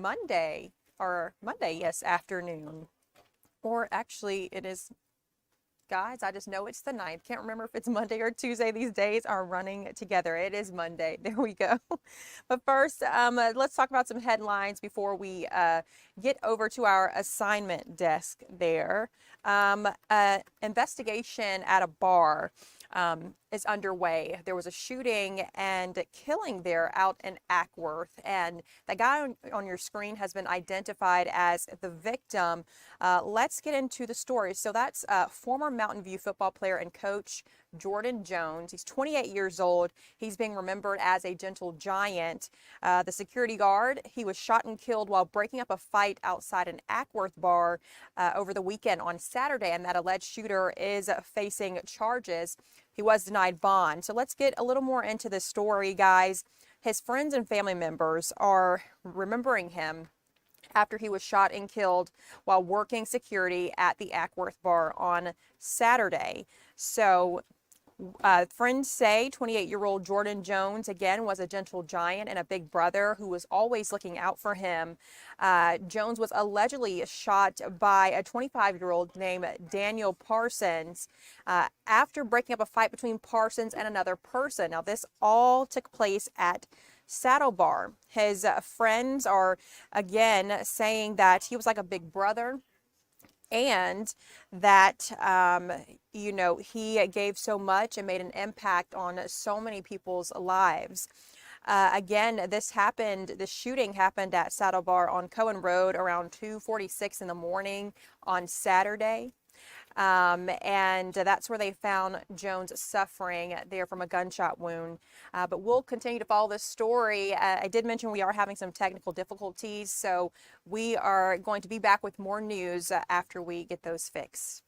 Monday, yes, afternoon. Or actually, it is, guys, I just know it's the 9th. Can't remember if it's Monday or Tuesday. These days are running together. It is Monday. There we go. But first, let's talk about some headlines before we get over to our assignment desk there. Investigation at a bar is underway. There was a shooting and killing there out in Ackworth, and the guy on your screen has been identified as the victim. Let's get into the story. So that's former Mountain View football player and coach Jordan Jones. He's 28 years old. He's being remembered as a gentle giant. The security guard, he was shot and killed while breaking up a fight outside an Ackworth bar over the weekend on Saturday, and that alleged shooter is facing charges. He was denied bond. So let's get a little more into this story, guys. His friends and family members are remembering him after he was shot and killed while working security at the Ackworth bar on Saturday. So friends say 28-year-old Jordan Jones, again, was a gentle giant and a big brother who was always looking out for him. Jones was allegedly shot by a 25-year-old named Daniel Parsons after breaking up a fight between Parsons and another person. Now, this all took place at Saddle Bar. His friends are, again, saying that he was like a big brother, and that, he gave so much and made an impact on so many people's lives. Again, this shooting happened at Saddle Bar on Cohen Road around 2:46 in the morning on Saturday. And that's where they found Jones suffering there from a gunshot wound. But we'll continue to follow this story. I did mention we are having some technical difficulties, so we are going to be back with more news after we get those fixed.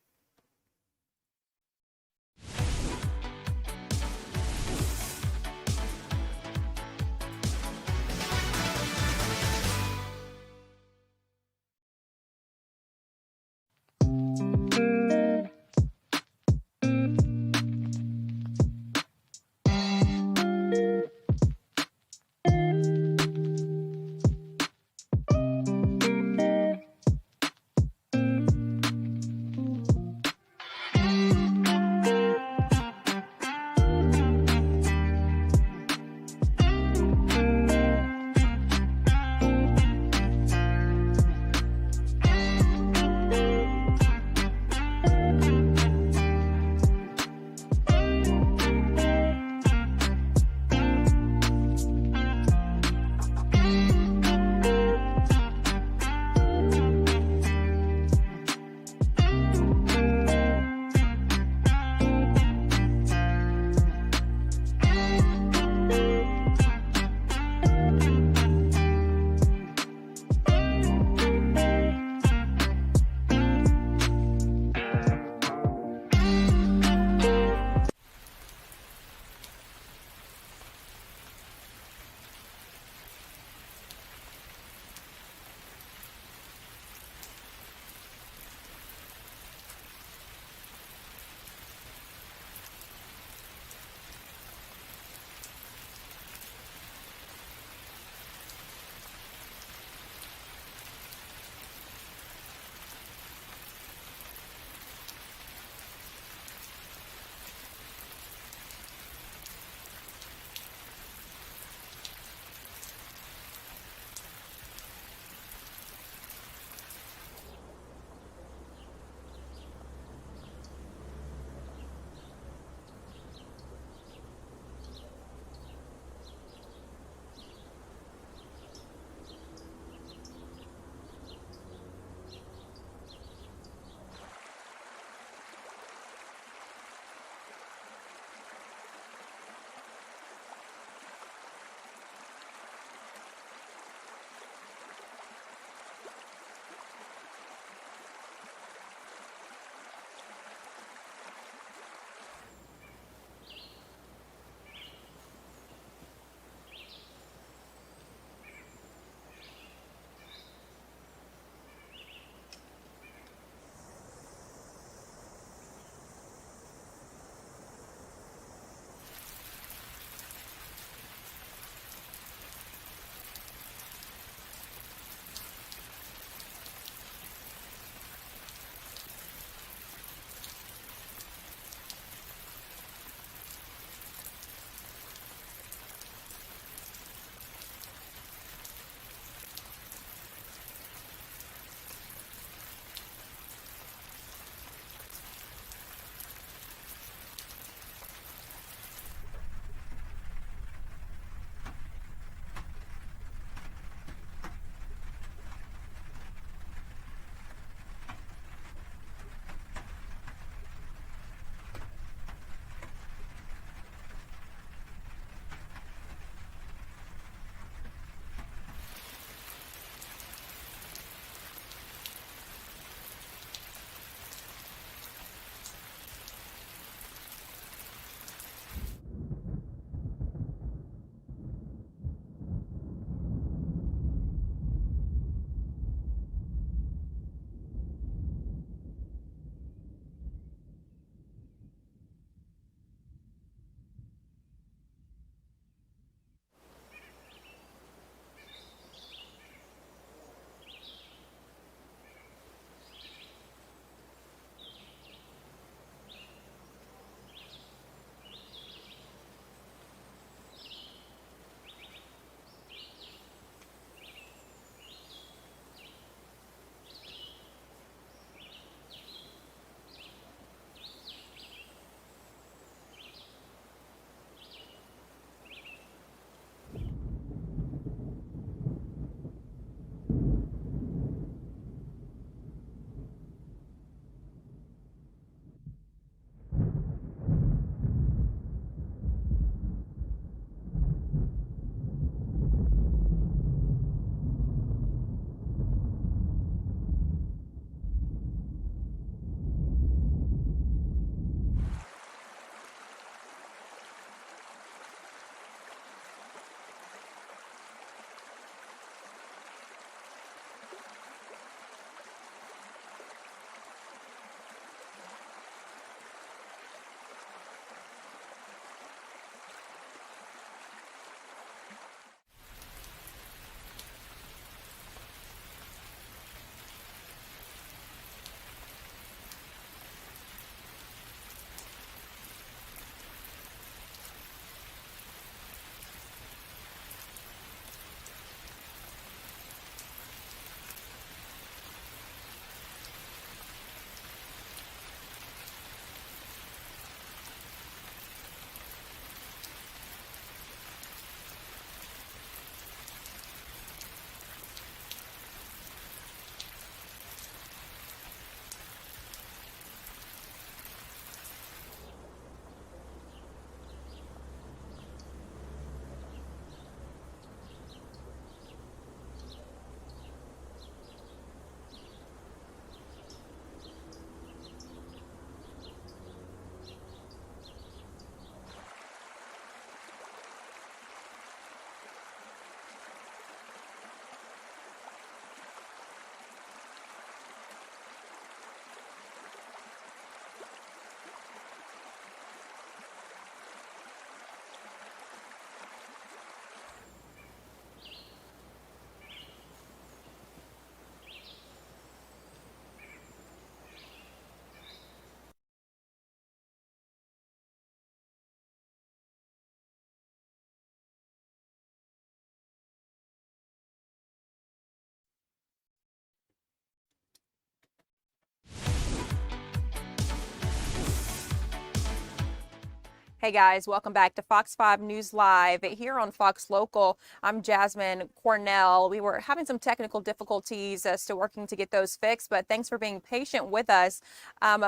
Hey guys, welcome back to Fox 5 News Live here on Fox Local. I'm Jasmine Cornell. We were having some technical difficulties, still working to get those fixed, but thanks for being patient with us.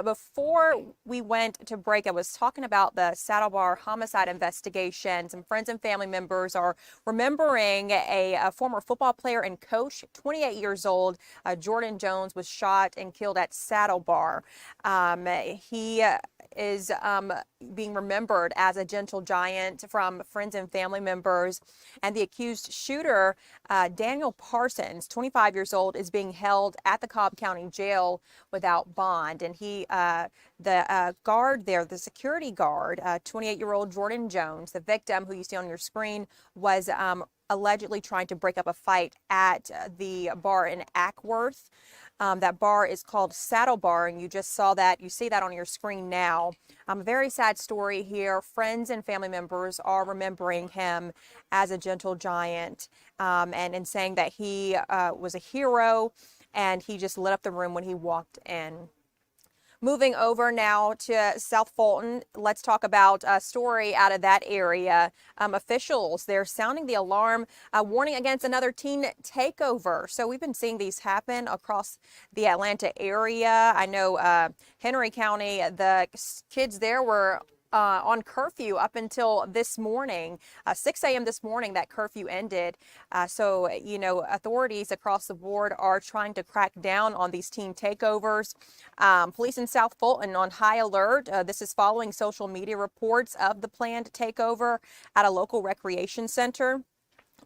Before we went to break, I was talking about the Saddlebar homicide investigation. Some friends and family members are remembering a former football player and coach, 28 years old, Jordan Jones, was shot and killed at Saddlebar. He is being remembered as a gentle giant from friends and family members. And the accused shooter, Daniel Parsons, 25 years old, is being held at the Cobb County Jail without bond. And the guard there, the security guard, 28-year-old Jordan Jones, the victim who you see on your screen, was allegedly trying to break up a fight at the bar in Ackworth. That bar is called Saddle Bar, and you just saw that. You see that on your screen now. A very sad story here. Friends and family members are remembering him as a gentle giant, and saying that he was a hero, and he just lit up the room when he walked in. Moving over now to South Fulton, let's talk about a story out of that area. Officials, they're sounding the alarm, warning against another teen takeover. So we've been seeing these happen across the Atlanta area. I know Henry County, the kids there were on curfew up until this morning, 6 a.m. this morning, that curfew ended. So, authorities across the board are trying to crack down on these teen takeovers. Police in South Fulton on high alert. This is following social media reports of the planned takeover at a local recreation center.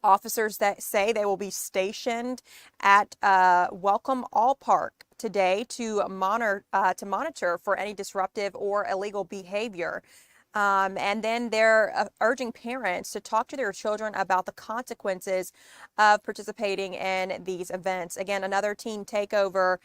Officers that say they will be stationed at Welcome All Park today to monitor for any disruptive or illegal behavior. And then they're urging parents to talk to their children about the consequences of participating in these events. Again, another teen takeover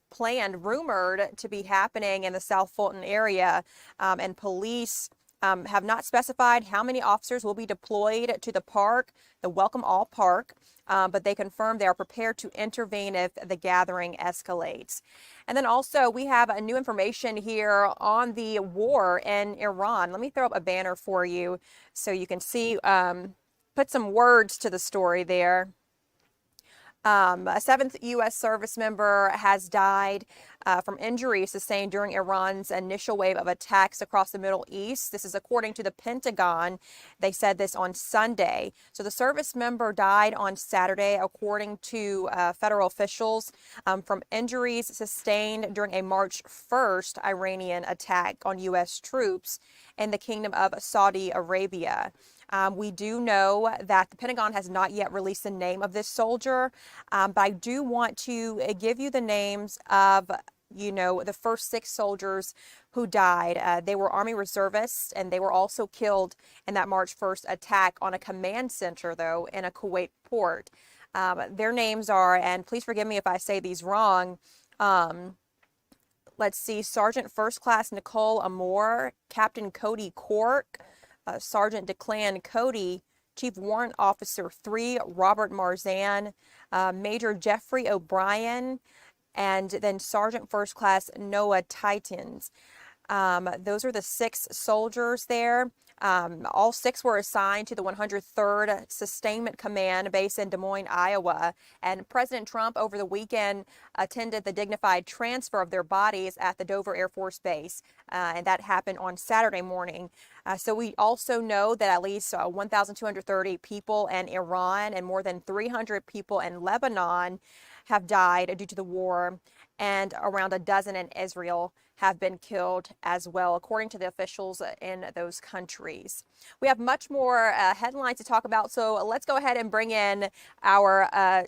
planned, rumored to be happening in the South Fulton area, and police have not specified how many officers will be deployed to the park, the Welcome All Park, but they confirmed they are prepared to intervene if the gathering escalates. And then also we have a new information here on the war in Iran. Let me throw up a banner for you so you can see, put some words to the story there. A seventh U.S. service member has died from injuries sustained during Iran's initial wave of attacks across the Middle East. This is according to the Pentagon. They said this on Sunday. So the service member died on Saturday, according to federal officials, from injuries sustained during a March 1st Iranian attack on U.S. troops in the Kingdom of Saudi Arabia. We do know that the Pentagon has not yet released the name of this soldier, but I do want to give you the names of, the first 6 soldiers who died. They were Army reservists, and they were also killed in that March 1st attack on a command center, though, in a Kuwait port. Their names are, and please forgive me if I say these wrong, let's see, Sergeant First Class Nicole Amore, Captain Cody Cork, Sergeant Declan Cody, Chief Warrant Officer 3, Robert Marzan, Major Jeffrey O'Brien, and then Sergeant First Class Noah Titans. Those are the 6 soldiers there. All 6 were assigned to the 103rd Sustainment Command base in Des Moines, Iowa. And President Trump over the weekend attended the dignified transfer of their bodies at the Dover Air Force Base. And that happened on Saturday morning. So we also know that at least 1,230 people in Iran and more than 300 people in Lebanon have died due to the war, and around a dozen in Israel have been killed as well, according to the officials in those countries. We have much more headlines to talk about, so let's go ahead and bring in our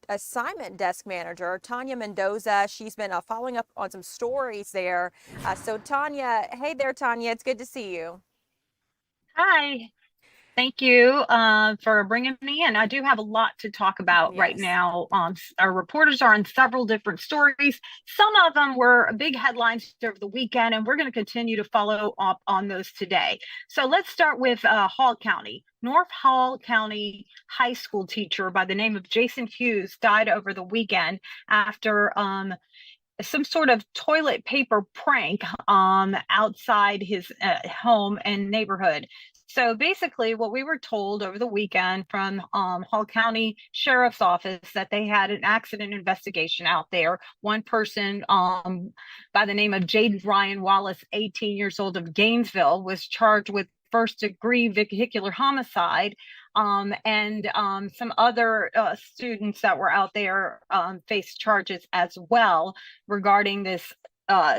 assignment desk manager, Tanya Mendoza. She's been following up on some stories there. So Tanya, hey there, Tanya, it's good to see you. Hi, thank you for bringing me in. I do have a lot to talk about right Yes. now. Our reporters are on several different stories. Some of them were big headlines over the weekend, and we're going to continue to follow up on those today. So let's start with Hall County. North Hall County high school teacher by the name of Jason Hughes died over the weekend after some sort of toilet paper prank outside his home and neighborhood. So basically, what we were told over the weekend from Hall County Sheriff's Office that they had an accident investigation out there. One person by the name of Jaden Ryan Wallace, 18 years old of Gainesville, was charged with first-degree vehicular homicide. And some other students that were out there faced charges as well regarding this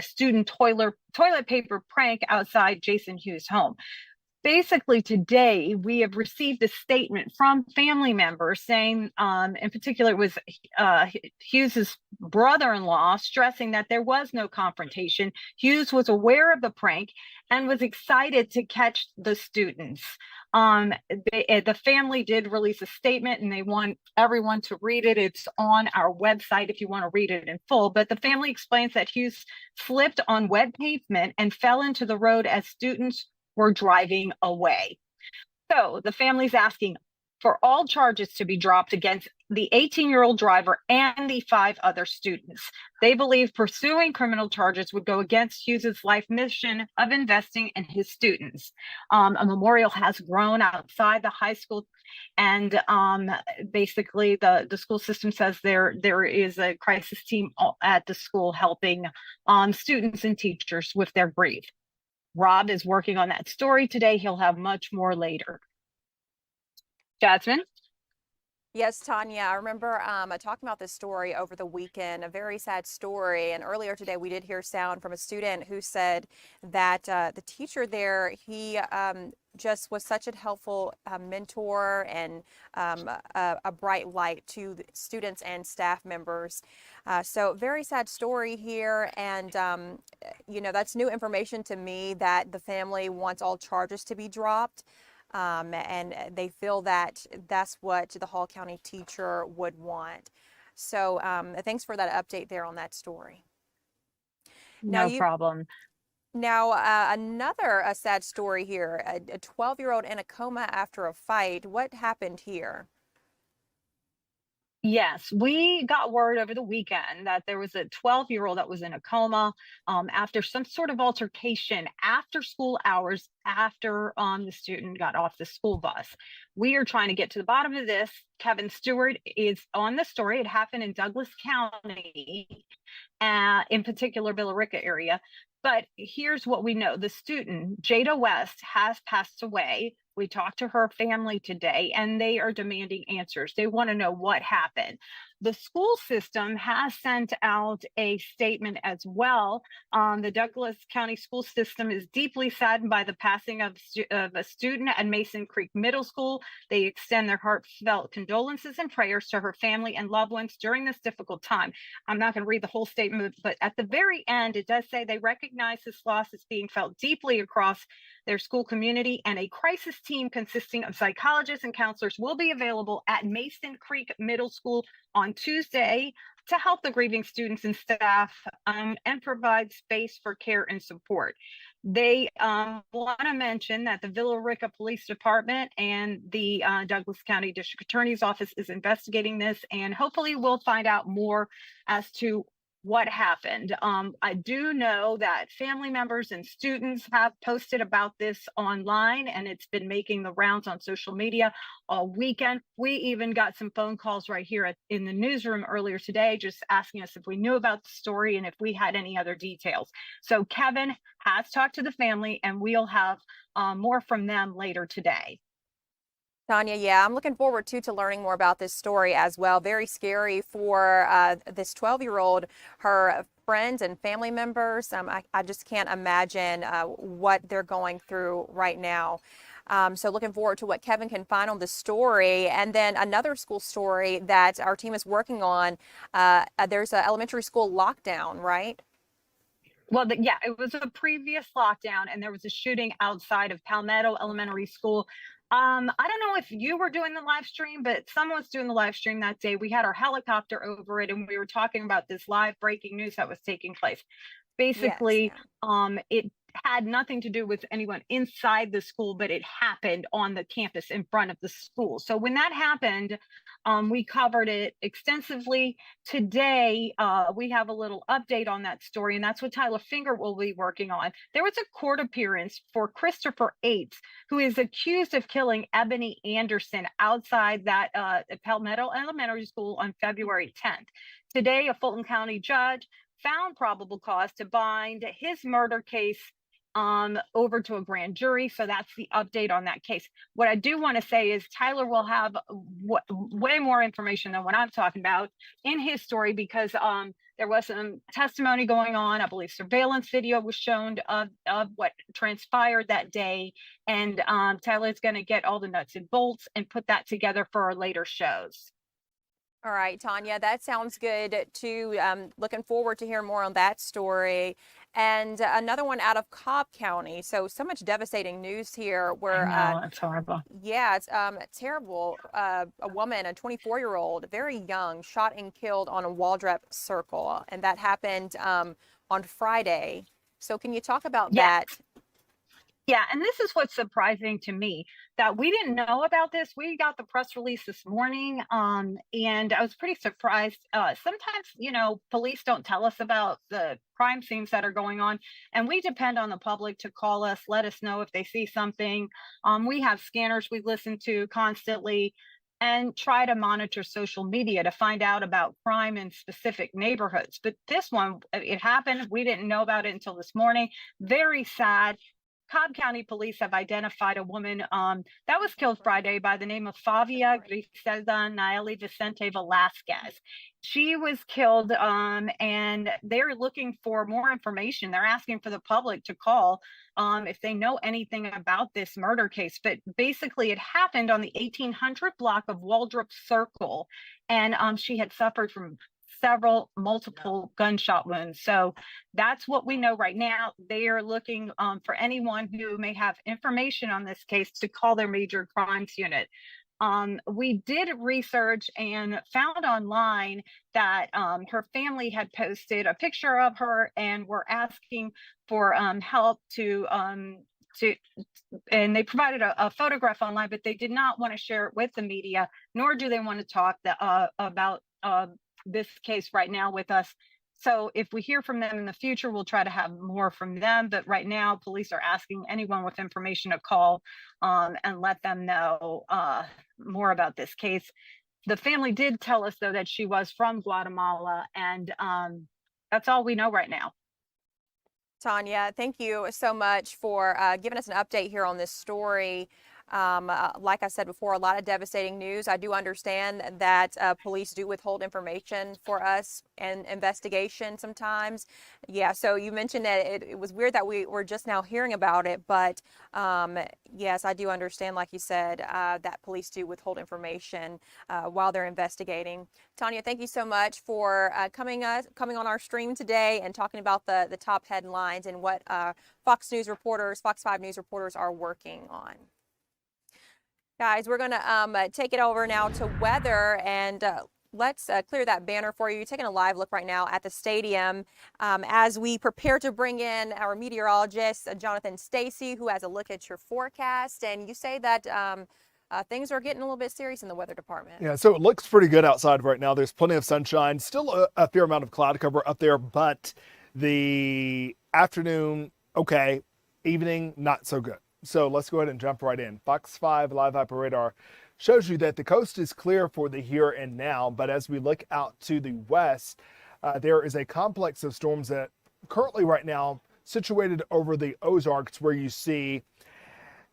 student toilet paper prank outside Jason Hughes' home. Basically, today we have received a statement from family members saying, in particular, it was Hughes's brother-in-law stressing that there was no confrontation. Hughes was aware of the prank and was excited to catch the students. The family did release a statement and they want everyone to read it. It's on our website if you want to read it in full. But the family explains that Hughes slipped on wet pavement and fell into the road as students were driving away. So the family's asking for all charges to be dropped against the 18-year-old driver and the 5 other students. They believe pursuing criminal charges would go against Hughes's life mission of investing in his students. A memorial has grown outside the high school, and basically the school system says there is a crisis team at the school helping students and teachers with their grief. Rob is working on that story today. He'll have much more later. Jasmine? Yes, Tanya, I remember talking about this story over the weekend, a very sad story. And earlier today, we did hear sound from a student who said that the teacher there, he just was such a helpful mentor and a bright light to the students and staff members. So very sad story here. And, you know, that's new information to me that the family wants all charges to be dropped. And they feel that that's what the Hall County teacher would want. So thanks for that update there on that story. No problem. Now, another sad story here, a 12-year-old in a coma after a fight. What happened here? Yes, we got word over the weekend that there was a 12-year-old that was in a coma after some sort of altercation after school hours, after the student got off the school bus. We are trying to get to the bottom of this. Kevin Stewart is on the story. It happened in Douglas County, in particular, Billerica area. But here's what we know. The student, Jada West, has passed away. We talked to her family today, and they are demanding answers. They want to know what happened. The school system has sent out a statement as well. The Douglas County school system is deeply saddened by the passing of a student at Mason Creek Middle School. They extend their heartfelt condolences and prayers to her family and loved ones during this difficult time. I'm not going to read the whole statement, but at the very end, it does say they recognize this loss is being felt deeply across their school community, and a crisis team consisting of psychologists and counselors will be available at Mason Creek Middle School on Tuesday to help the grieving students and staff and provide space for care and support. They want to mention that the Villa-Rica Police Department and the Douglas County District Attorney's Office is investigating this, and hopefully we'll find out more as to what happened. I do know that family members and students have posted about this online, and it's been making the rounds on social media all weekend. We even got some phone calls right here in the newsroom earlier today, just asking us if we knew about the story and if we had any other details. So Kevin has talked to the family, and we'll have more from them later today. Tanya, yeah, I'm looking forward to learning more about this story as well. Very scary for this 12-year-old, her friends and family members. I just can't imagine what they're going through right now. So looking forward to what Kevin can find on the story. And then another school story that our team is working on, there's an elementary school lockdown, right? Well, yeah, it was a previous lockdown, and there was a shooting outside of Palmetto Elementary School. I don't know if you were doing the live stream, but someone was doing the live stream that day. We had our helicopter over it, and we were talking about this live breaking news that was taking place. Yes, Basically, yeah. it had nothing to do with anyone inside the school, but it happened on the campus in front of the school. So when that happened, we covered it extensively. Today, we have a little update on that story, and that's what Tyler Finger will be working on. There was a court appearance for Christopher Ates, who is accused of killing Ebony Anderson outside that Palmetto Elementary School on February 10th. Today, a Fulton County judge found probable cause to bind his murder case over to a grand jury. So that's the update on that case. What I do want to say is Tyler will have way more information than what I'm talking about in his story, because there was some testimony going on. I believe surveillance video was shown of what transpired that day. And Tyler's going to get all the nuts and bolts and put that together for our later shows. All right, Tanya, that sounds good too. Looking forward to hearing more on that story. And another one out of Cobb County. So much devastating news here where, I know, it's horrible. yeah, it's terrible. A woman, a 24-year-old, very young, shot and killed on a Waldrop Circle. And that happened on Friday. So can you talk about Yeah. that? Yeah, and this is what's surprising to me, that we didn't know about this. We got the press release this morning, and I was pretty surprised. Sometimes, police don't tell us about the crime scenes that are going on, and we depend on the public to call us, let us know if they see something. We have scanners we listen to constantly and try to monitor social media to find out about crime in specific neighborhoods. But this one, it happened. We didn't know about it until this morning. Very sad. Cobb County Police have identified a woman that was killed Friday by the name of Favia Griselda Naeli Vicente Velasquez. She was killed, and they're looking for more information. They're asking for the public to call if they know anything about this murder case. But basically, it happened on the 1800 block of Waldrop Circle, and she had suffered from multiple gunshot wounds. So that's what we know right now. They are looking for anyone who may have information on this case to call their major crimes unit. We did research and found online that her family had posted a picture of her and were asking for help and they provided a photograph online, but they did not want to share it with the media, nor do they want to talk about this case right now with us. So if we hear from them in the future, we'll try to have more from them. But right now, police are asking anyone with information to call and let them know more about this case. The family did tell us, though, that she was from Guatemala, and that's all we know right now. Tanya, thank you so much for giving us an update here on this story. Like I said before, a lot of devastating news. I do understand that police do withhold information for us and investigation sometimes. Yeah, so you mentioned that it was weird that we were just now hearing about it, but yes, I do understand, like you said, that police do withhold information while they're investigating. Tanya, thank you so much for coming on our stream today and talking about the top headlines and what Fox 5 News reporters are working on. Guys, we're going to take it over now to weather, and let's clear that banner for you. Taking a live look right now at the stadium as we prepare to bring in our meteorologist, Jonathan Stacy, who has a look at your forecast. And you say that things are getting a little bit serious in the weather department. Yeah, so it looks pretty good outside right now. There's plenty of sunshine, still a fair amount of cloud cover up there, but the afternoon, okay, evening, not so good. So let's go ahead and jump right in. Fox 5 Live Hyper Radar shows you that the coast is clear for the here and now, but as we look out to the west, there is a complex of storms that currently right now situated over the Ozarks, where you see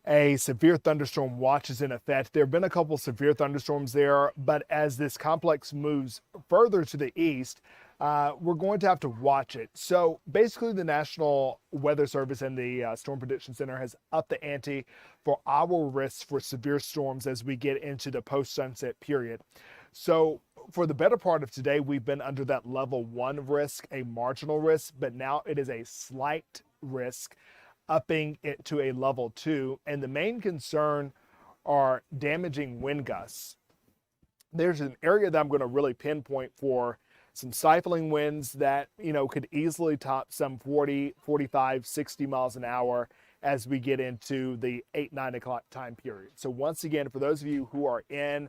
a severe thunderstorm watch is in effect. There have been a couple severe thunderstorms there, but as this complex moves further to the east, we're going to have to watch it. So basically the National Weather Service and the Storm Prediction Center has upped the ante for our risks for severe storms as we get into the post-sunset period. So for the better part of today, we've been under that level 1 risk, a marginal risk, but now it is a slight risk, upping it to a level 2. And the main concern are damaging wind gusts. There's an area that I'm going to really pinpoint for some stifling winds that, could easily top some 40, 45, 60 miles an hour as we get into the 8, 9 o'clock time period. So once again, for those of you who are in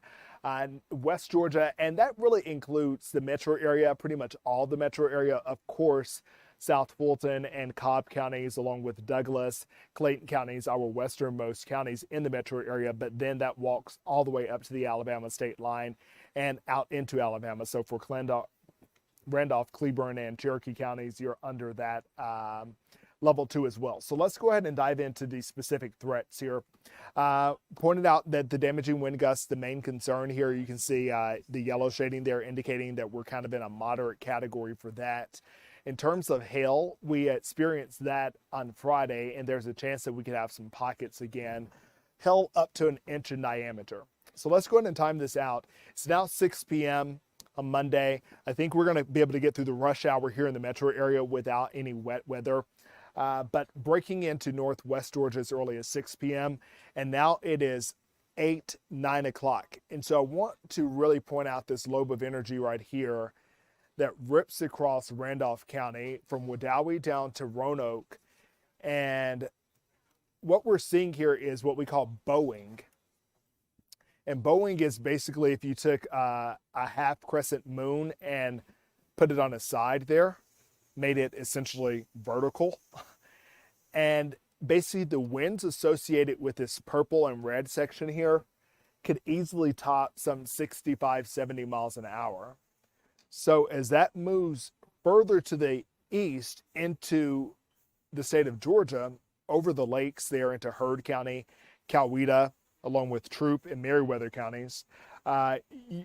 West Georgia, and that really includes the metro area, pretty much all the metro area, of course, South Fulton and Cobb counties, along with Douglas, Clayton counties, our westernmost counties in the metro area, but then that walks all the way up to the Alabama state line and out into Alabama. So for Randolph, Cleburne, and Cherokee counties, you're under that level 2 as well. So let's go ahead and dive into the specific threats here. Pointed out that the damaging wind gusts, the main concern here, you can see the yellow shading there indicating that we're kind of in a moderate category for that. In terms of hail, we experienced that on Friday, and there's a chance that we could have some pockets again, hail up to 1 inch in diameter. So let's go ahead and time this out. It's now 6 p.m. on Monday. I think we're going to be able to get through the rush hour here in the metro area without any wet weather. But breaking into northwest Georgia as early as 6 p.m. and now it is 8, 9 o'clock. And so I want to really point out this lobe of energy right here that rips across Randolph County from Wedowee down to Roanoke. And what we're seeing here is what we call bowing. And bowing is basically if you took a half crescent moon and put it on a side there, made it essentially vertical. And basically the winds associated with this purple and red section here could easily top some 65, 70 miles an hour. So as that moves further to the east into the state of Georgia, over the lakes there into Heard County, Coweta, along with Troup and Meriwether counties,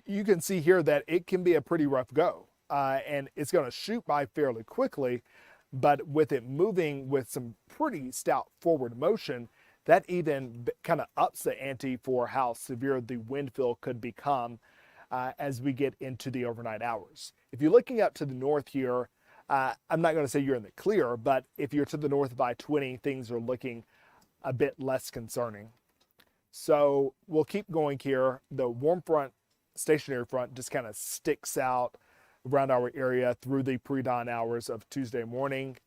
you can see here that it can be a pretty rough go. And it's going to shoot by fairly quickly, but with it moving with some pretty stout forward motion, that even kind of ups the ante for how severe the wind fill could become as we get into the overnight hours. If you're looking up to the north here, I'm not going to say you're in the clear, but if you're to the north by 20, things are looking a bit less concerning. So we'll keep going here. The warm front, stationary front, just kind of sticks out around our area through the pre-dawn hours of Tuesday morning.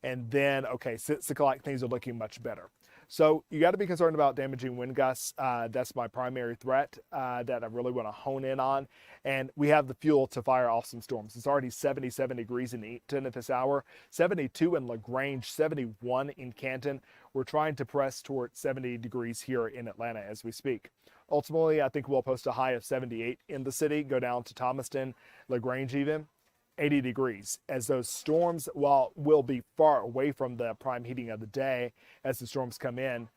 And then, 6 o'clock, things are looking much better. So you got to be concerned about damaging wind gusts. That's my primary threat that I really want to hone in on. And we have the fuel to fire off some storms. It's already 77 degrees in Eaton at this hour, 72 in LaGrange, 71 in Canton. We're trying to press towards 70 degrees here in Atlanta as we speak. Ultimately, I think we'll post a high of 78 in the city, go down to Thomaston, LaGrange even. 80 degrees as those storms, while will be far away from the prime heating of the day as the storms come in,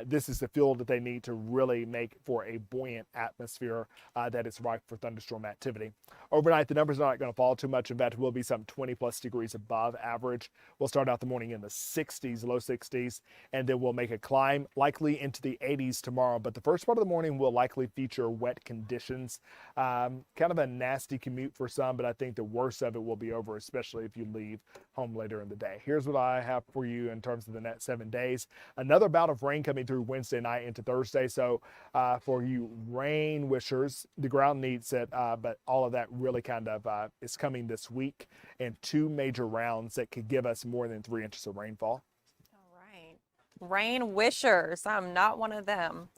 this is the fuel that they need to really make for a buoyant atmosphere that is ripe for thunderstorm activity. Overnight, the numbers are not going to fall too much. In fact, it will be some 20 plus degrees above average. We'll start out the morning in the 60s, low 60s, and then we'll make a climb likely into the 80s tomorrow. But the first part of the morning will likely feature wet conditions. Kind of a nasty commute for some, but I think the worst of it will be over, especially if you leave home later in the day. Here's what I have for you in terms of the next 7 days. Another bout of rain coming through Wednesday night into Thursday. So for you rain wishers, the ground needs it, but all of that really kind of is coming this week in 2 major rounds that could give us more than 3 inches of rainfall. All right. Rain wishers. I'm not one of them.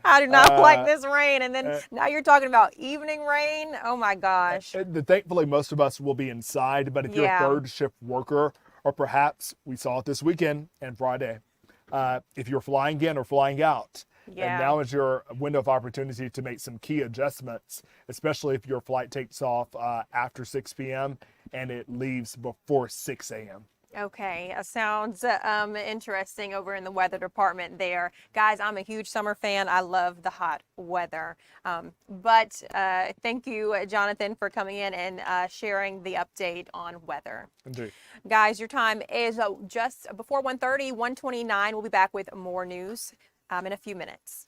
I do not like this rain. And then now you're talking about evening rain. Oh my gosh. Thankfully, most of us will be inside, but if you're a third shift worker, or perhaps we saw it this weekend and Friday, if you're flying in or flying out, and now is your window of opportunity to make some key adjustments, especially if your flight takes off after 6 p.m. and it leaves before 6 a.m. Okay, sounds interesting over in the weather department there. Guys, I'm a huge summer fan. I love the hot weather. But thank you, Jonathan, for coming in and sharing the update on weather. Indeed. Guys, your time is just before 1:30, 1:29. We'll be back with more news in a few minutes.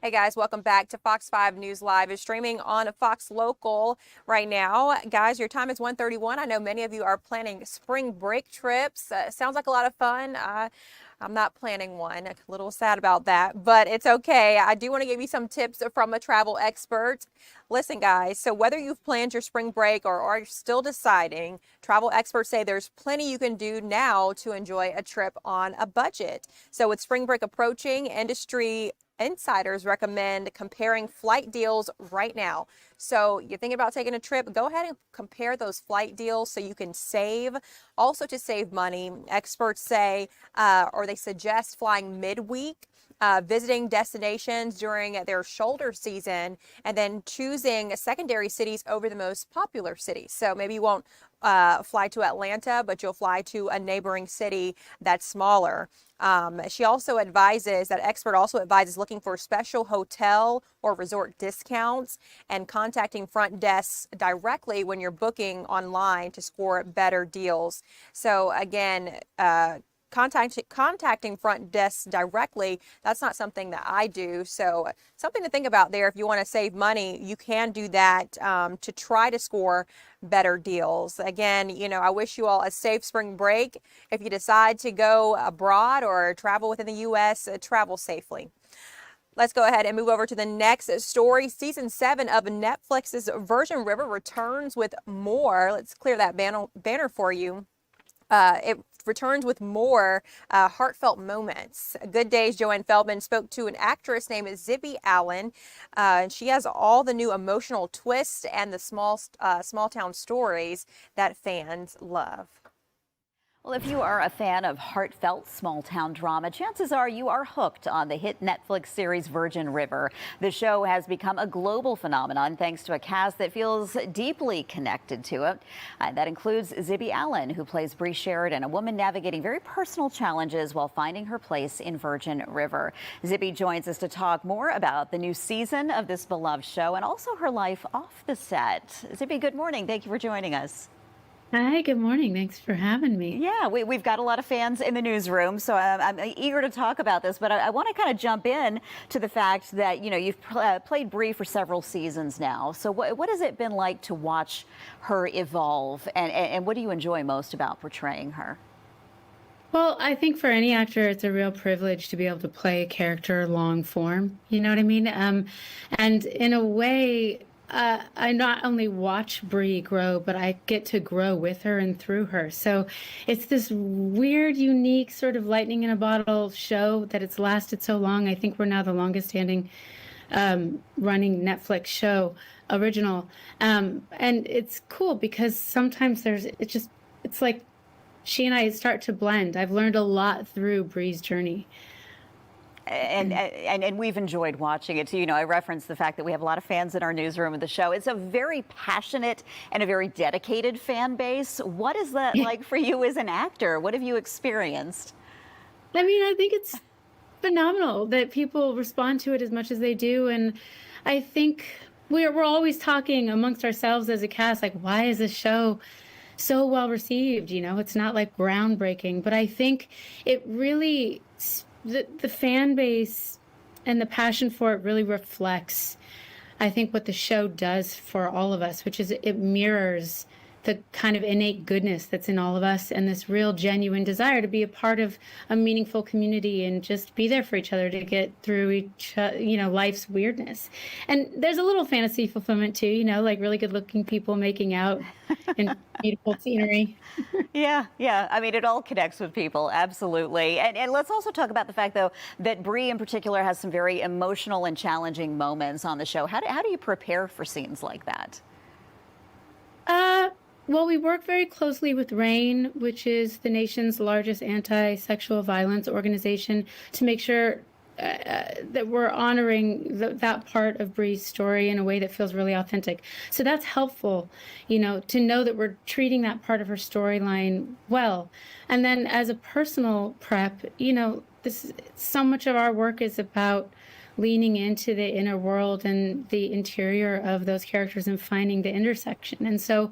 Hey guys, welcome back to Fox 5 News Live. Is streaming on Fox Local right now. Guys, your time is 1:31. I know many of you are planning spring break trips. Sounds like a lot of fun. I'm not planning one. A little sad about that, but it's okay. I do want to give you some tips from a travel expert. Listen, guys, so whether you've planned your spring break or are still deciding, travel experts say there's plenty you can do now to enjoy a trip on a budget. So with spring break approaching, industry insiders recommend comparing flight deals right now. So you're thinking about taking a trip, go ahead and compare those flight deals so you can save. Also to save money, experts say, or they suggest flying midweek, visiting destinations during their shoulder season, and then choosing secondary cities over the most popular cities. So maybe you won't fly to Atlanta, but you'll fly to a neighboring city that's smaller. She also advises, that expert also advises looking for special hotel or resort discounts and contacting front desks directly when you're booking online to score better deals. So again, contacting front desks directly, that's not something that I do. So something to think about there. If you want to save money, you can do that to try to score better deals. Again, you know, I wish you all a safe spring break. If you decide to go abroad or travel within the U.S., travel safely. Let's go ahead and move over to the next story. Season 7 of Netflix's Virgin River returns with more. Let's clear that banner for you. It returns with more heartfelt moments. Good Day's Joanne Feldman spoke to an actress named Zibby Allen. And she has all the new emotional twists and the small town stories that fans love. Well, if you are a fan of heartfelt small-town drama, chances are you are hooked on the hit Netflix series Virgin River. The show has become a global phenomenon thanks to a cast that feels deeply connected to it. That includes Zibby Allen, who plays Bree Sheridan, a woman navigating very personal challenges while finding her place in Virgin River. Zibby joins us to talk more about the new season of this beloved show and also her life off the set. Zibby, good morning. Thank you for joining us. Hi, good morning. Thanks for having me. Yeah, we've got a lot of fans in the newsroom, so I'm eager to talk about this, but I want to kind of jump in to the fact that, you know, you've played Bree for several seasons now. So what has it been like to watch her evolve, and what do you enjoy most about portraying her? Well, I think for any actor, it's a real privilege to be able to play a character long form. You know what I mean? And in a way, I not only watch Bree grow, but I get to grow with her and through her. So it's this weird, unique sort of lightning in a bottle show that it's lasted so long. I think we're now the longest standing running Netflix show original. And it's cool because sometimes it's like she and I start to blend. I've learned a lot through Bree's journey. And we've enjoyed watching it too. You know, I referenced the fact that we have a lot of fans in our newsroom of the show. It's a very passionate and a very dedicated fan base. What is that like for you as an actor? What have you experienced? I mean, I think it's phenomenal that people respond to it as much as they do. And I think we're always talking amongst ourselves as a cast, like, why is this show so well received? You know, it's not like groundbreaking, but I think it really, the fan base and the passion for it really reflects, I think, what the show does for all of us, which is it mirrors the kind of innate goodness that's in all of us and this real genuine desire to be a part of a meaningful community and just be there for each other to get through life's weirdness. And there's a little fantasy fulfillment too, you know, like really good looking people making out and beautiful scenery. Yeah. I mean, it all connects with people. Absolutely. And let's also talk about the fact, though, that Bree in particular has some very emotional and challenging moments on the show. How do you prepare for scenes like that? Well, we work very closely with RAINN, which is the nation's largest anti-sexual violence organization, to make sure that we're honoring that part of Bree's story in a way that feels really authentic. So that's helpful, you know, to know that we're treating that part of her storyline well. And then as a personal prep, you know, so much of our work is about leaning into the inner world and the interior of those characters and finding the intersection. And so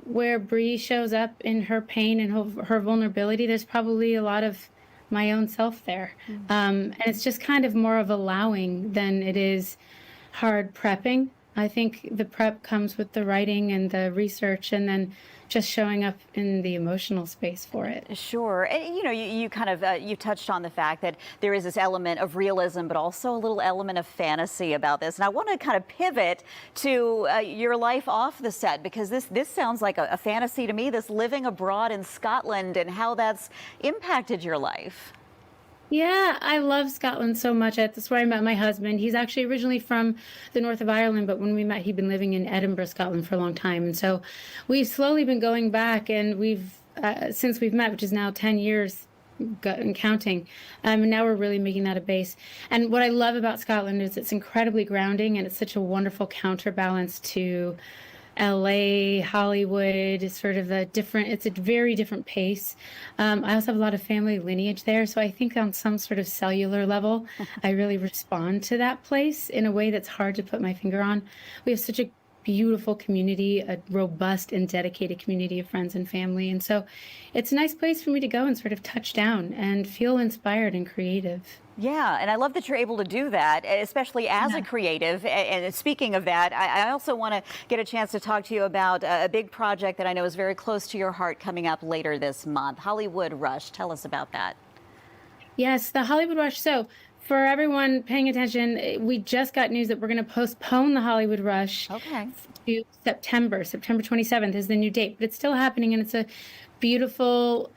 where Bree shows up in her pain and her vulnerability, there's probably a lot of my own self there. And it's just kind of more of allowing than it is hard prepping. I think the prep comes with the writing and the research, and then just showing up in the emotional space for it. Sure. And, you kind of, you touched on the fact that there is this element of realism, but also a little element of fantasy about this. And I want to kind of pivot to your life off the set, because this sounds like a fantasy to me, this living abroad in Scotland and how that's impacted your life. Yeah, I love Scotland so much. That's where I met my husband. He's actually originally from the north of Ireland, but when we met, he'd been living in Edinburgh, Scotland for a long time. And so we've slowly been going back, and since we've met, which is now 10 years and counting, and now we're really making that a base. And what I love about Scotland is it's incredibly grounding, and it's such a wonderful counterbalance to LA, Hollywood. Is sort of it's a very different pace. I also have a lot of family lineage there. So I think on some sort of cellular level, I really respond to that place in a way that's hard to put my finger on. We have such a beautiful community, a robust and dedicated community of friends and family. And so it's a nice place for me to go and sort of touch down and feel inspired and creative. Yeah, and I love that you're able to do that, especially as a creative. And speaking of that, I also want to get a chance to talk to you about a big project that I know is very close to your heart coming up later this month, Hollywood Rush. Tell us about that. Yes, the Hollywood Rush. So for everyone paying attention, we just got news that we're going to postpone the Hollywood Rush to September. September 27th is the new date, but it's still happening, and it's a beautiful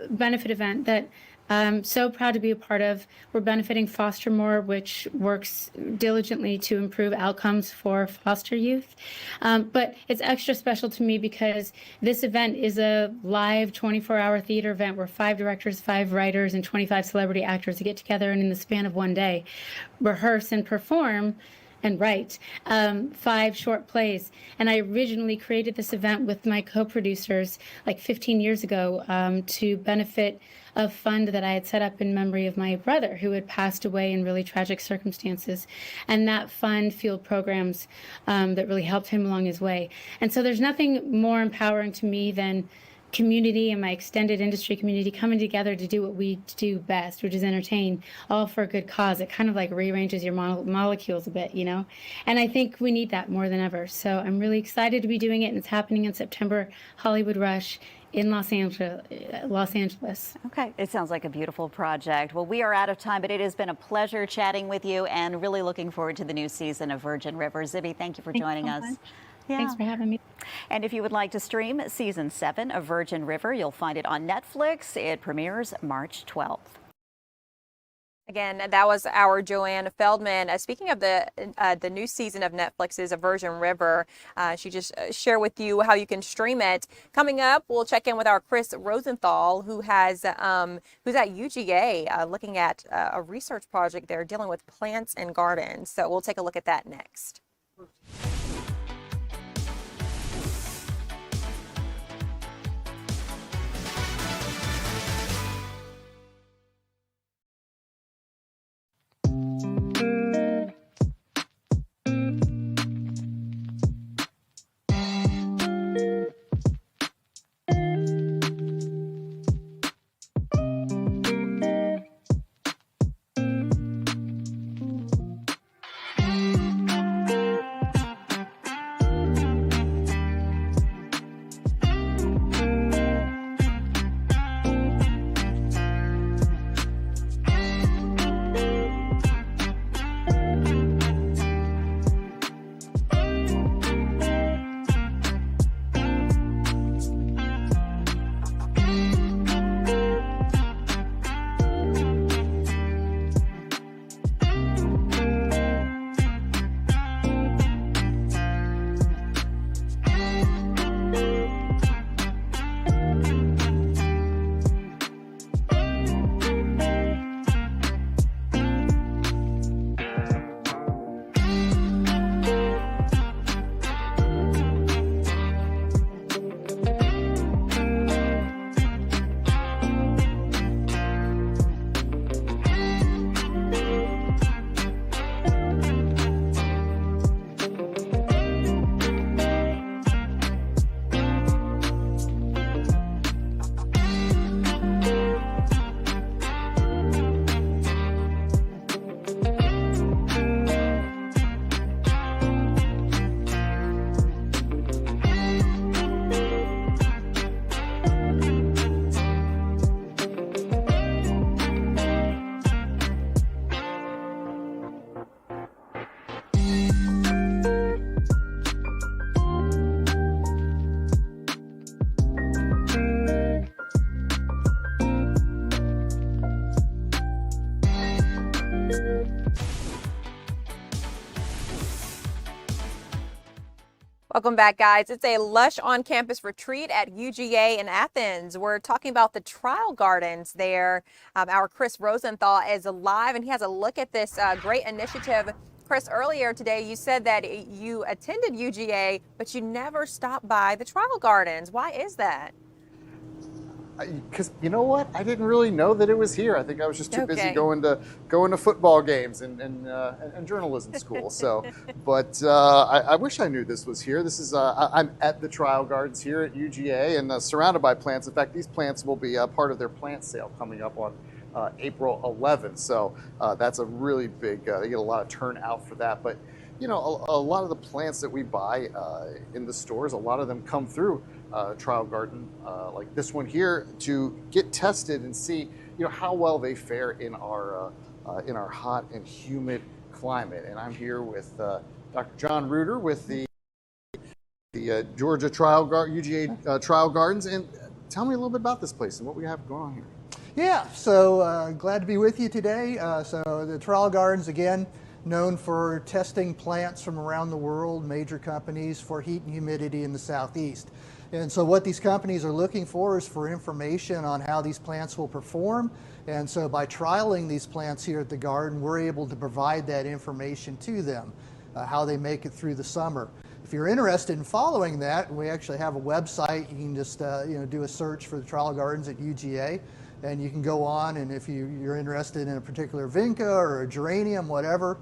benefit event that I'm so proud to be a part of. We're benefiting Foster More, which works diligently to improve outcomes for foster youth. But it's extra special to me because this event is a live 24-hour theater event where 5 directors, 5 writers, and 25 celebrity actors get together and in the span of one day rehearse and perform and write 5 short plays. And I originally created this event with my co-producers like 15 years ago to benefit a fund that I had set up in memory of my brother who had passed away in really tragic circumstances. And that fund fueled programs that really helped him along his way. And so there's nothing more empowering to me than community and my extended industry community coming together to do what we do best, which is entertain, all for a good cause. It kind of like rearranges your molecules a bit, And I think we need that more than ever. So I'm really excited to be doing it, and it's happening in September, Hollywood Rush in Los Angeles. Okay, it sounds like a beautiful project. Well, we are out of time, but it has been a pleasure chatting with you, and really looking forward to the new season of Virgin River. Zibby, thank you for joining us. Yeah. Thanks for having me. And if you would like to stream season 7 of Virgin River, you'll find it on Netflix. It premieres March 12th. Again, that was our Joanne Feldman. Speaking of the new season of Netflix's Virgin River, she just shared with you how you can stream it. Coming up, we'll check in with our Chris Rosenthal, who's at UGA, looking at a research project there dealing with plants and gardens. So we'll take a look at that next. Welcome back, guys. It's a lush on-campus retreat at UGA in Athens. We're talking about the trial gardens there. Our Chris Rosenthal is live, and he has a look at this great initiative. Chris, earlier today, you said that you attended UGA, but you never stopped by the trial gardens. Why is that? Because you know what, I didn't really know that it was here. I think I was just too busy going to football games and journalism school. So, but I wish I knew this was here. This is I'm at the trial gardens here at UGA and surrounded by plants. In fact, these plants will be part of their plant sale coming up on April 11th. So that's a really big. They get a lot of turnout for that. But you know, a lot of the plants that we buy in the stores, a lot of them come through trial garden like this one here to get tested and see, you know, how well they fare in our hot and humid climate. And I'm here with Dr. John Reuter with the Georgia UGA Trial Gardens. And tell me a little bit about this place and what we have going on here. Yeah, so glad to be with you today. So the Trial Gardens, again, known for testing plants from around the world, major companies for heat and humidity in the southeast. And so what these companies are looking for is for information on how these plants will perform. And so by trialing these plants here at the garden, we're able to provide that information to them, how they make it through the summer. If you're interested in following that, we actually have a website. You can just do a search for the Trial Gardens at UGA. And you can go on, and if you're interested in a particular vinca or a geranium, whatever,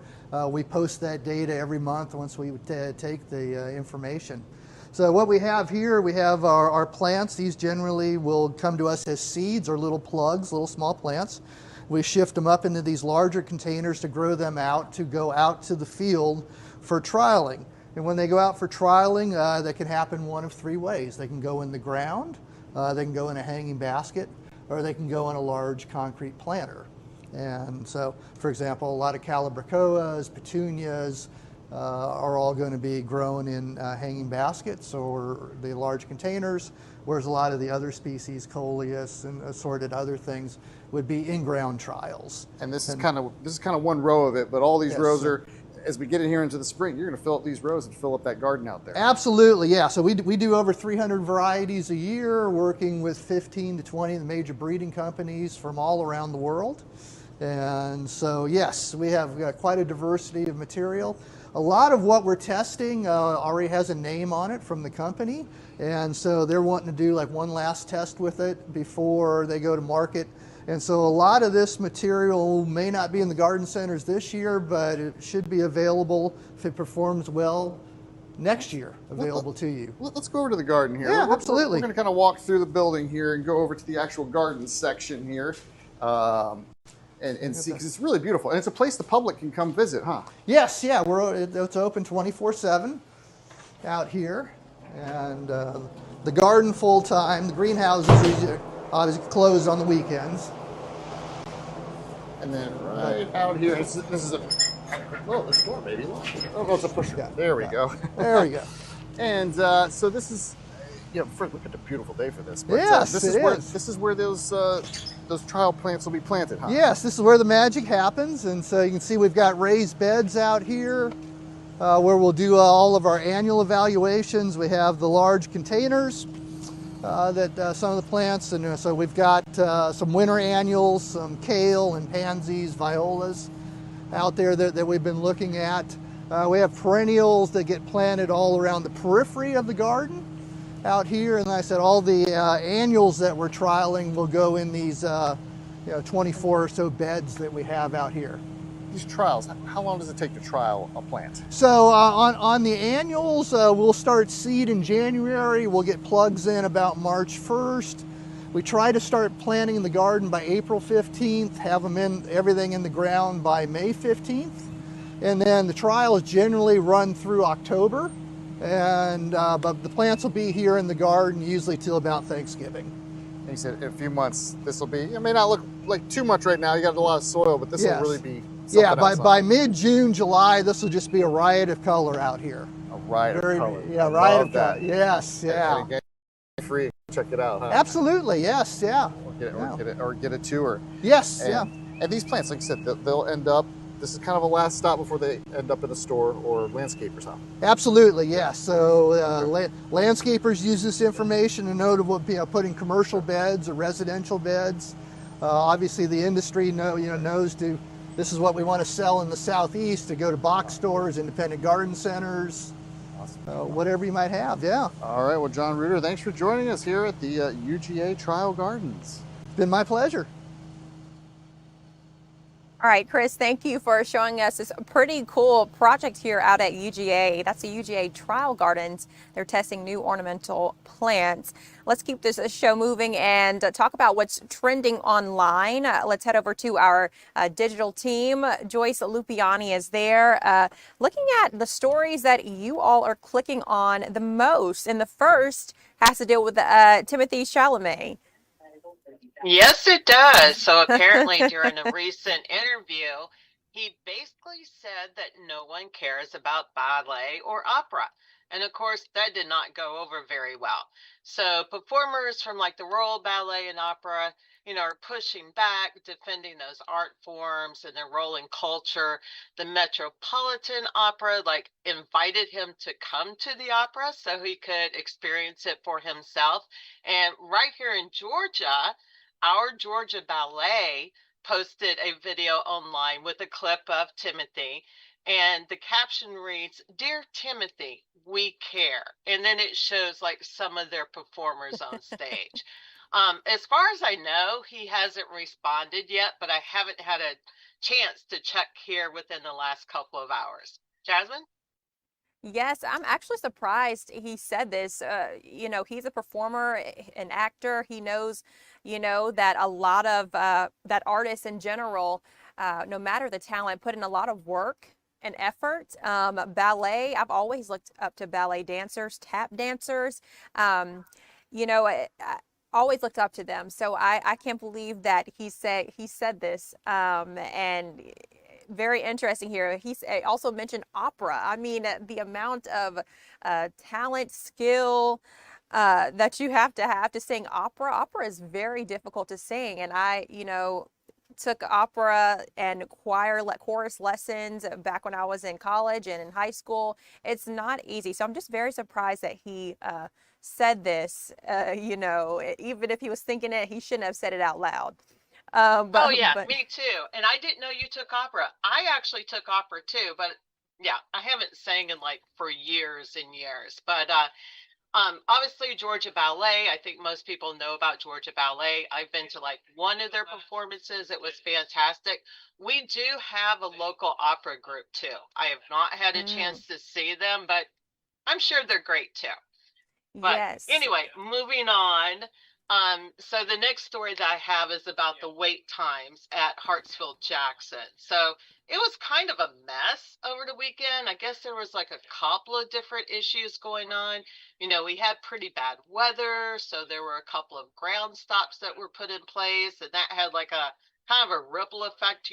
we post that data every month once we take the information. So what we have here, we have our plants. These generally will come to us as seeds or little plugs, little small plants. We shift them up into these larger containers to grow them out, to go out to the field for trialing. And when they go out for trialing, that can happen one of three ways. They can go in the ground, they can go in a hanging basket, or they can go in a large concrete planter. And so, for example, a lot of calibrachoas, petunias are all going to be grown in hanging baskets or the large containers, whereas a lot of the other species, coleus and assorted other things, would be in-ground trials. And this is kind of one row of it, but all these rows are, as we get in here into the spring, you're going to fill up these rows and fill up that garden out there. Absolutely, yeah. So we do over 300 varieties a year, working with 15 to 20 of the major breeding companies from all around the world. And so, yes, we have got quite a diversity of material. A lot of what we're testing already has a name on it from the company. And so they're wanting to do like one last test with it before they go to market. And so a lot of this material may not be in the garden centers this year, but it should be available if it performs well next year, available to you. Let's go over to the garden here. Yeah, absolutely. We're going to kind of walk through the building here and go over to the actual garden section here and see, because it's really beautiful. And it's a place the public can come visit, huh? Yes, yeah, it's open 24/7 out here. And the garden full-time, the greenhouses obviously closed on the weekends. And then right out here, this is a door, baby. Oh, it's a pusher. Yeah, there we go. There we go. And so this is, look at the beautiful day for this. But, yes, this is where those trial plants will be planted, huh? Yes, this is where the magic happens. And so you can see we've got raised beds out here where we'll do all of our annual evaluations. We have the large containers that some of the plants, and so we've got some winter annuals, some kale and pansies, violas out there that we've been looking at. We have perennials that get planted all around the periphery of the garden out here, and like I said, all the annuals that we're trialing will go in these 24 or so beds that we have out here. These trials, how long does it take to trial a plant? So on the annuals, we'll start seed in January. We'll get plugs in about March 1st. We try to start planting the garden by April 15th, have them everything in the ground by May 15th. And then the trials generally run through October. And but the plants will be here in the garden usually till about Thanksgiving. And you said in a few months, this will be, it may not look like too much right now. You got a lot of soil, but this will really be Yeah, something else by on. mid-June, July, this will just be a riot of color out here. A riot of color. Yeah, I riot love of that. color. Yes, yeah. And again, free. Check it out, huh? Absolutely, yes, yeah. Or get a tour. Yes, and, yeah. And these plants, like I said, they'll end up. This is kind of a last stop before they end up in a store or landscaper's house. Absolutely, yes. So landscapers use this information to know to put in commercial beds or residential beds. Obviously, the industry knows this is what we want to sell in the southeast, to go to box stores, independent garden centers, whatever you might have. Yeah. All right. Well, John Reuter, thanks for joining us here at the UGA Trial Gardens. It's been my pleasure. All right, Chris, thank you for showing us this pretty cool project here out at UGA. That's the UGA Trial Gardens. They're testing new ornamental plants. Let's keep this show moving and talk about what's trending online. Let's head over to our digital team. Joyce Lupiani is there, looking at the stories that you all are clicking on the most. And the first has to deal with Timothy Chalamet. Yes, it does. So apparently during a recent interview, he basically said that no one cares about ballet or opera. And of course, that did not go over very well. So performers from like the Royal Ballet and Opera, are pushing back, defending those art forms and their role in culture. The Metropolitan Opera invited him to come to the opera so he could experience it for himself. And right here in Georgia, our Georgia Ballet posted a video online with a clip of Timothy, and the caption reads, "Dear Timothy, we care." And then it shows some of their performers on stage. As far as I know, he hasn't responded yet, but I haven't had a chance to check here within the last couple of hours. Jasmine? Yes, I'm actually surprised he said this. He's a performer, an actor. He knows, that a lot of that artists in general, no matter the talent, put in a lot of work and effort. Ballet, I've always looked up to ballet dancers, tap dancers. I always looked up to them. So I can't believe that he said this. And very interesting here. He also mentioned opera. I mean, the amount of talent, skill that you have to sing opera. Opera is very difficult to sing. And I, took opera and chorus lessons back when I was in college and in high school. It's not easy. So I'm just very surprised that he said this. Even if he was thinking it, he shouldn't have said it out loud. Me too. And I didn't know you took opera. I actually took opera too, but yeah, I haven't sang in for years and years. But obviously Georgia Ballet, I think most people know about Georgia Ballet. I've been to one of their performances. It was fantastic. We do have a local opera group too. I have not had a chance to see them, but I'm sure they're great too. But yes. Anyway, moving on. So the next story that I have is about the wait times at Hartsfield-Jackson. So it was kind of a mess over the weekend. I guess there was a couple of different issues going on. We had pretty bad weather, so there were a couple of ground stops that were put in place, and that had a kind of a ripple effect.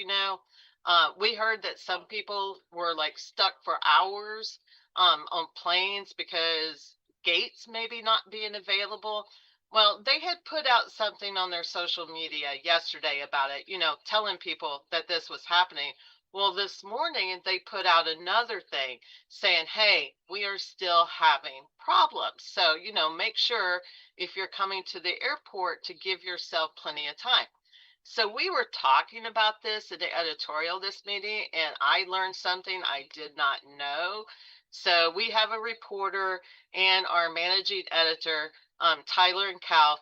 We heard that some people were stuck for hours on planes because gates maybe not being available. Well, they had put out something on their social media yesterday about it, telling people that this was happening. Well, this morning they put out another thing saying, hey, we are still having problems. So, make sure if you're coming to the airport to give yourself plenty of time. So we were talking about this in the editorial this meeting, and I learned something I did not know. So we have a reporter and our managing editor, Tyler and Cal,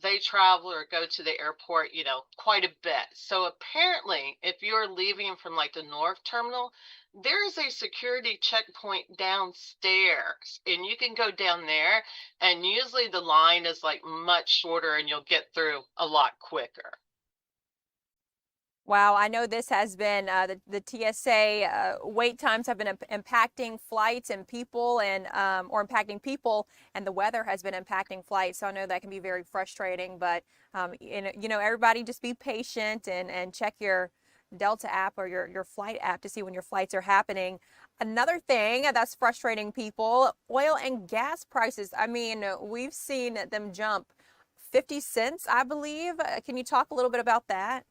they travel or go to the airport, quite a bit. So apparently, if you're leaving from the North Terminal, there is a security checkpoint downstairs, and you can go down there, and usually the line is much shorter, and you'll get through a lot quicker. Wow, I know this has been the TSA wait times have been impacting flights and people, and or impacting people, and the weather has been impacting flights. So I know that can be very frustrating. But everybody just be patient and check your Delta app or your flight app to see when your flights are happening. Another thing that's frustrating people, oil and gas prices. I mean, we've seen them jump 50 cents, I believe. Can you talk a little bit about that?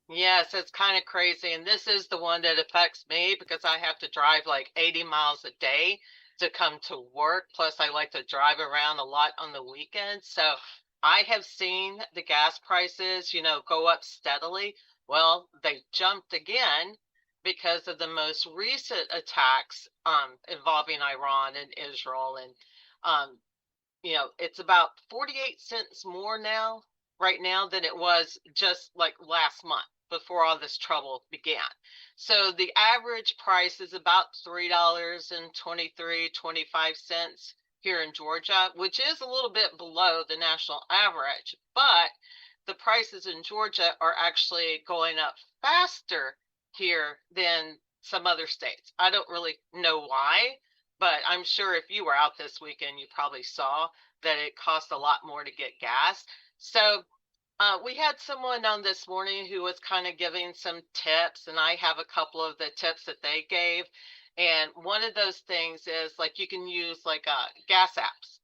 Yes, it's kind of crazy. And this is the one that affects me because I have to drive like 80 miles a day to come to work. Plus, I like to drive around a lot on the weekends. So I have seen the gas prices, go up steadily. Well, they jumped again because of the most recent attacks involving Iran and Israel. And it's about 48 cents more now, right now, than it was just like last month before all this trouble began. So the average price is about $3.25 here in Georgia, which is a little bit below the national average, but the prices in Georgia are actually going up faster here than some other states. I don't really know why, but I'm sure if you were out this weekend, you probably saw that it cost a lot more to get gas. So we had someone on this morning who was kind of giving some tips, and I have a couple of the tips that they gave. And one of those things is like you can use like gas apps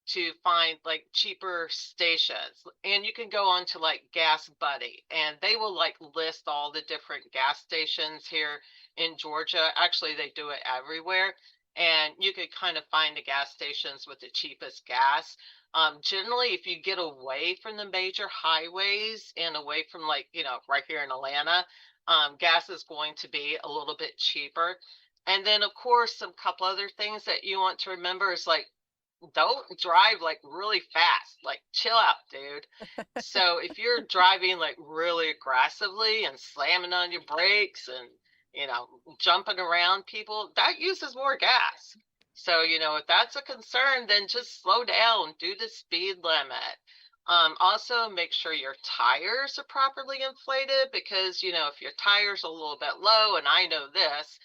to find like cheaper stations, and you can go on to like Gas Buddy, and they will like list all the different gas stations here in Georgia. Actually, they do it everywhere, and you could kind of find the gas stations with the cheapest gas. Generally, if you get away from the major highways and away from like, right here in Atlanta, gas is going to be a little bit cheaper. And then, of course, some couple other things that you want to remember is like, don't drive like really fast, like chill out, dude. So if you're driving like really aggressively and slamming on your brakes and, jumping around people, that uses more gas. So, if that's a concern, then just slow down, do the speed limit. Also, make sure your tires are properly inflated because, if your tires are a little bit low, and I know this,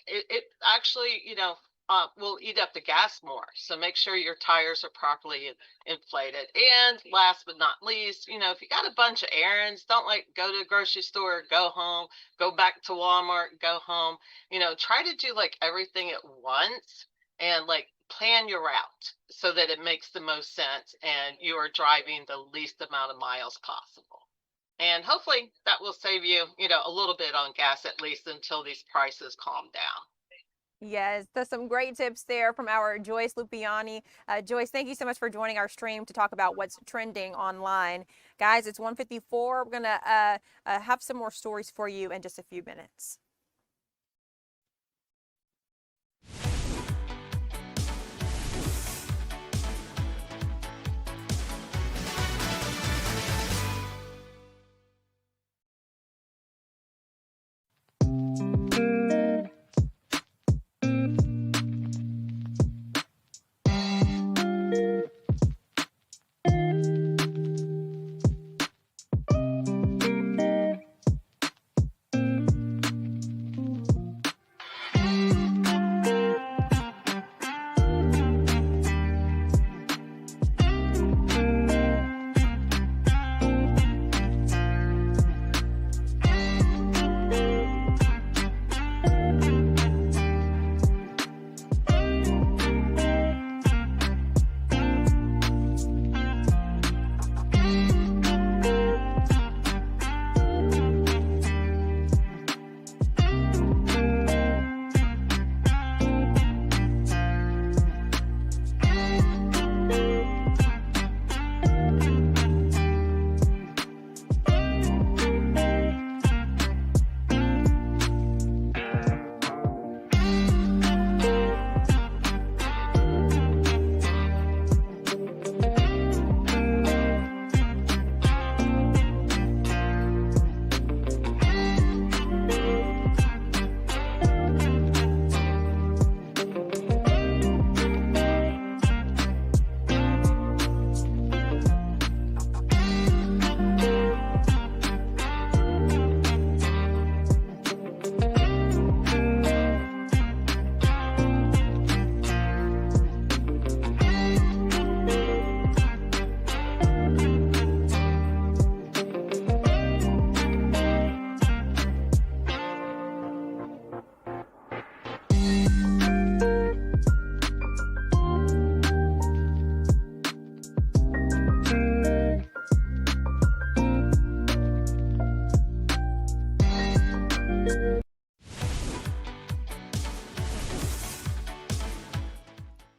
it actually, will eat up the gas more. So make sure your tires are properly inflated. And last but not least, if you got a bunch of errands, don't like go to the grocery store, go home, go back to Walmart, go home. Try to do like everything at once and like plan your route so that it makes the most sense and you are driving the least amount of miles possible. And hopefully that will save you, a little bit on gas, at least until these prices calm down. Yes, there's some great tips there from our Joyce Lupiani. Joyce, thank you so much for joining our stream to talk about what's trending online. Guys, it's 1:54. We're going to have some more stories for you in just a few minutes.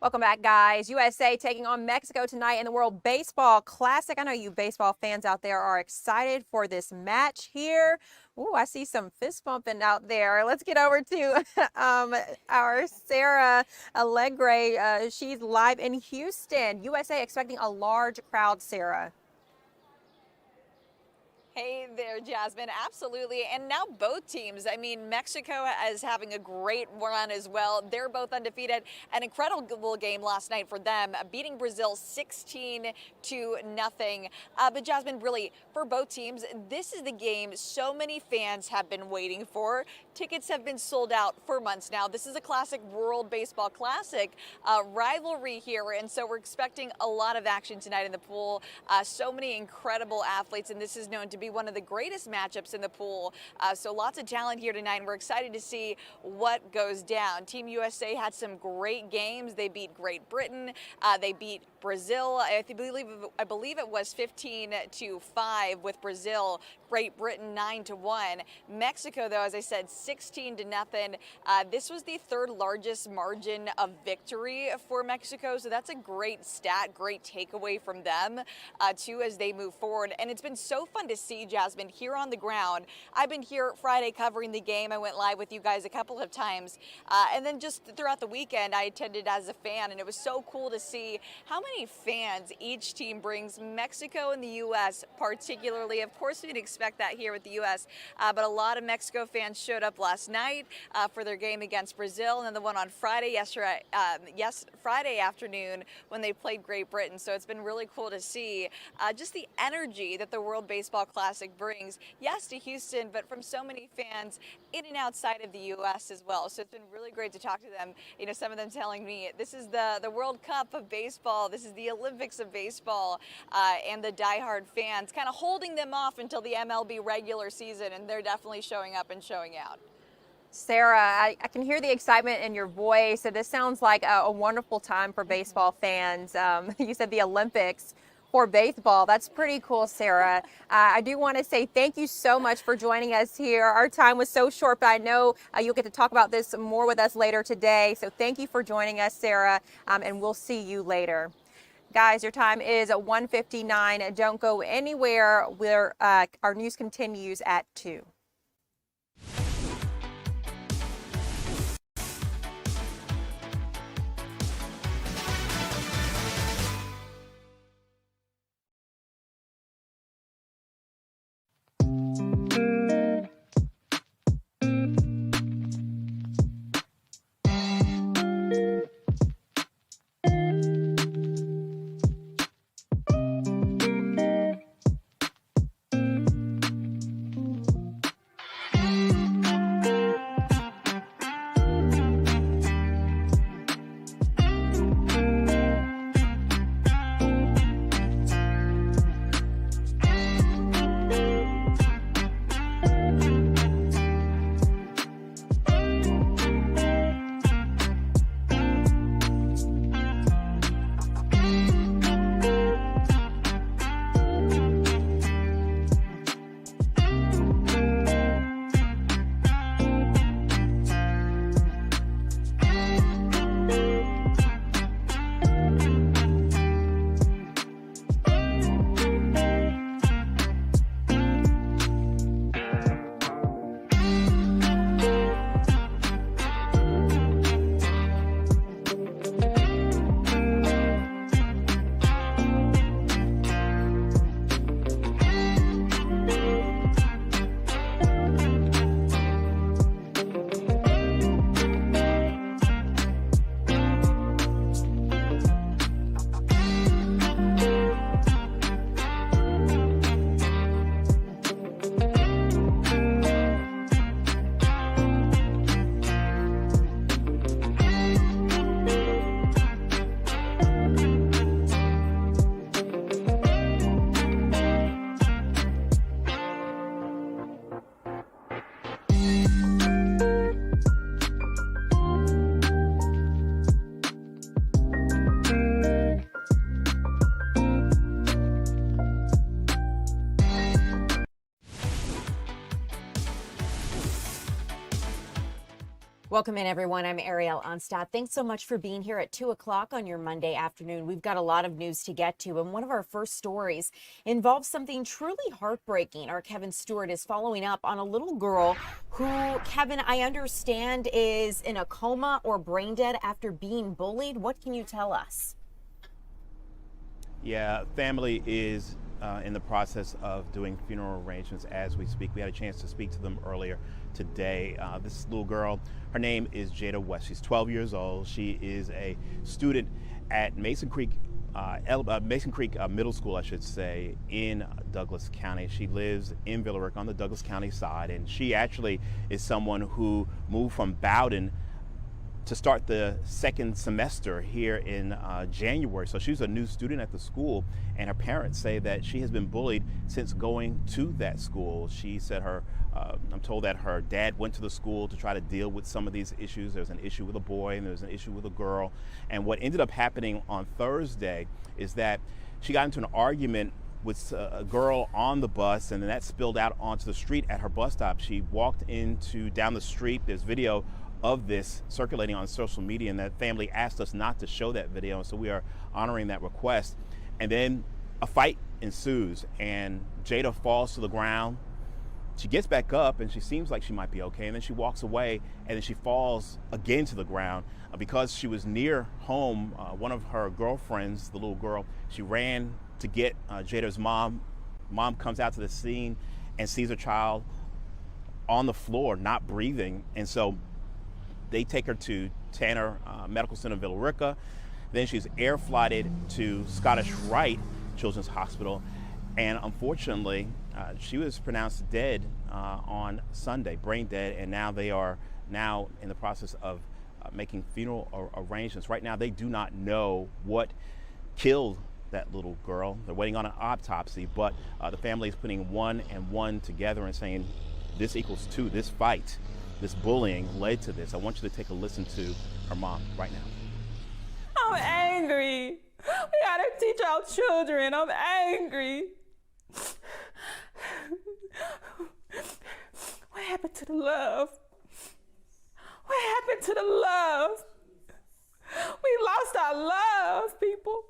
Welcome back, guys. USA taking on Mexico tonight in the World Baseball Classic. I know you baseball fans out there are excited for this match here. Ooh, I see some fist bumping out there. Let's get over to our Sarah Allegre. She's live in Houston. USA expecting a large crowd, Sarah. Hey there, Jasmine. Absolutely. And now both teams. I mean, Mexico is having a great run as well. They're both undefeated. An incredible game last night for them, beating Brazil 16-0. But Jasmine, really, for both teams, this is the game so many fans have been waiting for. Tickets have been sold out for months now. This is a classic World Baseball Classic rivalry here. And so we're expecting a lot of action tonight in the pool. So many incredible athletes, and this is known to be one of the greatest matchups in the pool. So lots of talent here tonight, and we're excited to see what goes down. Team USA had some great games. They beat Great Britain. They beat Brazil. I believe it was 15-5 with Brazil. Great Britain 9-1. Mexico, though, as I said, 16-0. This was the third largest margin of victory for Mexico. So that's a great stat, great takeaway from them too as they move forward. And it's been so fun to see, Jasmine, here on the ground. I've been here Friday covering the game. I went live with you guys a couple of times. And then just throughout the weekend, I attended as a fan, and it was so cool to see how many fans each team brings. Mexico and the U.S. particularly. Of course, we'd expect that here with the U.S., but a lot of Mexico fans showed up last night for their game against Brazil, and then the one on Friday Friday afternoon when they played Great Britain. So it's been really cool to see just the energy that the World Baseball Classic brings, yes, to Houston, but from so many fans in and outside of the U.S. as well. So it's been really great to talk to them. You know, some of them telling me this is the World Cup of baseball, this is the Olympics of baseball, and the diehard fans kind of holding them off until the MLB regular season, and they're definitely showing up and showing out. Sarah, I can hear the excitement in your voice. So this sounds like a wonderful time for baseball fans. You said the Olympics for baseball. That's pretty cool, Sarah. I do want to say thank you so much for joining us here. Our time was so short, but I know you'll get to talk about this more with us later today. So thank you for joining us, Sarah, and we'll see you later. Guys, your time is 1:59. Don't go anywhere. Our news continues at 2. Welcome in, everyone. I'm Ariel Onstadt. Thanks so much for being here at 2 o'clock on your Monday afternoon. We've got a lot of news to get to, and one of our first stories involves something truly heartbreaking. Our Kevin Stewart is following up on a little girl who, Kevin, I understand is in a coma or brain dead after being bullied. What can you tell us? Yeah, family is in the process of doing funeral arrangements as we speak. We had a chance to speak to them earlier today. This little girl, her name is Jada West. She's 12 years old. She is a student at Mason Creek Middle School, I should say, in Douglas County. She lives in Villa Rica on the Douglas County side, and she actually is someone who moved from Bowden to start the second semester here in January. So she's a new student at the school, and her parents say that she has been bullied since going to that school. She said I'm told that her dad went to the school to try to deal with some of these issues. There's an issue with a boy and there's an issue with a girl. And what ended up happening on Thursday is that she got into an argument with a girl on the bus, and then that spilled out onto the street at her bus stop. She walked down the street. There's video of this circulating on social media, and that family asked us not to show that video, so we are honoring that request. And then a fight ensues, and Jada falls to the ground. She gets back up, and she seems like she might be okay, and then she walks away, and then she falls again to the ground. Because she was near home, one of her girlfriends, the little girl, she ran to get Jada's mom. Mom comes out to the scene and sees her child on the floor, not breathing, and so they take her to Tanner Medical Center, Villa Rica. Then she's air flighted to Scottish Rite Children's Hospital. And unfortunately, she was pronounced dead on Sunday, brain dead. And now they are in the process of making funeral arrangements. Right now, they do not know what killed that little girl. They're waiting on an autopsy, but the family is putting 1 and 1 together and saying this equals 2. This fight, this bullying led to this. I want you to take a listen to her mom right now. I'm angry. We gotta teach our children. I'm angry. What happened to the love? What happened to the love? We lost our love, people.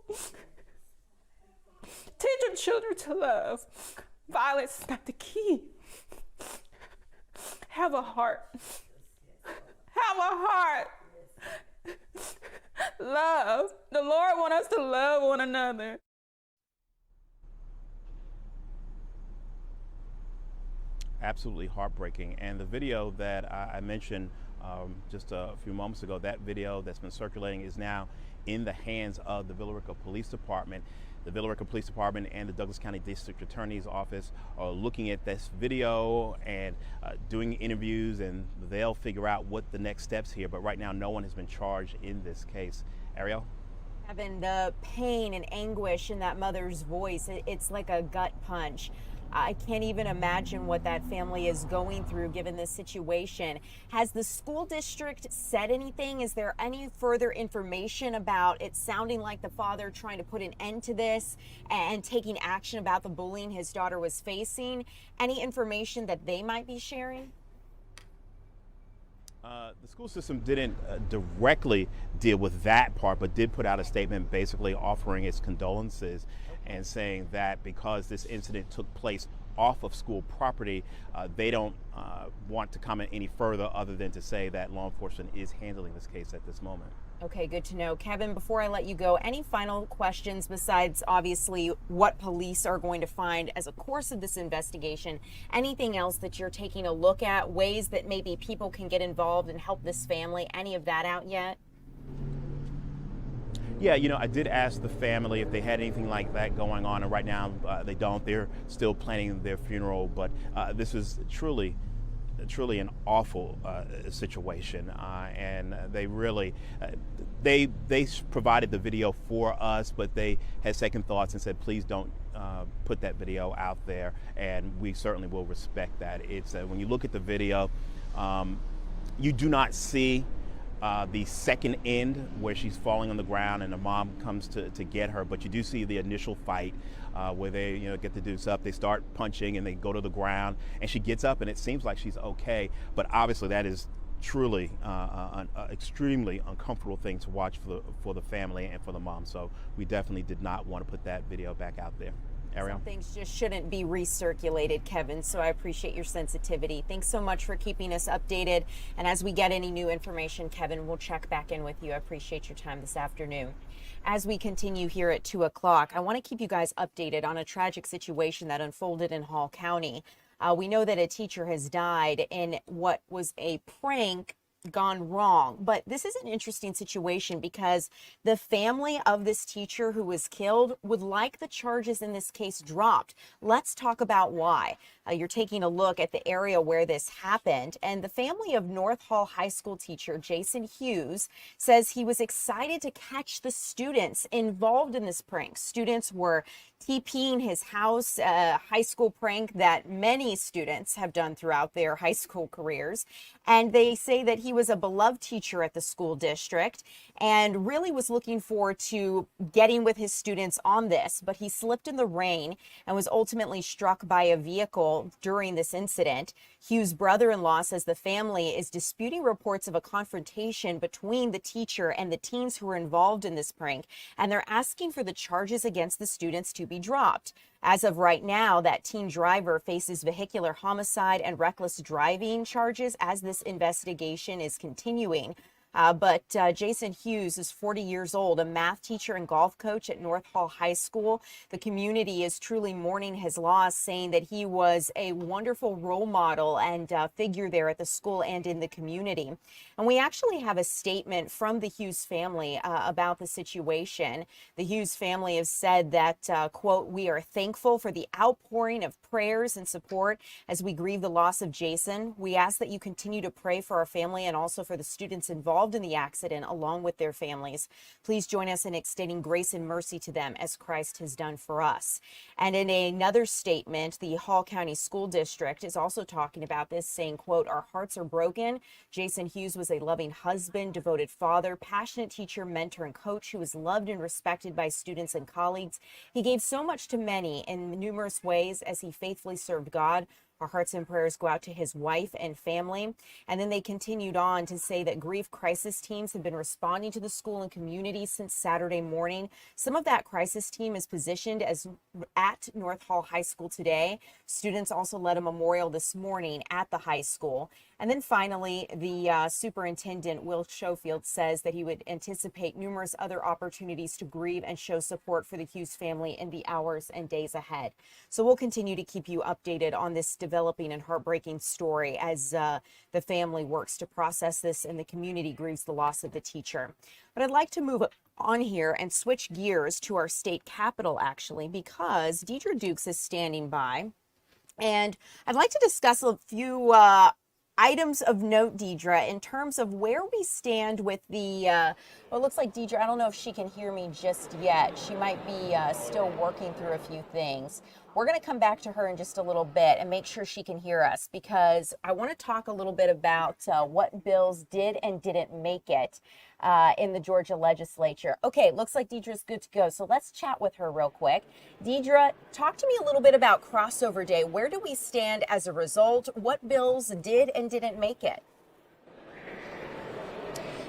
Teach your children to love. Violence is not the key. Have a heart. Have a heart. Love. The Lord wants us to love one another. Absolutely heartbreaking. And the video that I mentioned just a few moments ago, that video that's been circulating is now in the hands of the Villa Rica Police Department. The Villa Rica Police Department and the Douglas County District Attorney's Office are looking at this video and doing interviews, and they'll figure out what the next steps here. But right now, no one has been charged in this case. Ariel? Kevin, the pain and anguish in that mother's voice, it's like a gut punch. I can't even imagine what that family is going through given this situation. Has the school district said anything? Is there any further information about it sounding like the father trying to put an end to this and taking action about the bullying his daughter was facing? Any information that they might be sharing? The school system didn't directly deal with that part, but did put out a statement basically offering its condolences and saying that because this incident took place off of school property, they don't want to comment any further other than to say that law enforcement is handling this case at this moment. Okay, good to know. Kevin, before I let you go, any final questions besides obviously what police are going to find as a course of this investigation? Anything else that you're taking a look at, ways that maybe people can get involved and help this family? Any of that out yet? Yeah, I did ask the family if they had anything like that going on, and right now they don't. They're still planning their funeral, but this is truly an awful situation, and they really they provided the video for us, but they had second thoughts and said, please don't put that video out there, and we certainly will respect that. It's when you look at the video, you do not see the second end where she's falling on the ground and the mom comes to get her, but you do see the initial fight where they get the deuce up, they start punching and they go to the ground and she gets up and it seems like she's okay, but obviously that is truly an extremely uncomfortable thing to watch for the family and for the mom. So we definitely did not want to put that video back out there. Ariel? Some things just shouldn't be recirculated, Kevin, so I appreciate your sensitivity. Thanks so much for keeping us updated. And as we get any new information, Kevin, we'll check back in with you. I appreciate your time this afternoon. As we continue here at 2 o'clock, I want to keep you guys updated on a tragic situation that unfolded in Hall County. We know that a teacher has died in what was a prank gone wrong. But this is an interesting situation because the family of this teacher who was killed would like the charges in this case dropped. Let's talk about why. You're taking a look at the area where this happened, and the family of North Hall High School teacher Jason Hughes says he was excited to catch the students involved in this prank. Students were TPing his house, a high school prank that many students have done throughout their high school careers. And they say that he was a beloved teacher at the school district and really was looking forward to getting with his students on this. But he slipped in the rain and was ultimately struck by a vehicle during this incident. Hughes' brother-in-law says the family is disputing reports of a confrontation between the teacher and the teens who were involved in this prank, and they're asking for the charges against the students to be dropped. As of right now, that teen driver faces vehicular homicide and reckless driving charges as this investigation is continuing. But Jason Hughes is 40 years old, a math teacher and golf coach at North Hall High School. The community is truly mourning his loss, saying that he was a wonderful role model and figure there at the school and in the community. And we actually have a statement from the Hughes family about the situation. The Hughes family has said that, quote, "We are thankful for the outpouring of prayers and support as we grieve the loss of Jason. We ask that you continue to pray for our family and also for the students involved in the accident along with their families. Please join us in extending grace and mercy to them as Christ has done for us." And in another statement, the Hall County School District is also talking about this, saying, quote, "Our hearts are broken. Jason Hughes was a loving husband, devoted father, passionate teacher, mentor, and coach who was loved and respected by students and colleagues. He gave so much to many in numerous ways as he faithfully served God. Our hearts and prayers go out to his wife and family." And then they continued on to say that grief crisis teams have been responding to the school and community since Saturday morning. Some of that crisis team is positioned as at North Hall High School today. Students also led a memorial this morning at the high school. And then finally, the superintendent, Will Schofield, says that he would anticipate numerous other opportunities to grieve and show support for the Hughes family in the hours and days ahead. So we'll continue to keep you updated on this developing and heartbreaking story as the family works to process this and the community grieves the loss of the teacher. But I'd like to move on here and switch gears to our state capitol, actually, because Deidre Dukes is standing by. And I'd like to discuss a few items of note, Deidre, in terms of where we stand with the, well, it looks like Deidre, I don't know if she can hear me just yet. She might be still working through a few things. We're going to come back to her in just a little bit and make sure she can hear us, because I want to talk a little bit about what bills did and didn't make it in the Georgia legislature. Okay, looks like Deidre's good to go. So let's chat with her real quick. Deidre, talk to me a little bit about crossover day. Where do we stand as a result? What bills did and didn't make it?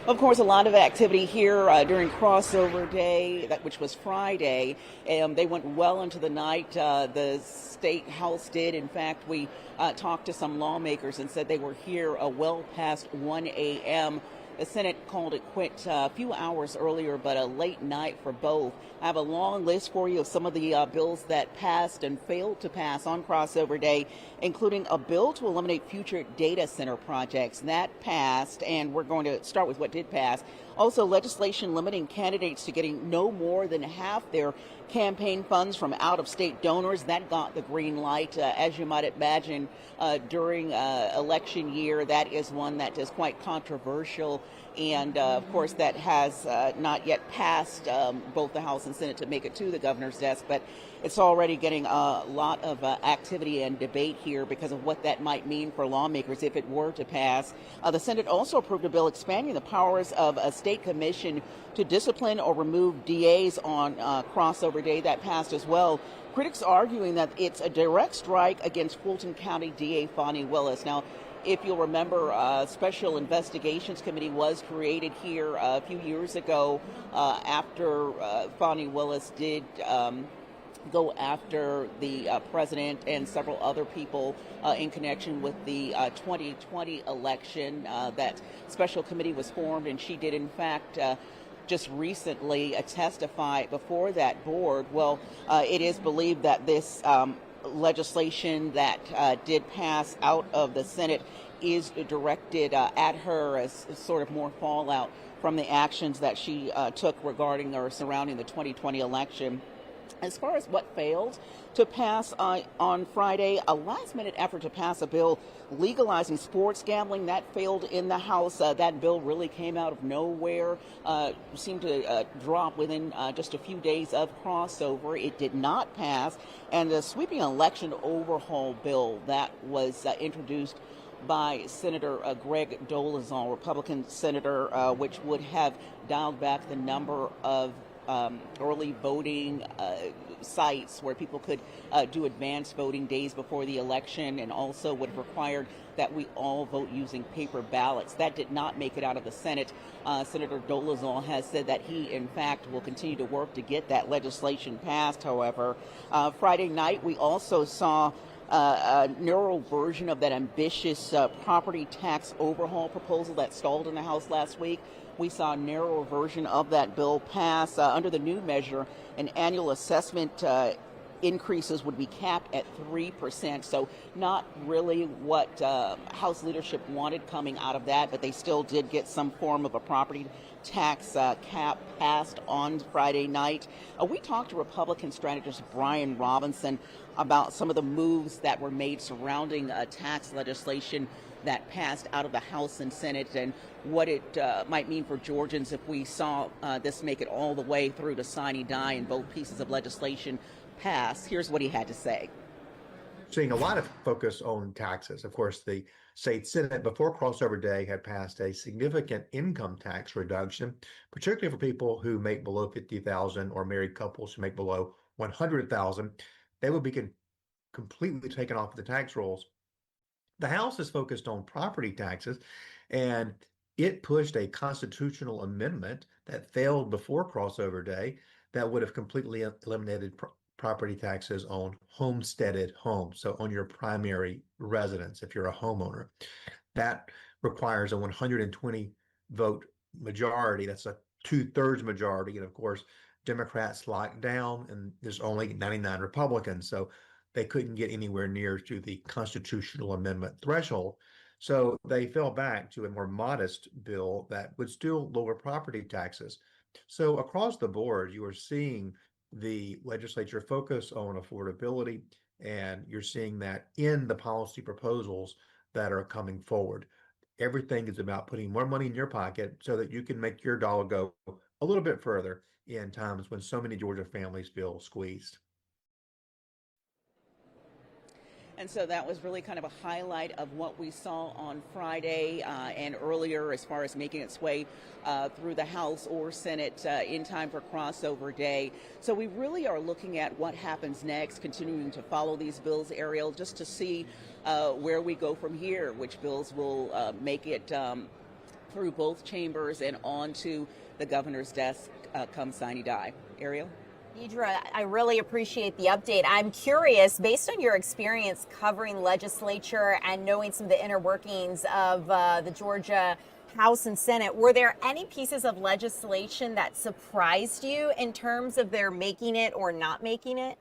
Of course, a lot of activity here during crossover day, which was Friday. They went well into the night. The state house did. In fact, we talked to some lawmakers and said they were here well past 1 a.m. The Senate called it quits a few hours earlier, but a late night for both. I have a long list for you of some of the bills that passed and failed to pass on crossover day, including a bill to eliminate future data center projects. That passed, and we're going to start with what did pass. Also, legislation limiting candidates to getting no more than half their campaign funds from out-of-state donors. That got the green light. As you might imagine, during election year, that is one that is quite controversial. And, of course, that has not yet passed both the House and Senate to make it to the governor's desk. But it's already getting a lot of activity and debate here because of what that might mean for lawmakers if it were to pass. The Senate also approved a bill expanding the powers of a state commission to discipline or remove DAs on crossover day. That passed as well. Critics arguing that it's a direct strike against Fulton County DA Fonnie Willis. Now, If you'll remember, a Special Investigations Committee was created here a few years ago after Fani Willis did go after the president and several other people in connection with the 2020 election. That special committee was formed, and she did, in fact, just recently testify before that board. Well, it is believed that this legislation that did pass out of the Senate is directed at her as sort of more fallout from the actions that she took regarding or surrounding the 2020 election. As far as what failed to pass on Friday, a last-minute effort to pass a bill legalizing sports gambling, that failed in the House. That bill really came out of nowhere, seemed to drop within just a few days of crossover. It did not pass. And the sweeping election overhaul bill that was introduced by Senator Greg Dolezal, Republican senator, which would have dialed back the number of early voting sites where people could do advanced voting days before the election, and also would have required that we all vote using paper ballots. That did not make it out of the Senate. Senator Dolezal has said that he, in fact, will continue to work to get that legislation passed. However, Friday night we also saw a narrow version of that ambitious property tax overhaul proposal that stalled in the House last week. We saw a narrower version of that bill pass. Under the new measure, an annual assessment increases would be capped at 3%. So not really what House leadership wanted coming out of that, but they still did get some form of a property tax cap passed on Friday night. We talked to Republican strategist Brian Robinson about some of the moves that were made surrounding tax legislation that passed out of the House and Senate, and what it might mean for Georgians if we saw this make it all the way through to sine die and both pieces of legislation pass. Here's what he had to say. Seeing a lot of focus on taxes. Of course, the state Senate before crossover day had passed a significant income tax reduction, particularly for people who make below $50,000 or married couples who make below $100,000. They would be completely taken off the tax rolls. The House is focused on property taxes, and it pushed a constitutional amendment that failed before crossover day that would have completely eliminated property taxes on homesteaded homes, so on your primary residence if you're a homeowner. That requires a 120 vote majority. That's a 2/3 majority, and of course Democrats locked down, and there's only 99 Republicans, so they couldn't get anywhere near to the constitutional amendment threshold. So they fell back to a more modest bill that would still lower property taxes. So across the board, you are seeing the legislature focus on affordability, and you're seeing that in the policy proposals that are coming forward. Everything is about putting more money in your pocket so that you can make your dollar go a little bit further in times when so many Georgia families feel squeezed. And so that was really kind of a highlight of what we saw on Friday and earlier as far as making its way through the House or Senate in time for crossover day. So we really are looking at what happens next, continuing to follow these bills, Ariel, just to see where we go from here, which bills will make it through both chambers and onto the governor's desk come sine die. Ariel? Deidre, I really appreciate the update. I'm curious, based on your experience covering legislature and knowing some of the inner workings of the Georgia House and Senate, were there any pieces of legislation that surprised you in terms of their making it or not making it?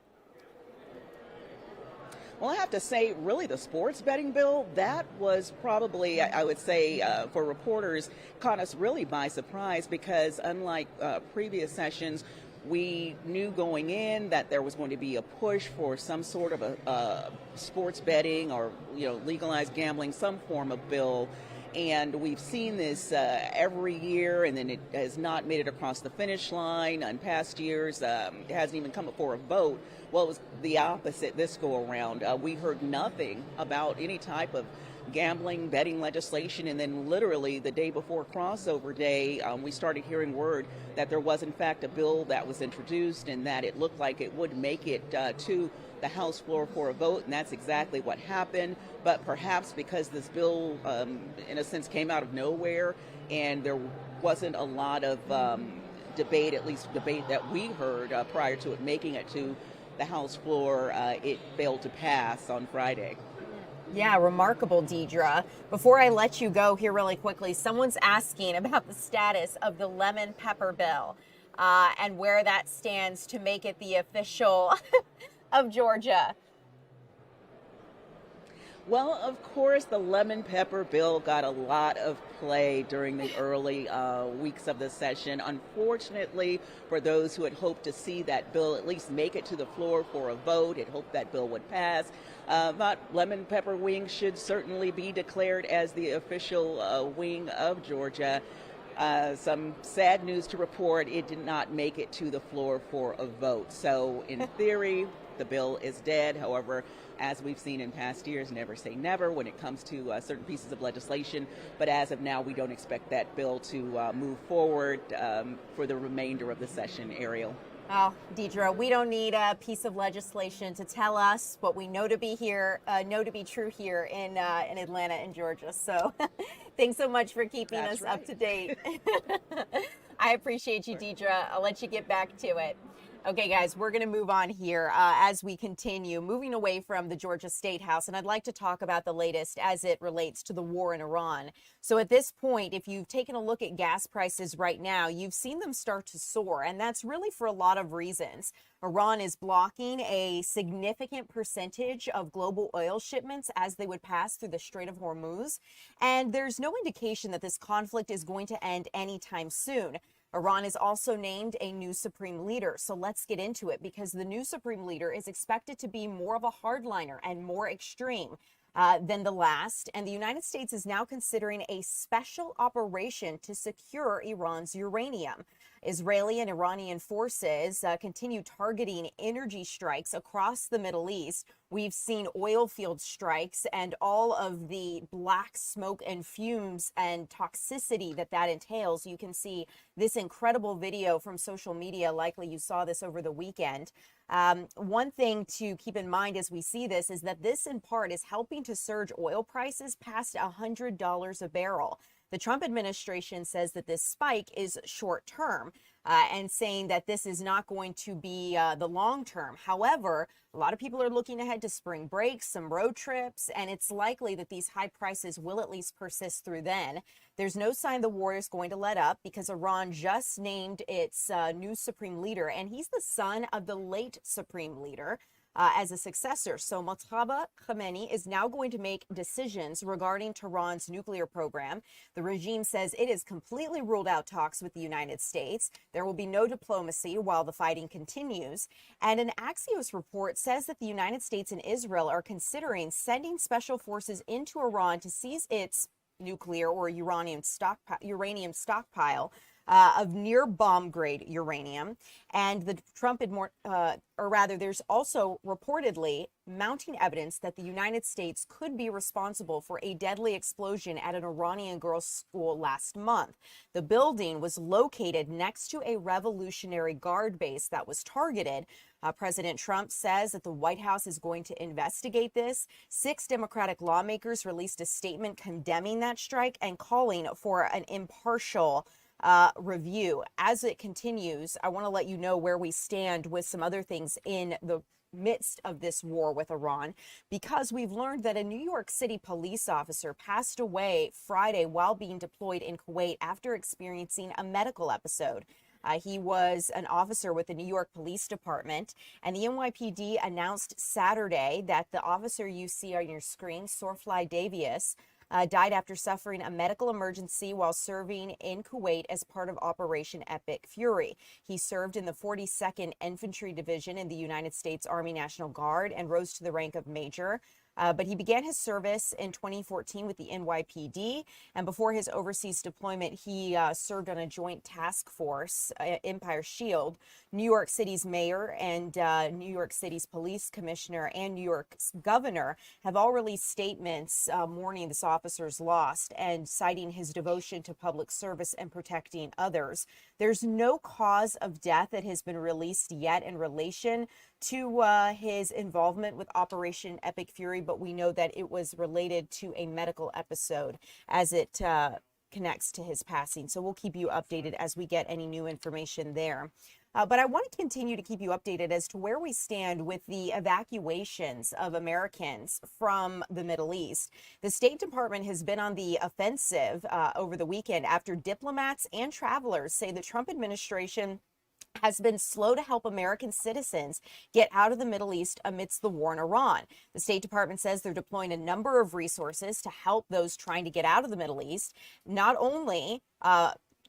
Well, I have to say, really, the sports betting bill, that was probably, I would say, for reporters, caught us really by surprise because unlike previous sessions, we knew going in that there was going to be a push for some sort of a sports betting or, legalized gambling, some form of bill. And we've seen this every year, and then it has not made it across the finish line. In past years, it hasn't even come up for a vote. Well, it was the opposite this go around. We heard nothing about any type of gambling, betting legislation, and then literally the day before crossover day, we started hearing word that there was in fact a bill that was introduced and that it looked like it would make it to the House floor for a vote, and that's exactly what happened. But perhaps because this bill, in a sense, came out of nowhere and there wasn't a lot of debate, at least debate that we heard prior to it making it to the House floor, it failed to pass on Friday. Yeah, remarkable, Deidre. Before I let you go here really quickly, someone's asking about the status of the lemon pepper bill and where that stands to make it the official of Georgia. Well, of course, the lemon pepper bill got a lot of play during the early weeks of the session. Unfortunately, for those who had hoped to see that bill at least make it to the floor for a vote, had hoped that bill would pass, but lemon pepper wing should certainly be declared as the official wing of Georgia. Some sad news to report, it did not make it to the floor for a vote. So in theory, the bill is dead. However, as we've seen in past years, never say never when it comes to certain pieces of legislation. But as of now, we don't expect that bill to move forward for the remainder of the session. Ariel. Oh, Deidre, we don't need a piece of legislation to tell us what we know to be true here in Atlanta and Georgia. So thanks so much for keeping us up to date. I appreciate you, Deidre. I'll let you get back to it. Okay, guys, we're going to move on here as we continue moving away from the Georgia State House. And I'd like to talk about the latest as it relates to the war in Iran. So at this point, if you've taken a look at gas prices right now, you've seen them start to soar. And that's really for a lot of reasons. Iran is blocking a significant percentage of global oil shipments as they would pass through the Strait of Hormuz. And there's no indication that this conflict is going to end anytime soon. Iran has also named a new supreme leader. So let's get into it, because the new supreme leader is expected to be more of a hardliner and more extreme than the last. And the United States is now considering a special operation to secure Iran's uranium. Israeli and Iranian forces continue targeting energy strikes across the Middle East. We've seen oil field strikes and all of the black smoke and fumes and toxicity that entails. You can see this incredible video from social media. Likely you saw this over the weekend. One thing to keep in mind as we see this is that this in part is helping to surge oil prices past $100 a barrel. The Trump administration says that this spike is short term and saying that this is not going to be the long term. However, a lot of people are looking ahead to spring breaks, some road trips, and it's likely that these high prices will at least persist through then. There's no sign the war is going to let up because Iran just named its new supreme leader, and he's the son of the late supreme leader. As a successor. So Mojtaba Khamenei is now going to make decisions regarding Tehran's nuclear program. The regime says it has completely ruled out talks with the United States. There will be no diplomacy while the fighting continues. And an Axios report says that the United States and Israel are considering sending special forces into Iran to seize its nuclear or uranium stockpile of near bomb grade uranium. And the Trump, there's also reportedly mounting evidence that the United States could be responsible for a deadly explosion at an Iranian girls' school last month. The building was located next to a Revolutionary Guard base that was targeted. President Trump says that the White House is going to investigate this. 6 Democratic lawmakers released a statement condemning that strike and calling for an impartial review. As it continues, I want to let you know where we stand with some other things in the midst of this war with Iran, because we've learned that a New York City police officer passed away Friday while being deployed in Kuwait after experiencing a medical episode. He was an officer with the New York Police Department, and the NYPD announced Saturday that the officer you see on your screen, Sorfly Davius, died after suffering a medical emergency while serving in Kuwait as part of Operation Epic Fury. He served in the 42nd Infantry Division in the United States Army National Guard and rose to the rank of major. But he began his service in 2014 with the NYPD. And before his overseas deployment, he served on a joint task force, Empire Shield. New York City's mayor and New York City's police commissioner and New York's governor have all released statements mourning this officer's loss and citing his devotion to public service and protecting others. There's no cause of death that has been released yet in relation to his involvement with Operation Epic Fury, but we know that it was related to a medical episode as it connects to his passing. So we'll keep you updated as we get any new information there. But I want to continue to keep you updated as to where we stand with the evacuations of Americans from the Middle East. The State Department has been on the offensive over the weekend after diplomats and travelers say the Trump administration has been slow to help American citizens get out of the Middle East amidst the war in Iran. The State Department says they're deploying a number of resources to help those trying to get out of the Middle East, not only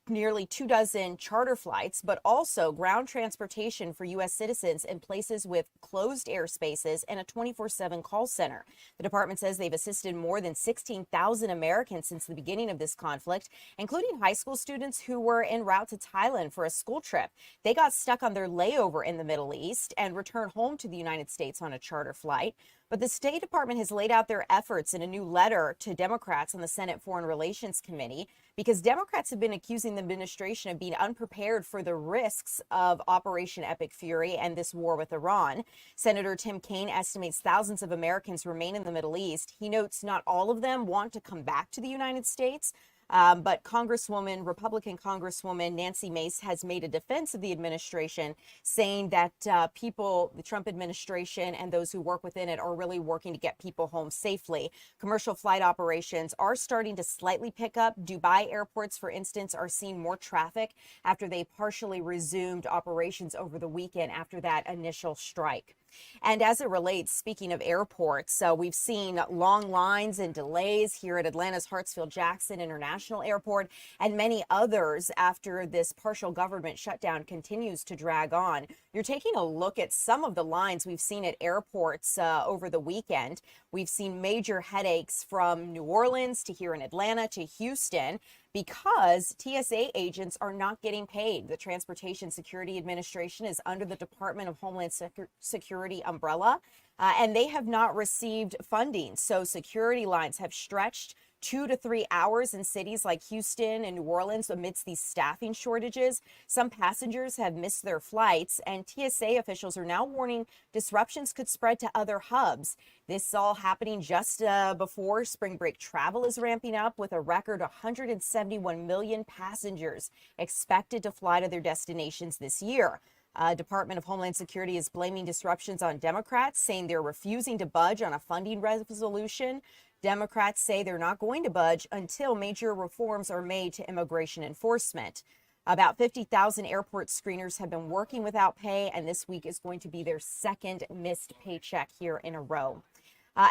nearly 24 charter flights, but also ground transportation for U.S. citizens in places with closed airspaces and a 24/7 call center. The department says they've assisted more than 16,000 Americans since the beginning of this conflict, including high school students who were en route to Thailand for a school trip. They got stuck on their layover in the Middle East and returned home to the United States on a charter flight. But the State Department has laid out their efforts in a new letter to Democrats on the Senate Foreign Relations Committee because Democrats have been accusing the administration of being unprepared for the risks of Operation Epic Fury and this war with Iran. Senator Tim Kaine estimates thousands of Americans remain in the Middle East. He notes not all of them want to come back to the United States. But Republican Congresswoman Nancy Mace has made a defense of the administration, saying that the Trump administration and those who work within it are really working to get people home safely. Commercial flight operations are starting to slightly pick up. Dubai airports, for instance, are seeing more traffic after they partially resumed operations over the weekend after that initial strike. And as it relates, speaking of airports, we've seen long lines and delays here at Atlanta's Hartsfield-Jackson International Airport and many others after this partial government shutdown continues to drag on. You're taking a look at some of the lines we've seen at airports over the weekend. We've seen major headaches from New Orleans to here in Atlanta to Houston, because TSA agents are not getting paid. The Transportation Security Administration is under the Department of Homeland Security umbrella, and they have not received funding. So security lines have stretched 2 to 3 hours in cities like Houston and New Orleans amidst these staffing shortages. Some passengers have missed their flights, and TSA officials are now warning disruptions could spread to other hubs. This is all happening just before spring break travel is ramping up, with a record 171 million passengers expected to fly to their destinations this year. Department of Homeland Security is blaming disruptions on Democrats, saying they're refusing to budge on a funding resolution. Democrats say they're not going to budge until major reforms are made to immigration enforcement. About 50,000 airport screeners have been working without pay, and this week is going to be their second missed paycheck here in a row.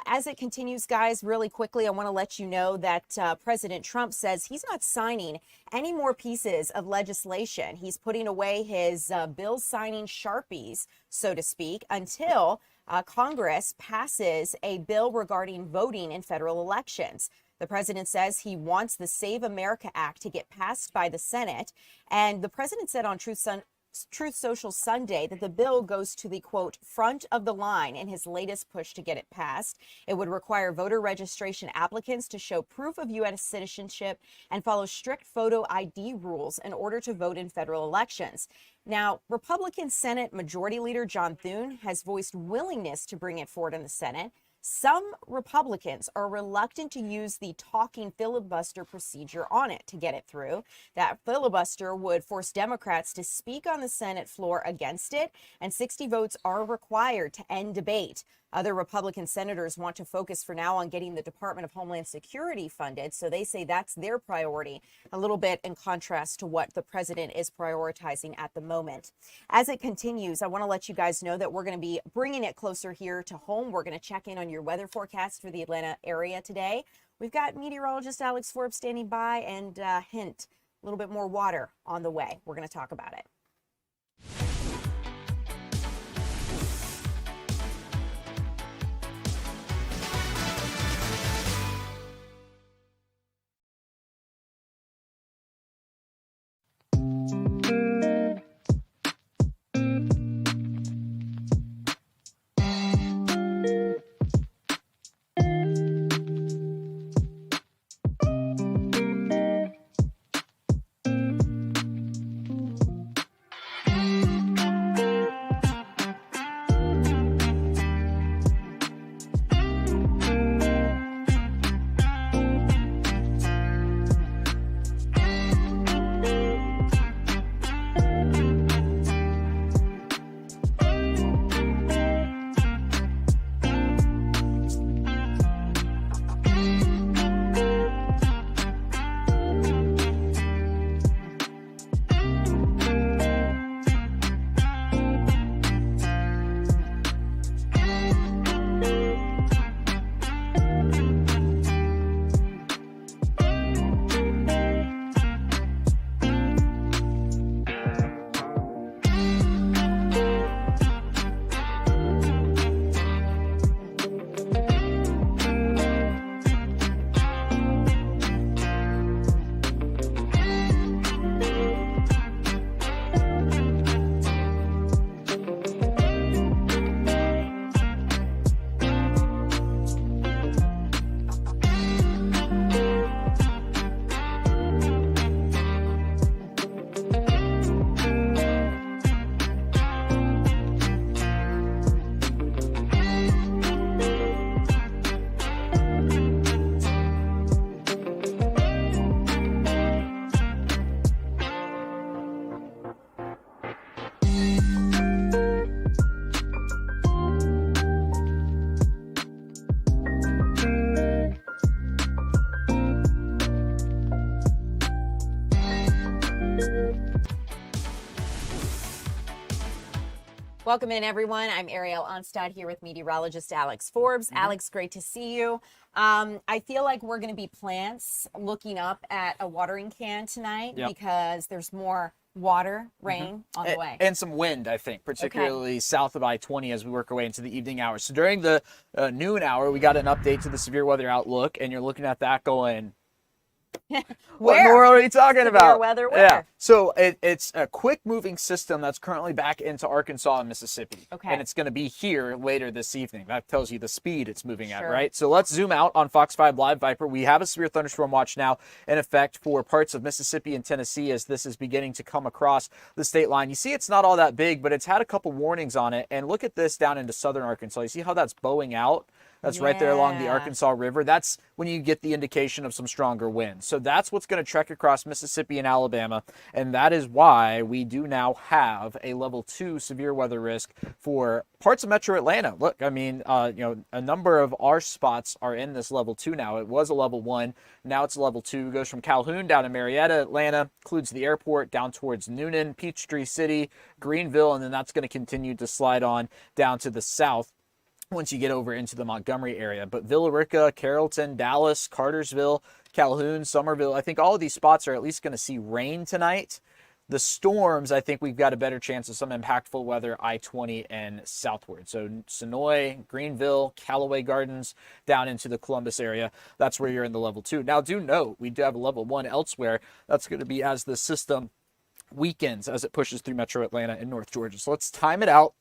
As it continues, guys, really quickly, I want to let you know that President Trump says he's not signing any more pieces of legislation. He's putting away his bill signing Sharpies, so to speak, until Congress passes a bill regarding voting in federal elections. The president says he wants the Save America Act to get passed by the Senate. And the president said on Truth Social Sunday that the bill goes to the, quote, front of the line in his latest push to get it passed. It would require voter registration applicants to show proof of U.S. citizenship and follow strict photo ID rules in order to vote in federal elections. Now, Republican Senate Majority Leader John Thune has voiced willingness to bring it forward in the Senate. Some Republicans are reluctant to use the talking filibuster procedure on it to get it through. That filibuster would force Democrats to speak on the Senate floor against it, and 60 votes are required to end debate. Other Republican senators want to focus for now on getting the Department of Homeland Security funded, so they say that's their priority, a little bit in contrast to what the president is prioritizing at the moment. As it continues, I want to let you guys know that we're going to be bringing it closer here to home. We're going to check in on your weather forecast for the Atlanta area today. We've got meteorologist Alex Forbes standing by, and hint, a little bit more water on the way. We're going to talk about it. Welcome in, everyone. I'm Ariel Onstad here with meteorologist Alex Forbes. Alex, great to see you. I feel like we're going to be plants looking up at a watering can tonight because there's more water, rain on the way. And some wind, I think, particularly south of I-20 as we work our way into the evening hours. So during the noon hour, we got an update to the severe weather outlook, and you're looking at that going, what in the world are you talking about? Severe weather where? Yeah. So it's a quick moving system that's currently back into Arkansas and Mississippi. Okay. And it's going to be here later this evening. That tells you the speed it's moving at, Sure. right? So let's zoom out on Fox 5 Live Viper. We have a severe thunderstorm watch now in effect for parts of Mississippi and Tennessee as this is beginning to come across the state line. You see it's not all that big, but it's had a couple warnings on it. And look at this down into southern Arkansas. You see how that's bowing out? That's right there along the Arkansas River. That's when you get the indication of some stronger winds. So that's what's going to trek across Mississippi and Alabama. And that is why we do now have a level 2 severe weather risk for parts of metro Atlanta. Look, I mean, a number of our spots are in this level 2 now. It was a level 1. Now it's a level 2. It goes from Calhoun down to Marietta, Atlanta, includes the airport down towards Noonan, Peachtree City, Greenville, and then that's going to continue to slide on down to the south once you get over into the Montgomery area. But Villa Rica, Carrollton, Dallas, Cartersville, Calhoun, Somerville, I think all of these spots are at least going to see rain tonight. The storms, I think we've got a better chance of some impactful weather I-20 and southward. So Sonoy, Greenville, Callaway Gardens, down into the Columbus area. That's where you're in the level 2. Now, do note, we do have a level 1 elsewhere. That's going to be as the system weakens as it pushes through metro Atlanta and North Georgia. So let's time it out.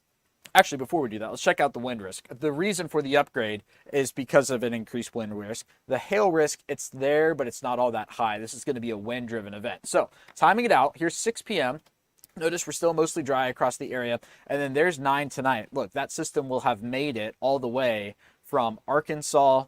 Actually, before we do that, let's check out the wind risk. The reason for the upgrade is because of an increased wind risk. The hail risk, it's there, but it's not all that high. This is going to be a wind-driven event. So, timing it out, here's 6 p.m. Notice we're still mostly dry across the area. And then there's 9 tonight. Look, that system will have made it all the way from Arkansas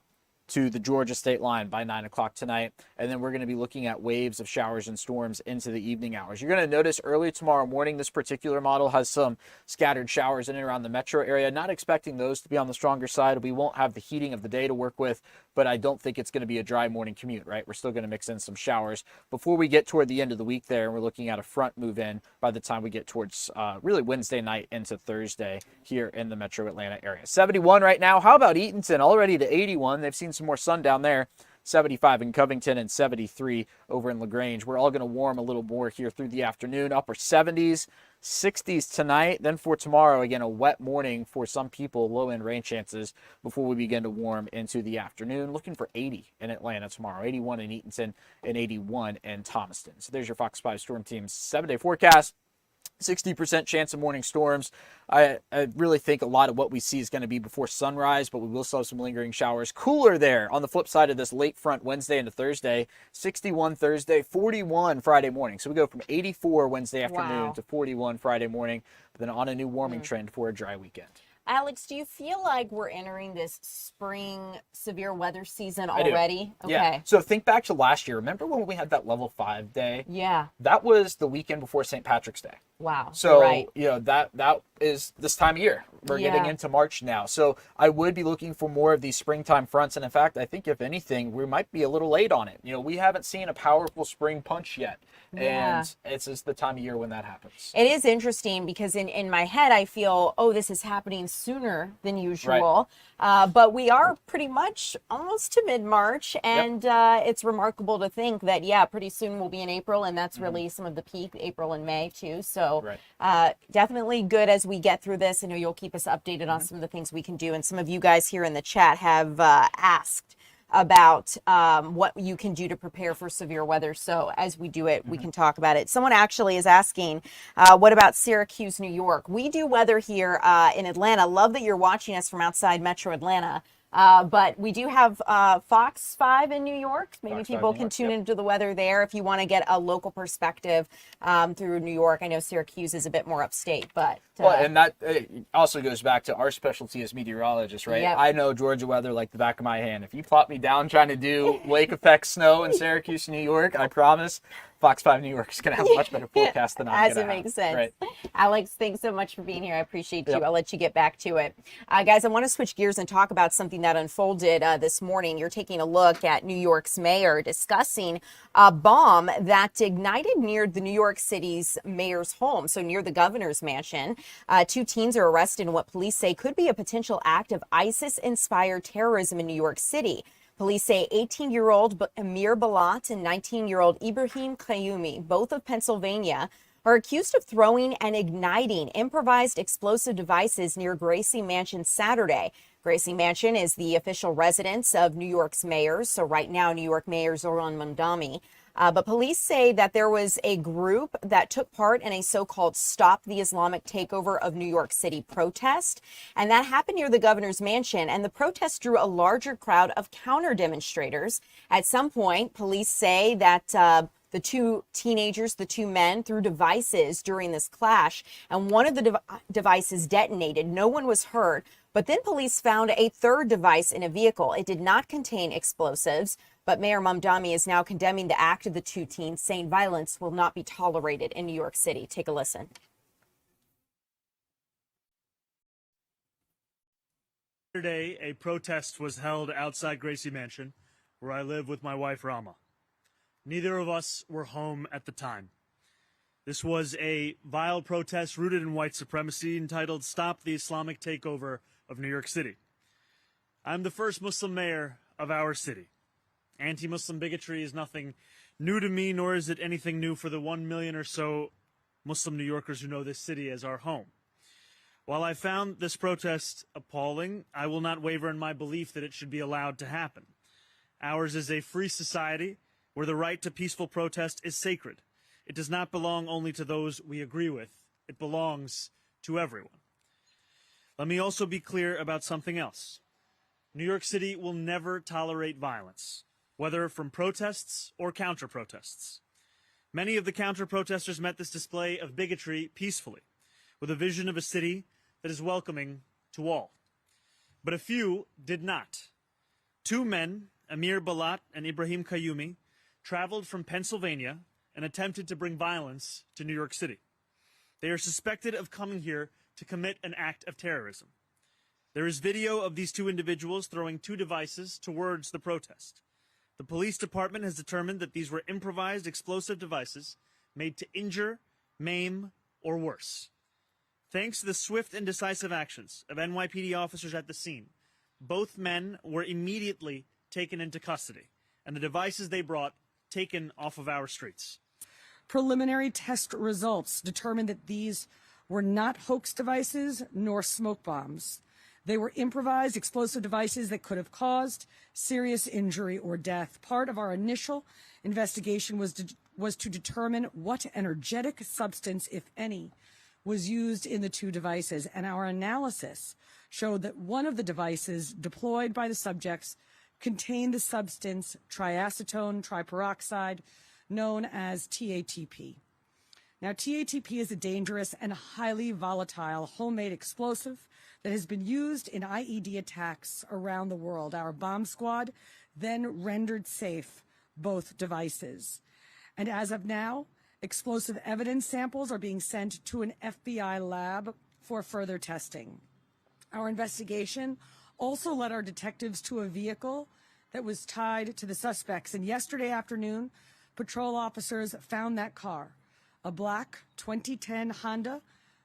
to the Georgia state line by 9 o'clock tonight. And then we're going to be looking at waves of showers and storms into the evening hours. You're going to notice early tomorrow morning, this particular model has some scattered showers in and around the metro area. Not expecting those to be on the stronger side. We won't have the heating of the day to work with, but I don't think it's going to be a dry morning commute, right? We're still going to mix in some showers before we get toward the end of the week there. And we're looking at a front move in by the time we get towards really Wednesday night into Thursday here in the metro Atlanta area. 71 right now. How about Eatonton? Already to 81. They've seen some more sun down there. 75 in Covington and 73 over in LaGrange. We're all going to warm a little more here through the afternoon. Upper 70s, 60s tonight. Then for tomorrow, again, a wet morning for some people, low-end rain chances before we begin to warm into the afternoon. Looking for 80 in Atlanta tomorrow, 81 in Eatonton and 81 in Thomaston. So there's your Fox 5 Storm Team's 7-day forecast. 60% chance of morning storms. I really think a lot of what we see is going to be before sunrise, but we will still have some lingering showers. Cooler there on the flip side of this late front Wednesday into Thursday. 61 Thursday, 41 Friday morning. So we go from 84 Wednesday afternoon to 41 Friday morning, then on a new warming trend for a dry weekend. Alex, do you feel like we're entering this spring severe weather season I do. already? Okay. Yeah. So think back to last year. Remember when we had that level 5 day? Yeah. That was the weekend before St. Patrick's Day. Wow. So, right. that is this time of year. We're getting into March now. So I would be looking for more of these springtime fronts. And in fact, I think if anything, we might be a little late on it. We haven't seen a powerful spring punch yet. Yeah. And it's just the time of year when that happens. It is interesting because in my head, I feel, this is happening sooner than usual. Right. But we are pretty much almost to mid-March. And it's remarkable to think that, pretty soon we'll be in April. And that's really some of the peak, April and May, too. So definitely good as we get through this. I know you'll keep us updated on some of the things we can do. And some of you guys here in the chat have asked about what you can do to prepare for severe weather. So as we do it, we can talk about it. Someone actually is asking, what about Syracuse, New York? We do weather here in Atlanta. Love that you're watching us from outside Metro Atlanta. But we do have Fox 5 in New York. Maybe people can tune into the weather there if you want to get a local perspective through New York. I know Syracuse is a bit more upstate, but... and that also goes back to our specialty as meteorologists, right? Yep. I know Georgia weather like the back of my hand. If you plop me down trying to do lake effect snow in Syracuse, New York, I promise Fox 5 New York is going to have a much better forecast than I'm As going it to makes sense. Right. Alex, thanks so much for being here. I appreciate you. Yep. I'll let you get back to it. Guys, I want to switch gears and talk about something that unfolded this morning. You're taking a look at New York's mayor discussing a bomb that ignited near the New York City's mayor's home, so near the governor's mansion. 2 teens are arrested in what police say could be a potential act of ISIS-inspired terrorism in New York City. Police say 18-year-old Amir Balat and 19-year-old Ibrahim Qayoumi, both of Pennsylvania, are accused of throwing and igniting improvised explosive devices near Gracie Mansion Saturday. Gracie Mansion is the official residence of New York's mayors, so right now New York Mayor Zohran Mamdani. But police say that there was a group that took part in a so-called Stop the Islamic Takeover of New York City protest, and that happened near the governor's mansion, and the protest drew a larger crowd of counter-demonstrators. At some point, police say that the 2 teenagers, the 2 men, threw devices during this clash, and one of the devices detonated. No one was hurt, but then police found a 3rd device in a vehicle. It did not contain explosives, but Mayor Mamdani is now condemning the act of the 2 teens, saying violence will not be tolerated in New York City. Take a listen. Yesterday, a protest was held outside Gracie Mansion, where I live with my wife, Rama. Neither of us were home at the time. This was a vile protest rooted in white supremacy entitled Stop the Islamic Takeover of New York City. I'm the first Muslim mayor of our city. Anti-Muslim bigotry is nothing new to me, nor is it anything new for the 1 million or so Muslim New Yorkers who know this city as our home. While I found this protest appalling, I will not waver in my belief that it should be allowed to happen. Ours is a free society where the right to peaceful protest is sacred. It does not belong only to those we agree with. It belongs to everyone. Let me also be clear about something else. New York City will never tolerate violence, whether from protests or counter-protests. Many of the counter-protesters met this display of bigotry peacefully, with a vision of a city that is welcoming to all. But a few did not. 2 men, Amir Balat and Ibrahim Qayoumi, traveled from Pennsylvania and attempted to bring violence to New York City. They are suspected of coming here to commit an act of terrorism. There is video of these 2 individuals throwing 2 devices towards the protest. The police department has determined that these were improvised explosive devices made to injure, maim, or worse. Thanks to the swift and decisive actions of NYPD officers at the scene, both men were immediately taken into custody, and the devices they brought taken off of our streets. Preliminary test results determined that these were not hoax devices nor smoke bombs. They were improvised explosive devices that could have caused serious injury or death. Part of our initial investigation was to determine what energetic substance, if any, was used in the 2 devices, and our analysis showed that one of the devices deployed by the subjects contained the substance triacetone triperoxide, known as TATP. Now, TATP is a dangerous and highly volatile homemade explosive that has been used in IED attacks around the world. Our bomb squad then rendered safe both devices. And as of now, explosive evidence samples are being sent to an FBI lab for further testing. Our investigation also led our detectives to a vehicle that was tied to the suspects. And yesterday afternoon, patrol officers found that car, a black 2010 Honda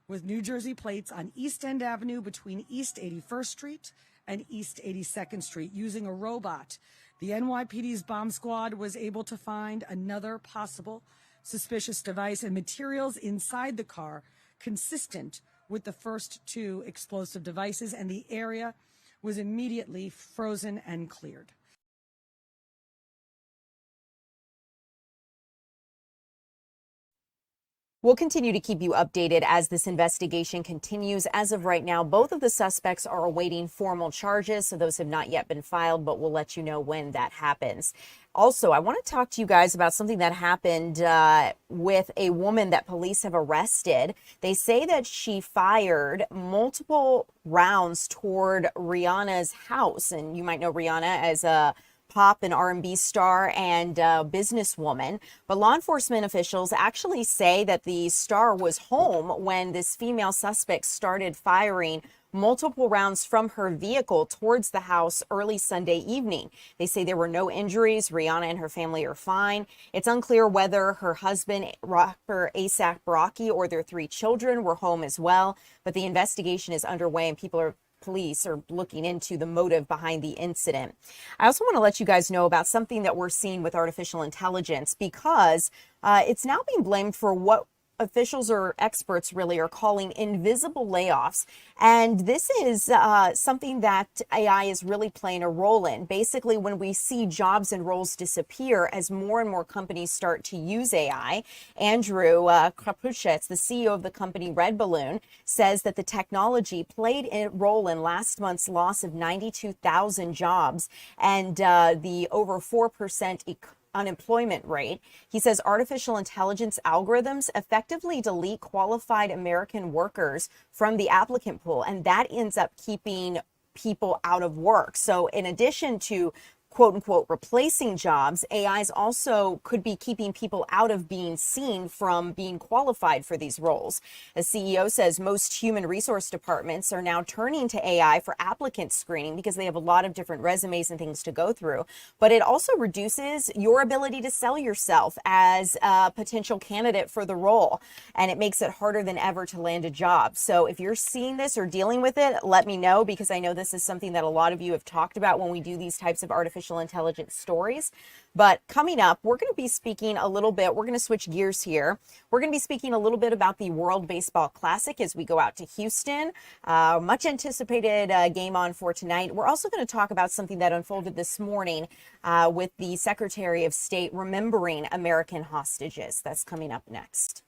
with New Jersey plates on East End Avenue between East 81st Street and East 82nd Street. Using a robot, the NYPD's bomb squad was able to find another possible suspicious device and materials inside the car consistent with the first 2 explosive devices, and the area was immediately frozen and cleared. We'll continue to keep you updated as this investigation continues. As of right now, both of the suspects are awaiting formal charges, so those have not yet been filed, but we'll let you know when that happens. Also, I want to talk to you guys about something that happened with a woman that police have arrested. They say that she fired multiple rounds toward Rihanna's house, and you might know Rihanna as a pop and R&B star and businesswoman. But law enforcement officials actually say that the star was home when this female suspect started firing multiple rounds from her vehicle towards the house early Sunday evening. They say there were no injuries. Rihanna and her family are fine. It's unclear whether her husband, rapper A$AP Rocky, or their 3 children were home as well. But the investigation is underway and police are looking into the motive behind the incident. I also want to let you guys know about something that we're seeing with artificial intelligence, because it's now being blamed for what officials or experts really are calling invisible layoffs. And this is something that AI is really playing a role in. Basically, when we see jobs and roles disappear as more and more companies start to use AI, Andrew Krapushets, the CEO of the company Red Balloon, says that the technology played a role in last month's loss of 92,000 jobs and the over 4% unemployment rate. He says artificial intelligence algorithms effectively delete qualified American workers from the applicant pool, and that ends up keeping people out of work. So in addition to quote unquote replacing jobs, AIs also could be keeping people out of being seen from being qualified for these roles. The CEO says most human resource departments are now turning to AI for applicant screening because they have a lot of different resumes and things to go through. But it also reduces your ability to sell yourself as a potential candidate for the role, and it makes it harder than ever to land a job. So if you're seeing this or dealing with it, let me know, because I know this is something that a lot of you have talked about when we do these types of artificial intelligence stories. But coming up, we're going to be speaking a little bit, we're going to switch gears here. We're going to be speaking a little bit about the World Baseball Classic as we go out to Houston. Much anticipated game on for tonight. We're also going to talk about something that unfolded this morning with the Secretary of State remembering American hostages. That's coming up next.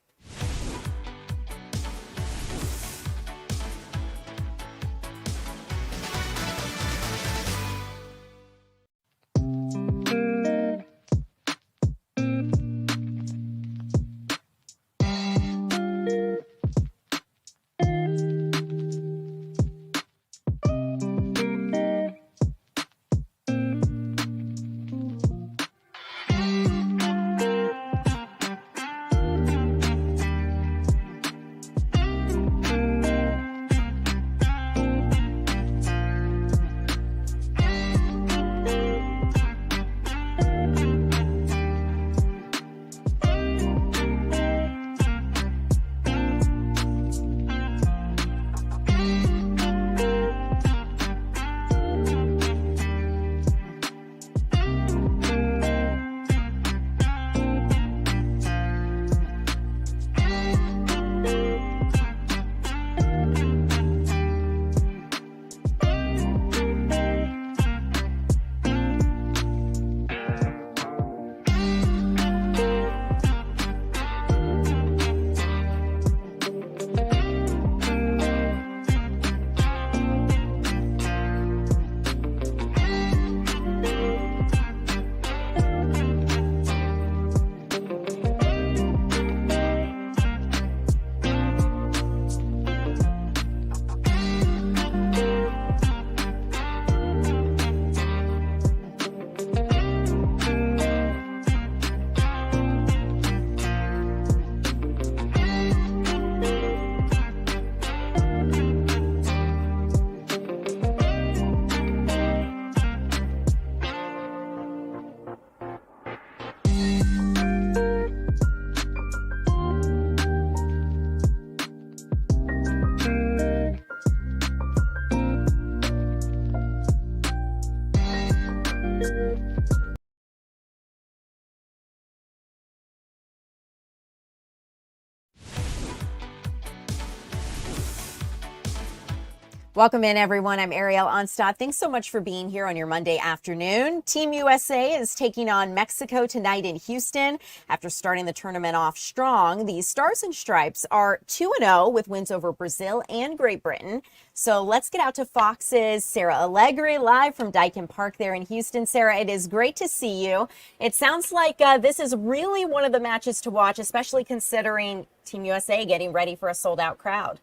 Welcome in, everyone. I'm Ariel Onstadt. Thanks so much for being here on your Monday afternoon. Team USA is taking on Mexico tonight in Houston. After starting the tournament off strong, the Stars and Stripes are 2-0 with wins over Brazil and Great Britain. So let's get out to Fox's Sarah Allegri live from Dyken Park there in Houston. Sarah, it is great to see you. It sounds like this is really one of the matches to watch, especially considering Team USA getting ready for a sold-out crowd.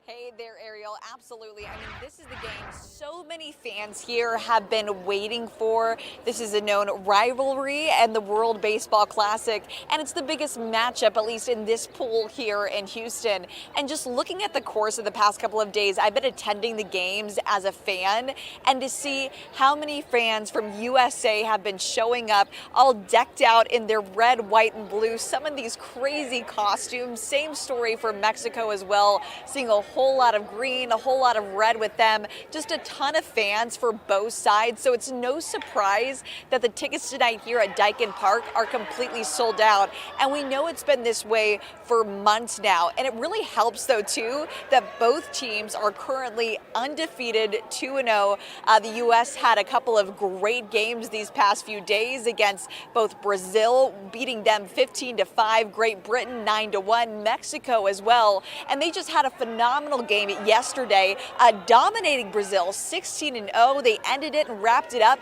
Hey there, Ariel. Absolutely. I mean, this is the game so many fans here have been waiting for. This is a known rivalry and the World Baseball Classic, and it's the biggest matchup, at least in this pool here in Houston. And just looking at the course of the past couple of days, I've been attending the games as a fan, and to see how many fans from USA have been showing up all decked out in their red, white, and blue. Some of these crazy costumes. Same story for Mexico as well, seeing a whole lot of green, a whole lot of red with them, just a ton of fans for both sides. So it's no surprise that the tickets tonight here at Daikin Park are completely sold out. And we know it's been this way for months now. And it really helps, though, too, that both teams are currently undefeated, 2-0. The U.S. had a couple of great games these past few days against both Brazil, beating them 15-5, Great Britain 9-1, Mexico as well. And they just had a phenomenal game yesterday, dominating Brazil 16-0. They ended it and wrapped it up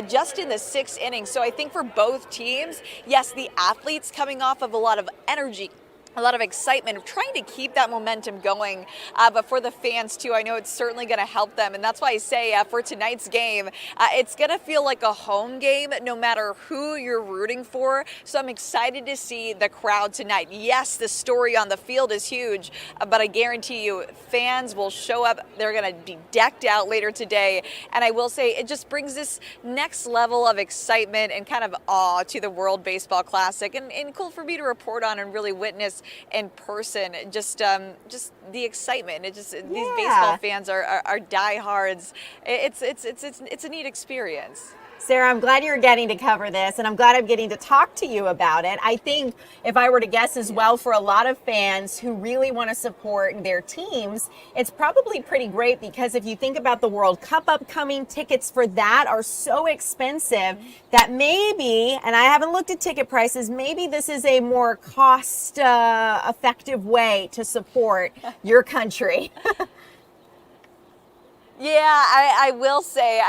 just in the 6th inning. So I think for both teams, yes, the athletes coming off of a lot of energy, a lot of excitement of trying to keep that momentum going. But for the fans, too, I know it's certainly going to help them. And that's why I say for tonight's game, it's going to feel like a home game no matter who you're rooting for. So I'm excited to see the crowd tonight. Yes, the story on the field is huge, but I guarantee you fans will show up. They're going to be decked out later today. And I will say it just brings this next level of excitement and kind of awe to the World Baseball Classic. And cool for me to report on and really witness in person, just the excitement. It just these baseball fans are diehards. It's a neat experience. Sarah, I'm glad you're getting to cover this, and I'm glad I'm getting to talk to you about it. I think, if I were to guess as well, for a lot of fans who really want to support their teams, it's probably pretty great, because if you think about the World Cup upcoming, tickets for that are so expensive that maybe, and I haven't looked at ticket prices, maybe this is a more cost effective way to support your country. Yeah, I will say.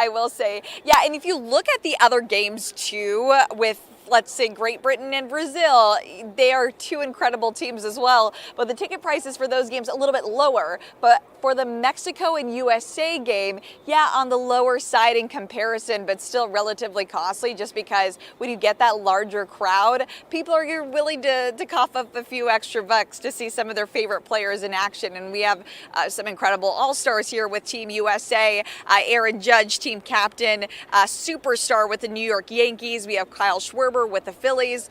Yeah, and if you look at the other games too, with, let's say, Great Britain and Brazil, they are two incredible teams as well. But the ticket prices for those games a little bit lower. But for the Mexico and USA game, yeah, on the lower side in comparison, but still relatively costly, just because when you get that larger crowd, people are willing to cough up a few extra bucks to see some of their favorite players in action. And we have some incredible all-stars here with Team USA. Aaron Judge, team captain, superstar with the New York Yankees. We have Kyle Schwarber with the Phillies,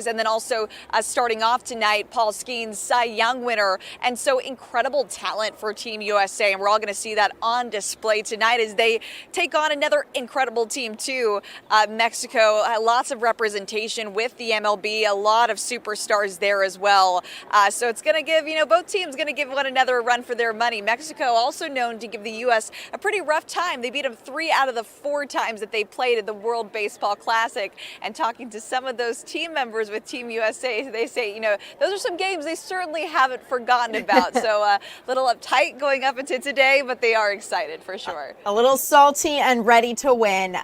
and then also starting off tonight, Paul Skeens, Cy Young winner, and so incredible talent for Team USA, and we're all going to see that on display tonight as they take on another incredible team too, Mexico. Lots of representation with the MLB, a lot of superstars there as well. So it's going to give, both teams going to give one another a run for their money. Mexico also known to give the U.S. a pretty rough time. They beat them 3 out of the 4 times that they played at the World Baseball Classic. And talking to some of those team members with Team USA, they say, those are some games they certainly haven't forgotten about. So a little uptight going up into today, but they are excited for sure. A little salty and ready to win.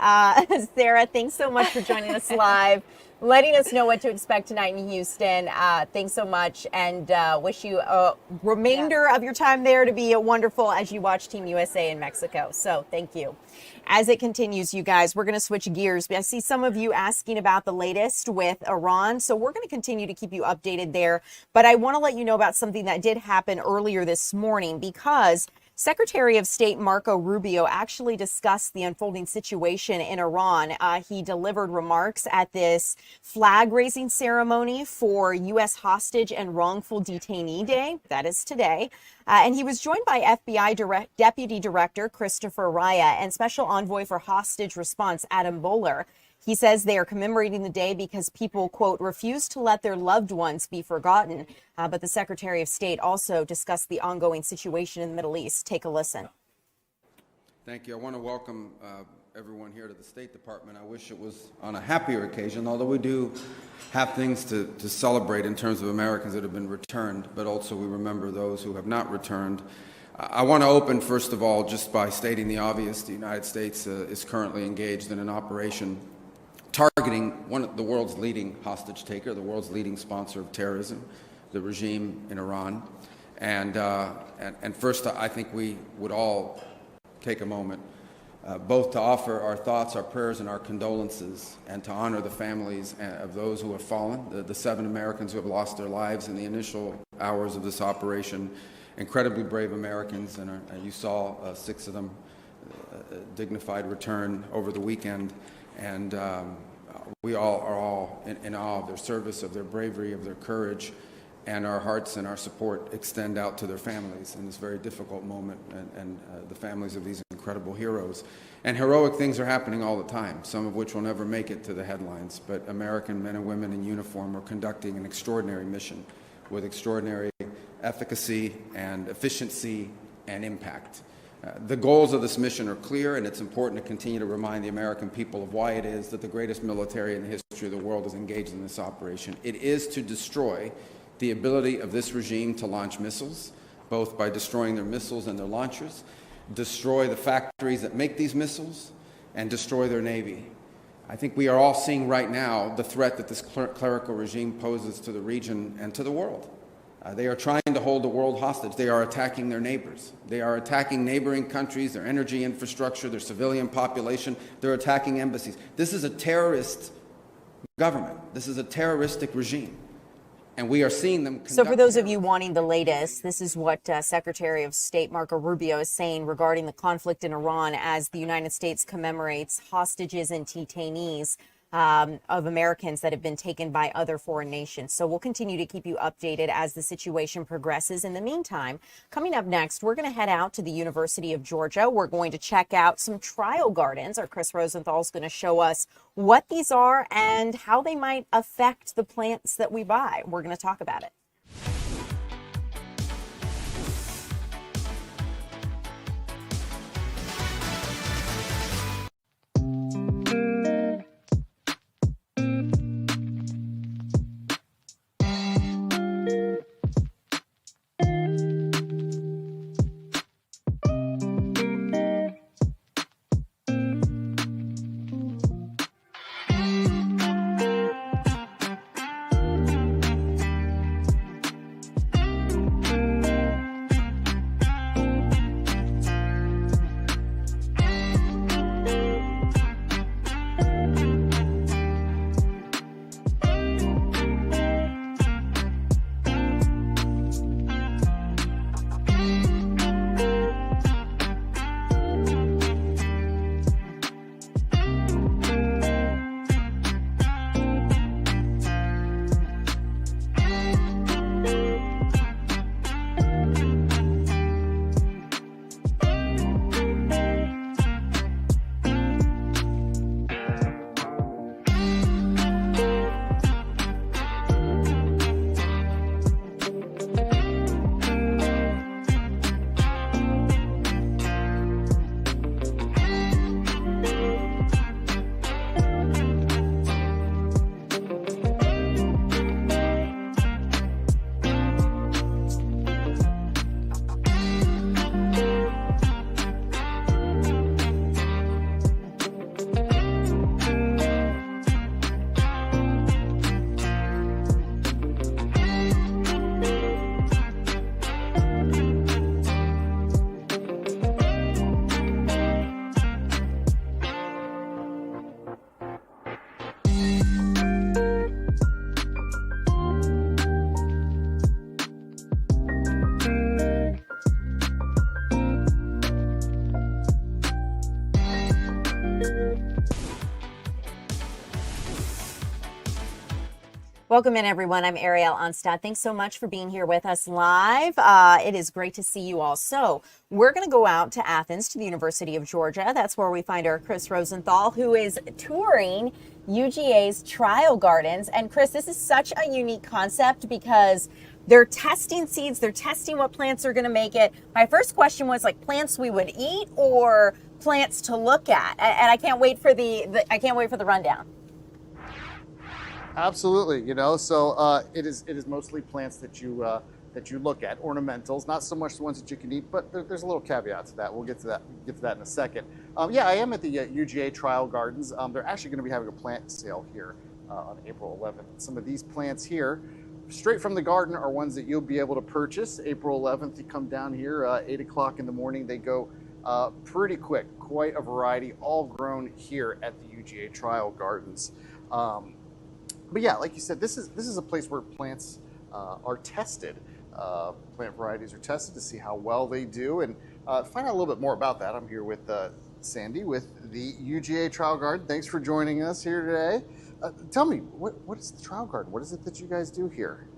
Sarah, thanks so much for joining us live, letting us know what to expect tonight in Houston. Thanks so much, and wish you a remainder of your time there to be wonderful as you watch Team USA in Mexico. So thank you. As it continues, you guys, we're going to switch gears. I see some of you asking about the latest with Iran, so we're going to continue to keep you updated there. But I want to let you know about something that did happen earlier this morning, because Secretary of State Marco Rubio actually discussed the unfolding situation in Iran. He delivered remarks at this flag-raising ceremony for U.S. Hostage and Wrongful Detainee Day. That is today. And he was joined by FBI Deputy Director Christopher Raya and Special Envoy for Hostage Response Adam Bowler. He says they are commemorating the day because people, quote, refuse to let their loved ones be forgotten. But the Secretary of State also discussed the ongoing situation in the Middle East. Take a listen. Thank you. I want to welcome everyone here to the State Department. I wish it was on a happier occasion, although we do have things to celebrate in terms of Americans that have been returned, but also we remember those who have not returned. I want to open, first of all, just by stating the obvious. The United States is currently engaged in an operation targeting one of the world's leading hostage taker, the world's leading sponsor of terrorism, the regime in Iran. And first, I think we would all take a moment both to offer our thoughts, our prayers, and our condolences, and to honor the families of those who have fallen, the 7 Americans who have lost their lives in the initial hours of this operation. Incredibly brave Americans, and you saw 6 of them dignified return over the weekend, and we all are all in awe of their service, of their bravery, of their courage, and our hearts and our support extend out to their families in this very difficult moment, and the families of these incredible heroes. And heroic things are happening all the time, some of which will never make it to the headlines, but American men and women in uniform are conducting an extraordinary mission with extraordinary efficacy and efficiency and impact. The goals of this mission are clear, and it's important to continue to remind the American people of why it is that the greatest military in the history of the world is engaged in this operation. It is to destroy the ability of this regime to launch missiles, both by destroying their missiles and their launchers, destroy the factories that make these missiles, and destroy their navy. I think we are all seeing right now the threat that this clerical regime poses to the region and to the world. They are trying to hold the world hostage. They are attacking their neighbors. They are attacking neighboring countries, their energy infrastructure, their civilian population. They're attacking embassies. This is a terrorist government. This is a terroristic regime. And we are seeing them. So for those of you wanting the latest, this is what Secretary of State Marco Rubio is saying regarding the conflict in Iran as the United States commemorates hostages and detainees of Americans that have been taken by other foreign nations. So we'll continue to keep you updated as the situation progresses. In the meantime, coming up next, we're going to head out to the University of Georgia. We're going to check out some trial gardens. Our Chris Rosenthal is going to show us what these are and how they might affect the plants that we buy. We're going to talk about it. Welcome in, everyone. I'm Ariel Onstad. Thanks so much for being here with us live. It is great to see you all. So we're going to go out to Athens, to the University of Georgia. That's where we find our Chris Rosenthal, who is touring UGA's Trial Gardens. And Chris, this is such a unique concept because they're testing seeds. They're testing what plants are going to make it. My first question was like plants we would eat or plants to look at. And I can't wait for the rundown. Absolutely, you know. So it is mostly plants that you look at, ornamentals, not so much the ones that you can eat, but there's a little caveat to that. We'll get to that in a second. Yeah, I am at the UGA Trial Gardens. They're actually going to be having a plant sale here on April 11th. Some of these plants here straight from the garden are ones that you'll be able to purchase. April 11th, you come down here, 8 o'clock in the morning. They go pretty quick, quite a variety, all grown here at the UGA Trial Gardens. But yeah, like you said, this is a place where plants are tested. Plant varieties are tested to see how well they do, and find out a little bit more about that. I'm here with Sandy with the UGA Trial Garden. Thanks for joining us here today. Tell me, what is the Trial Garden? What is it that you guys do here?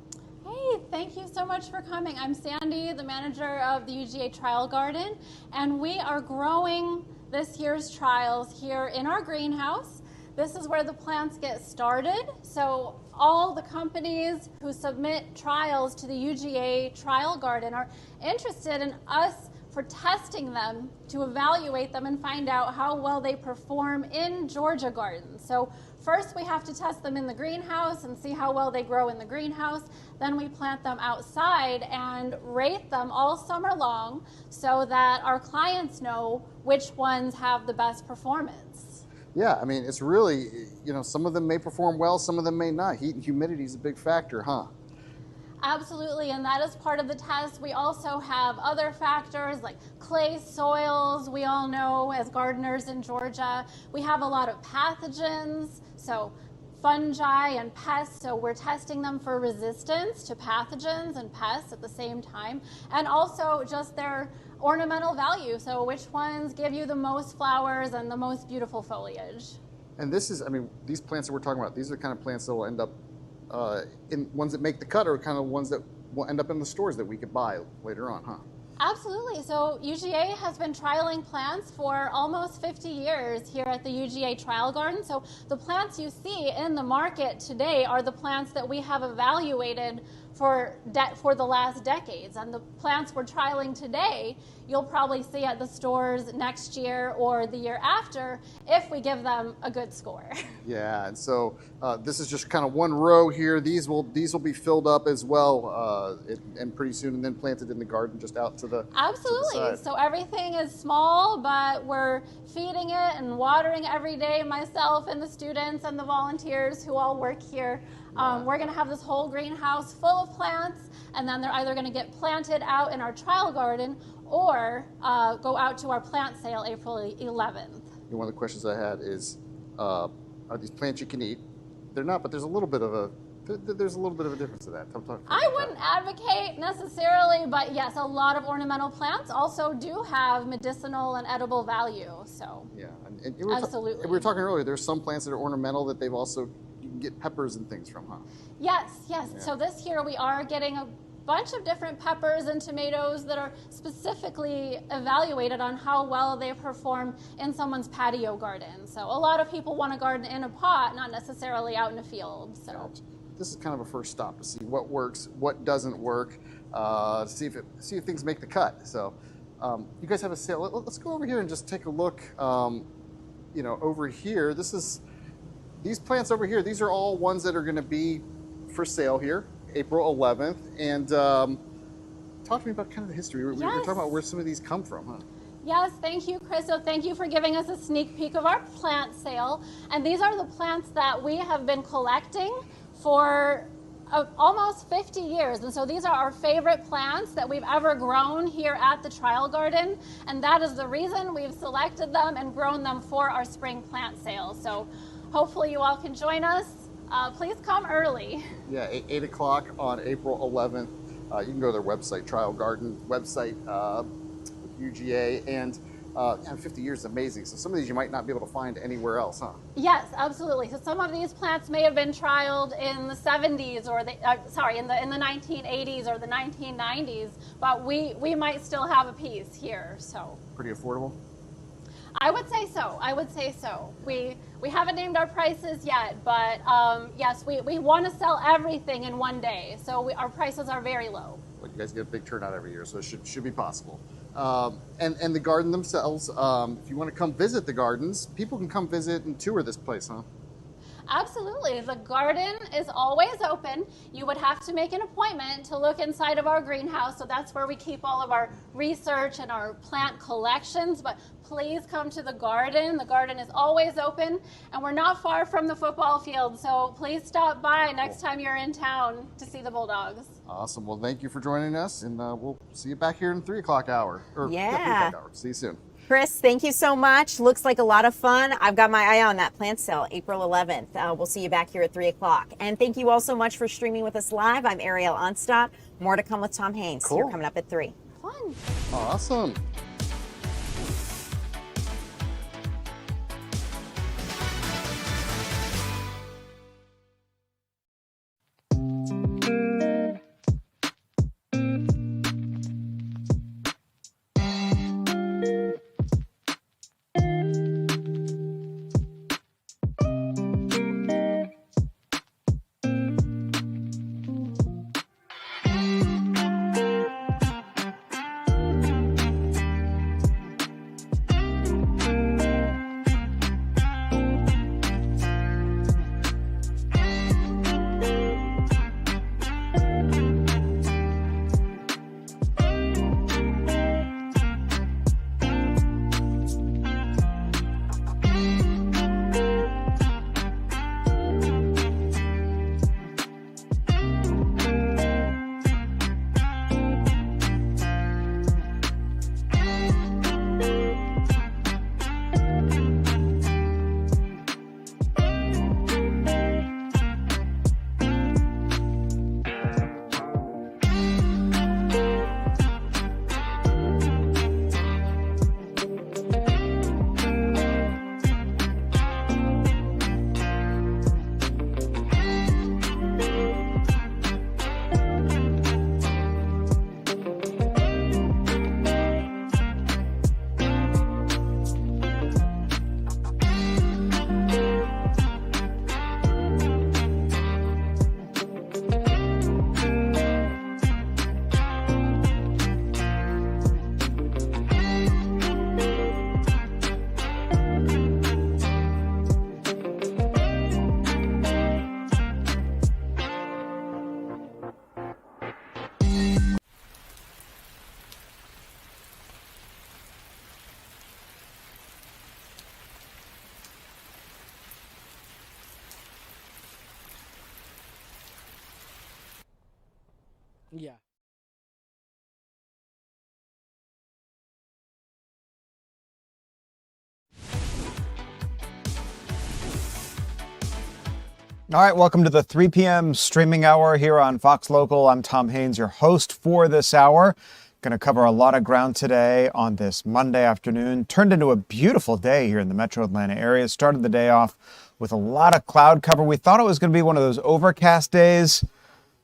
Hey, thank you so much for coming. I'm Sandy, the manager of the UGA Trial Garden, and we are growing this year's trials here in our greenhouse. This is where the plants get started. So all the companies who submit trials to the UGA Trial Garden are interested in us for testing them to evaluate them and find out how well they perform in Georgia gardens. So first we have to test them in the greenhouse and see how well they grow in the greenhouse. Then we plant them outside and rate them all summer long so that our clients know which ones have the best performance. Yeah, I mean, it's really, some of them may perform well, some of them may not. Heat and humidity is a big factor, huh? Absolutely, and that is part of the test. We also have other factors like clay soils. We all know as gardeners in Georgia, we have a lot of pathogens, so fungi and pests, so we're testing them for resistance to pathogens and pests at the same time, and also just their ornamental value, so which ones give you the most flowers and the most beautiful foliage. And this is, these plants that we're talking about, these are the kind of plants that will end up in ones that make the cut, or kind of ones that will end up in the stores that we could buy later on, huh? Absolutely. So UGA has been trialing plants for almost 50 years here at the UGA Trial Garden. So the plants you see in the market today are the plants that we have evaluated for the last decades. And the plants we're trialing today, you'll probably see at the stores next year or the year after if we give them a good score. Yeah, and so this is just kind of one row here. These will be filled up as well, and pretty soon, and then planted in the garden just out to the Absolutely. To the side. So everything is small, but we're feeding it and watering every day, myself and the students and the volunteers who all work here. We're going to have this whole greenhouse full of plants, and then they're either going to get planted out in our trial garden or go out to our plant sale April 11th. One of the questions I had is, are these plants you can eat? They're not, but there's a little bit of a difference to that. I wouldn't advocate necessarily, but yes, a lot of ornamental plants also do have medicinal and edible value. So yeah, absolutely. We were talking earlier. There's some plants that are ornamental that they've also, you can get peppers and things from, huh? Yes. Yeah. So this year we are getting a bunch of different peppers and tomatoes that are specifically evaluated on how well they perform in someone's patio garden. So a lot of people want to garden in a pot, not necessarily out in a field. So this is kind of a first stop to see what works, what doesn't work, see if things make the cut. So you guys have a sale. Let's go over here and just take a look. Over here, these plants over here. These are all ones that are going to be for sale here, April 11th. And talk to me about kind of the history. We were talking about where some of these come from, huh? Yes, thank you, Chris. So thank you for giving us a sneak peek of our plant sale. And these are the plants that we have been collecting for almost 50 years. And so these are our favorite plants that we've ever grown here at the Trial Garden. And that is the reason we've selected them and grown them for our spring plant sale. So hopefully you all can join us. Please come early. Yeah, 8 o'clock on April 11th. You can go to their website, Trial Garden website, UGA, and 50 years is amazing. So some of these you might not be able to find anywhere else, huh? Yes, absolutely. So some of these plants may have been trialed in the 70s or in the 1980s or the 1990s, but we might still have a piece here. So pretty affordable. I would say so. We haven't named our prices yet, but yes, we want to sell everything in one day. So our prices are very low. Well, you guys get a big turnout every year, so it should be possible. And the garden themselves, if you want to come visit the gardens, people can come visit and tour this place, huh? Absolutely. The garden is always open. You would have to make an appointment to look inside of our greenhouse. So that's where we keep all of our research and our plant collections. But please come to the garden. The garden is always open, and we're not far from the football field. So please stop by next time you're in town to see the Bulldogs. Awesome. Well, thank you for joining us, and we'll see you back here in 3 o'clock hour. Yeah. 3 o'clock hour. See you soon. Chris, thank you so much. Looks like a lot of fun. I've got my eye on that plant sale, April 11th. We'll see you back here at 3 o'clock. And thank you all so much for streaming with us live. I'm Ariel Onstadt. More to come with Tom Haynes. Cool. You're coming up at 3. Fun. Awesome. Yeah. All right, welcome to the 3 p.m. streaming hour here on Fox Local. I'm Tom Haynes, your host for this hour. Going to cover a lot of ground today on this Monday afternoon. Turned into a beautiful day here in the metro Atlanta area. Started the day off with a lot of cloud cover. We thought it was going to be one of those overcast days.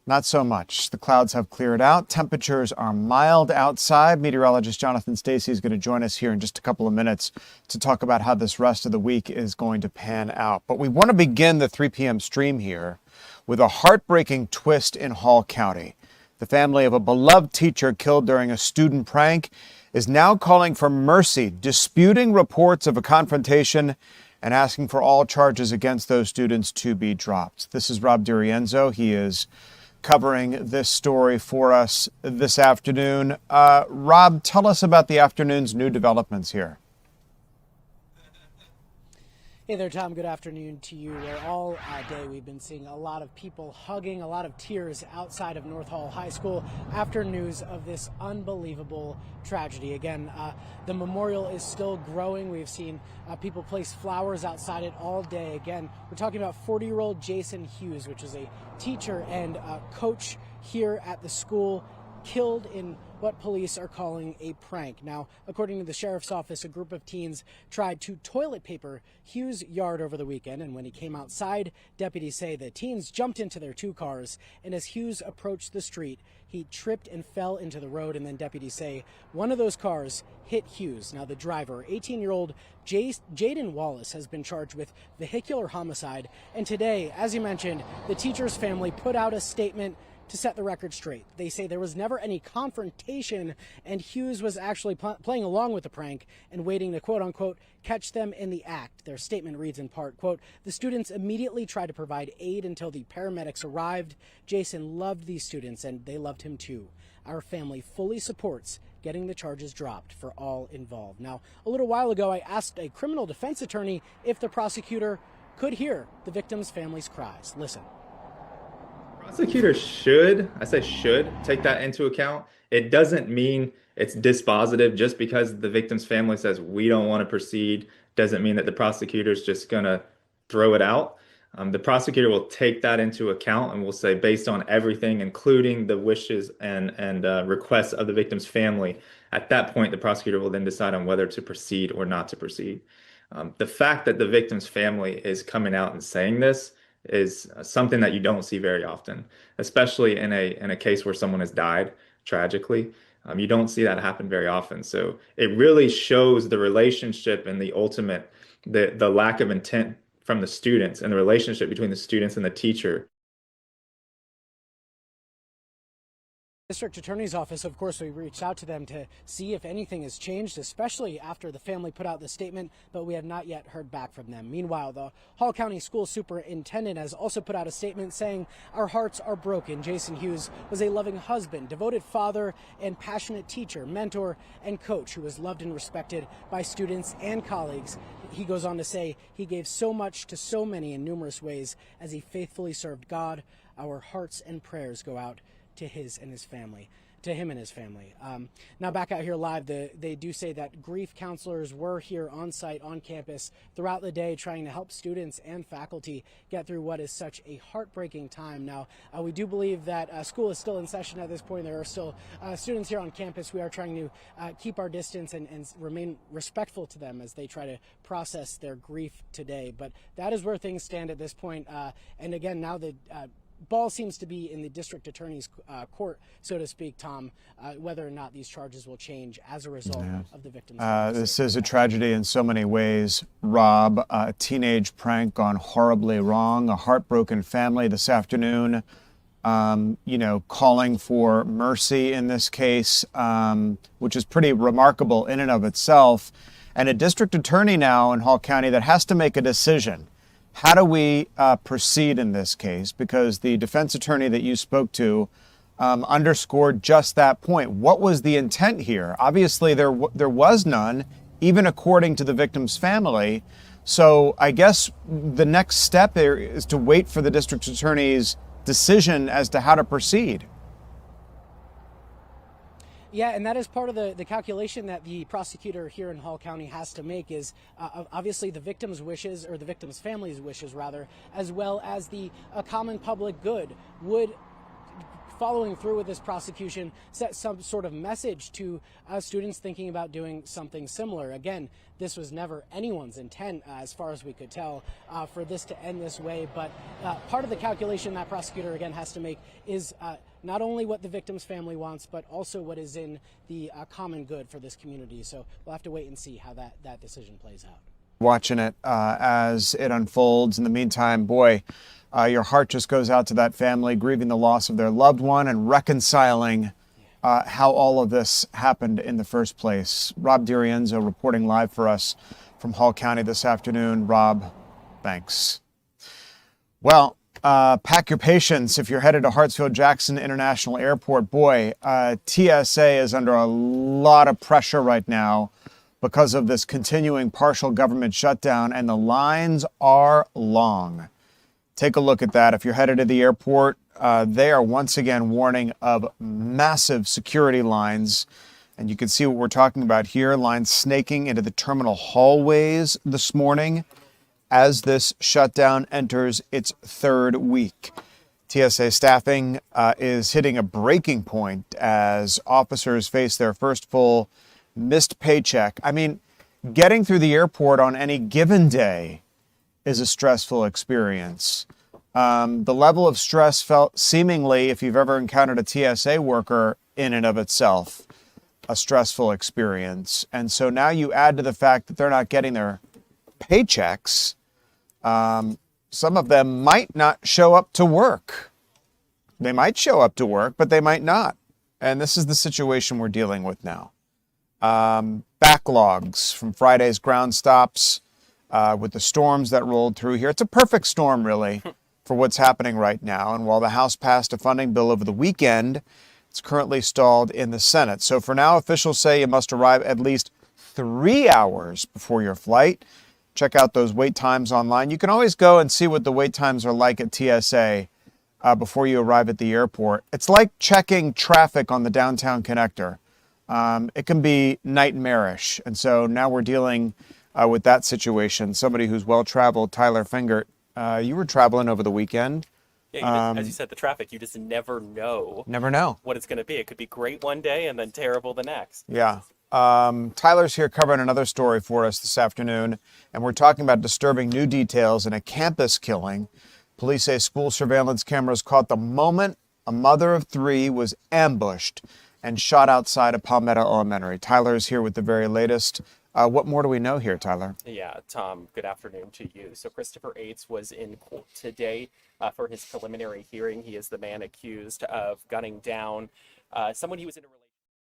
Not so much. The clouds have cleared out. Temperatures are mild outside. Meteorologist Jonathan Stacy is going to join us here in just a couple of minutes to talk about how this rest of the week is going to pan out. But we want to begin the 3 p.m. stream here with a heartbreaking twist in Hall County. The family of a beloved teacher killed during a student prank is now calling for mercy, disputing reports of a confrontation and asking for all charges against those students to be dropped. This is Rob DiRienzo. He is covering this story for us this afternoon. Rob, tell us about the afternoon's new developments here. Hey there, Tom. Good afternoon to you. Where all day we've been seeing a lot of people hugging, a lot of tears outside of North Hall High School after news of this unbelievable tragedy. Again, the memorial is still growing. We've seen people place flowers outside it all day. Again, we're talking about 40-year-old Jason Hughes, which is a teacher and coach here at the school, killed in what police are calling a prank. Now, according to the sheriff's office, a group of teens tried to toilet paper Hughes' yard over the weekend, and when he came outside, deputies say the teens jumped into their 2 cars, and as Hughes approached the street, he tripped and fell into the road, and then deputies say one of those cars hit Hughes. Now, the driver, 18-year-old Jaden Wallace, has been charged with vehicular homicide, and today, as you mentioned, the teacher's family put out a statement to set the record straight. They say there was never any confrontation, and Hughes was actually playing along with the prank and waiting to, quote unquote, catch them in the act. Their statement reads in part, quote, the students immediately tried to provide aid until the paramedics arrived. Jason loved these students, and they loved him too. Our family fully supports getting the charges dropped for all involved. Now, a little while ago, I asked a criminal defense attorney if the prosecutor could hear the victims' families' cries. Listen. Prosecutors should, I say should, take that into account. It doesn't mean it's dispositive. Just because the victim's family says we don't want to proceed doesn't mean that the prosecutor's just going to throw it out. The prosecutor will take that into account and will say, based on everything, including the wishes and requests of the victim's family, at that point, the prosecutor will then decide on whether to proceed or not to proceed. The fact that the victim's family is coming out and saying this is something that you don't see very often, especially in a case where someone has died tragically. You don't see that happen very often. So it really shows the relationship and the ultimate, the lack of intent from the students and the relationship between the students and the teacher. District Attorney's Office, of course, we reached out to them to see if anything has changed, especially after the family put out the statement, but we have not yet heard back from them. Meanwhile, the Hall County School Superintendent has also put out a statement saying, our hearts are broken. Jason Hughes was a loving husband, devoted father, and passionate teacher, mentor, and coach who was loved and respected by students and colleagues. He goes on to say he gave so much to so many in numerous ways as he faithfully served God. Our hearts and prayers go out to him and his family. Now back out here live, they do say that grief counselors were here on site on campus throughout the day trying to help students and faculty get through what is such a heartbreaking time. Now, we do believe that school is still in session at this point. There are still students here on campus. We are trying to keep our distance and remain respectful to them as they try to process their grief today. But that is where things stand at this point. And again, now the ball seems to be in the district attorney's court, so to speak, Tom, whether or not these charges will change as a result of the victims. This is a tragedy in so many ways, Rob. A teenage prank gone horribly wrong, a heartbroken family this afternoon, calling for mercy in this case, which is pretty remarkable in and of itself. And a district attorney now in Hall County that has to make a decision. How do we proceed in this case? Because the defense attorney that you spoke to underscored just that point. What was the intent here? Obviously, there was none, even according to the victim's family. So I guess the next step there is to wait for the district attorney's decision as to how to proceed. Yeah, and that is part of the calculation that the prosecutor here in Hall County has to make is obviously the victim's wishes, or the victim's family's wishes rather, as well as the common public good. Would following through with this prosecution set some sort of message to students thinking about doing something similar? Again, this was never anyone's intent, as far as we could tell, for this to end this way. But part of the calculation that prosecutor, again, has to make is not only what the victim's family wants, but also what is in the common good for this community. So we'll have to wait and see how that decision plays out. Watching it as it unfolds. In the meantime, boy, your heart just goes out to that family grieving the loss of their loved one and reconciling how all of this happened in the first place. Rob DiRienzo reporting live for us from Hall County this afternoon. Rob, thanks. Well, pack your patience if you're headed to Hartsfield-Jackson International Airport. Boy, TSA is under a lot of pressure right now because of this continuing partial government shutdown, and the lines are long. Take a look at that. If you're headed to the airport, they are once again warning of massive security lines. And you can see what we're talking about here, lines snaking into the terminal hallways this morning as this shutdown enters its third week. TSA staffing is hitting a breaking point as officers face their first full missed paycheck. I mean, getting through the airport on any given day is a stressful experience. The level of stress felt seemingly, if you've ever encountered a TSA worker, in and of itself, a stressful experience. And so now you add to the fact that they're not getting their paychecks. Some of them might not show up to work. They might show up to work, but they might not. And this is the situation we're dealing with now. Backlogs from Friday's ground stops with the storms that rolled through here. It's a perfect storm, really, for what's happening right now. And while the House passed a funding bill over the weekend, it's currently stalled in the Senate. So for now, officials say you must arrive at least 3 hours before your flight. Check out those wait times online. You can always go and see what the wait times are like at TSA before you arrive at the airport. It's like checking traffic on the downtown connector. It can be nightmarish. And so now we're dealing with that situation. Somebody who's well-traveled, Tyler Fingert, you were traveling over the weekend. Yeah, as you said, the traffic, you just never know. Never know what it's going to be. It could be great one day and then terrible the next. Yeah. Tyler's here covering another story for us this afternoon, and we're talking about disturbing new details in a campus killing. Police say school surveillance cameras caught the moment a mother of 3 was ambushed and shot outside of Palmetto Elementary. Tyler's here with the very latest. What more do we know here, Tyler? Yeah, Tom, good afternoon to you. So Christopher Yates was in court today for his preliminary hearing. He is the man accused of gunning down someone he was in a relationship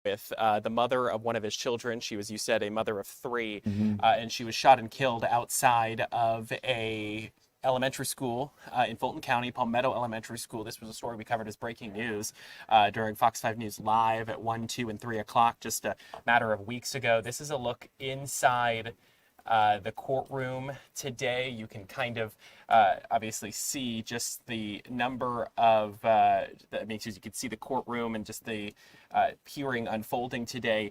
with, the mother of one of his children. She was, you said, a mother of 3, and she was shot and killed outside of a elementary school in Fulton County, Palmetto Elementary School. This was a story we covered as breaking news during Fox 5 News Live at 1, 2, and 3 o'clock just a matter of weeks ago. This is a look inside the courtroom today. You can kind of obviously see just the number of, you can see the courtroom and just the hearing unfolding today.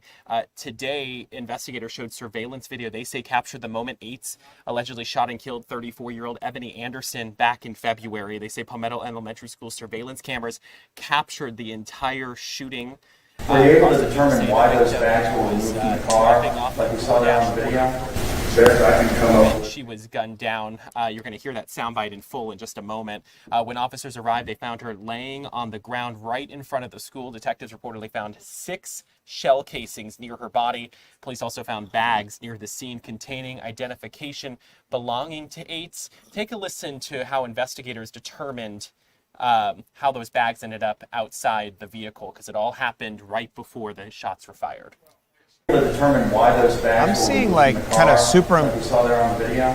Today, investigators showed surveillance video they say captured the moment Yates allegedly shot and killed 34-year-old Ebony Anderson back in February. They say Palmetto Elementary School surveillance cameras captured the entire shooting. Were you able to determine why those bags were removed from the car, like we saw there on the video? She was gunned down. You're going to hear that soundbite in full in just a moment. When officers arrived, they found her laying on the ground right in front of the school. Detectives reportedly found 6 shell casings near her body. Police also found bags near the scene containing identification belonging to Yates. Take a listen to how investigators determined how those bags ended up outside the vehicle, because it all happened right before the shots were fired. To determine why those bags I'm seeing like kind of super. Like we saw there on the video.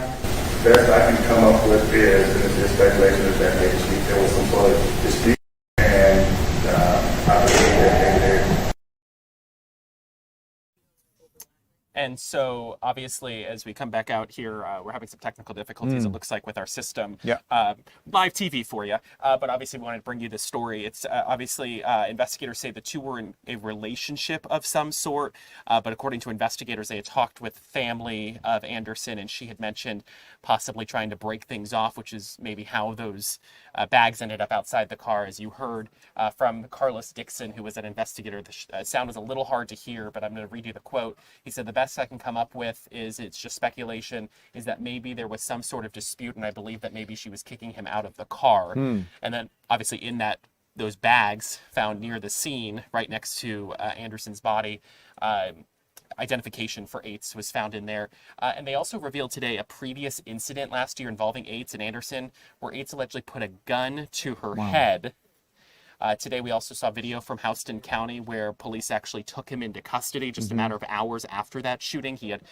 Best I can come up with is, and it's speculation, is that maybe there was some sort of dispute, and I believe that they. And so, obviously, as we come back out here, we're having some technical difficulties, it looks like, with our system. Yeah. Live TV for you. But obviously, we wanted to bring you this story. It's obviously, investigators say the two were in a relationship of some sort. But according to investigators, they had talked with family of Anderson, and she had mentioned possibly trying to break things off, which is maybe how those bags ended up outside the car. As you heard from Carlos Dixon, who was an investigator, the sound was a little hard to hear, but I'm going to read you the quote. He said, "The best I can come up with is, it's just speculation, is that maybe there was some sort of dispute, and I believe that maybe she was kicking him out of the car." And then obviously in that, those bags found near the scene right next to Anderson's body, identification for Yates was found in there. And they also revealed today a previous incident last year involving Yates and Anderson, where Yates allegedly put a gun to her head. Today, we also saw video from Houston County where police actually took him into custody just a matter of hours after that shooting. He had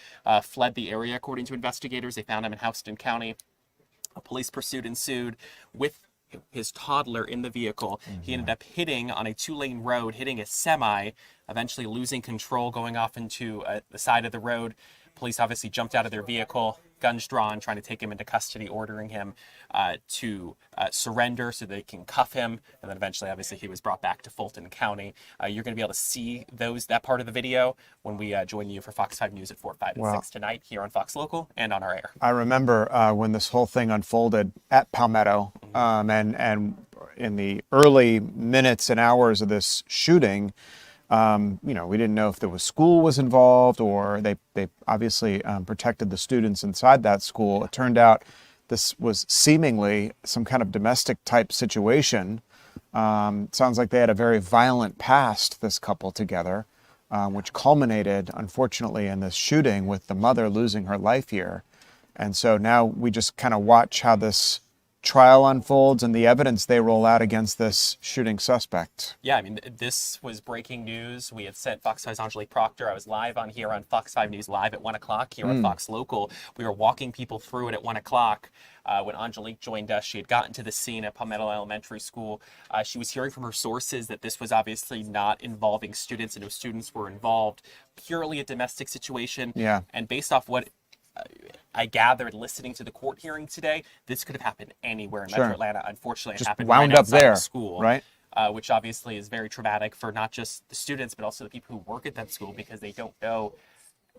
fled the area, according to investigators. They found him in Houston County. A police pursuit ensued with his toddler in the vehicle. He ended up hitting on a 2-lane road, hitting a semi, eventually losing control, going off into the side of the road. Police obviously jumped out of their vehicle, guns drawn, trying to take him into custody, ordering him to surrender so they can cuff him. And then eventually, obviously, he was brought back to Fulton County. You're going to be able to see that part of the video when we join you for Fox 5 News at 4, 5, and 6 tonight here on Fox Local and on our air. I remember when this whole thing unfolded at Palmetto, and in the early minutes and hours of this shooting, we didn't know if there was school was involved, or they obviously protected the students inside that school. It turned out this was seemingly some kind of domestic type situation. Sounds like they had a very violent past, this couple together, which culminated, unfortunately, in this shooting with the mother losing her life here. And so now we just kind of watch how this trial unfolds and the evidence they roll out against this shooting suspect. Yeah, I mean, this was breaking news. We had sent Fox 5's Angelique Proctor. I was live on here on Fox 5 News Live at 1 o'clock here on Fox Local. We were walking people through it at 1 o'clock. When Angelique joined us, she had gotten to the scene at Palmetto Elementary School. She was hearing from her sources that this was obviously not involving students and no students were involved, purely a domestic situation. Yeah. And based off what I gathered listening to the court hearing today, this could have happened anywhere in Metro Atlanta. Unfortunately, Just it happened wound right up outside there, the school, right? Which obviously is very traumatic for not just the students, but also the people who work at that school, because they don't know.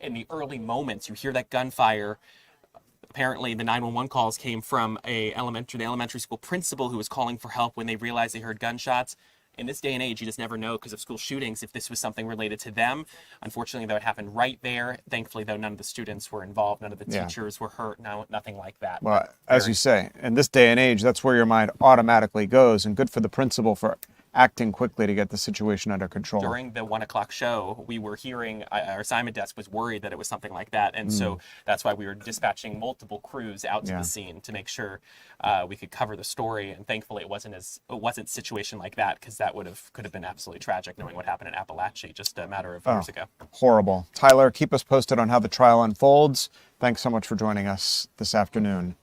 In the early moments, you hear that gunfire. Apparently, the 911 calls came from the elementary school principal who was calling for help when they realized they heard gunshots. In this day and age, you just never know because of school shootings if this was something related to them. Unfortunately, though, it happened right there. Thankfully, though, none of the students were involved. None of the teachers were hurt. No, nothing like that. Well, as you say, in this day and age, that's where your mind automatically goes. And good for the principal for acting quickly to get the situation under control. During the 1 o'clock show, we were hearing our assignment desk was worried that it was something like that. And so that's why we were dispatching multiple crews out to the scene to make sure we could cover the story. And thankfully it wasn't a situation like that, because that could have been absolutely tragic, knowing what happened in Appalachia just a matter of years ago. Horrible. Tyler, keep us posted on how the trial unfolds. Thanks so much for joining us this afternoon.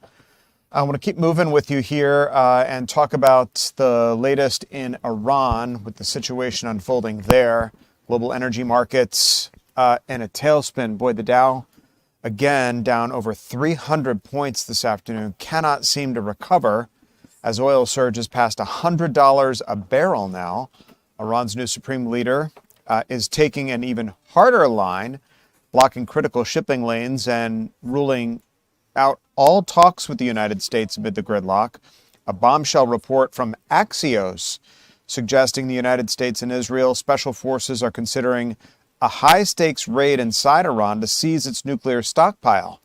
I want to keep moving with you here and talk about the latest in Iran with the situation unfolding there. Global energy markets in a tailspin. Boy, the Dow, again, down over 300 points this afternoon. Cannot seem to recover as oil surges past $100 a barrel now. Iran's new supreme leader is taking an even harder line, blocking critical shipping lanes and ruling out all talks with the United States amid the gridlock. A bombshell report from Axios suggesting the United States and Israel special forces are considering a high-stakes raid inside Iran to seize its nuclear stockpile.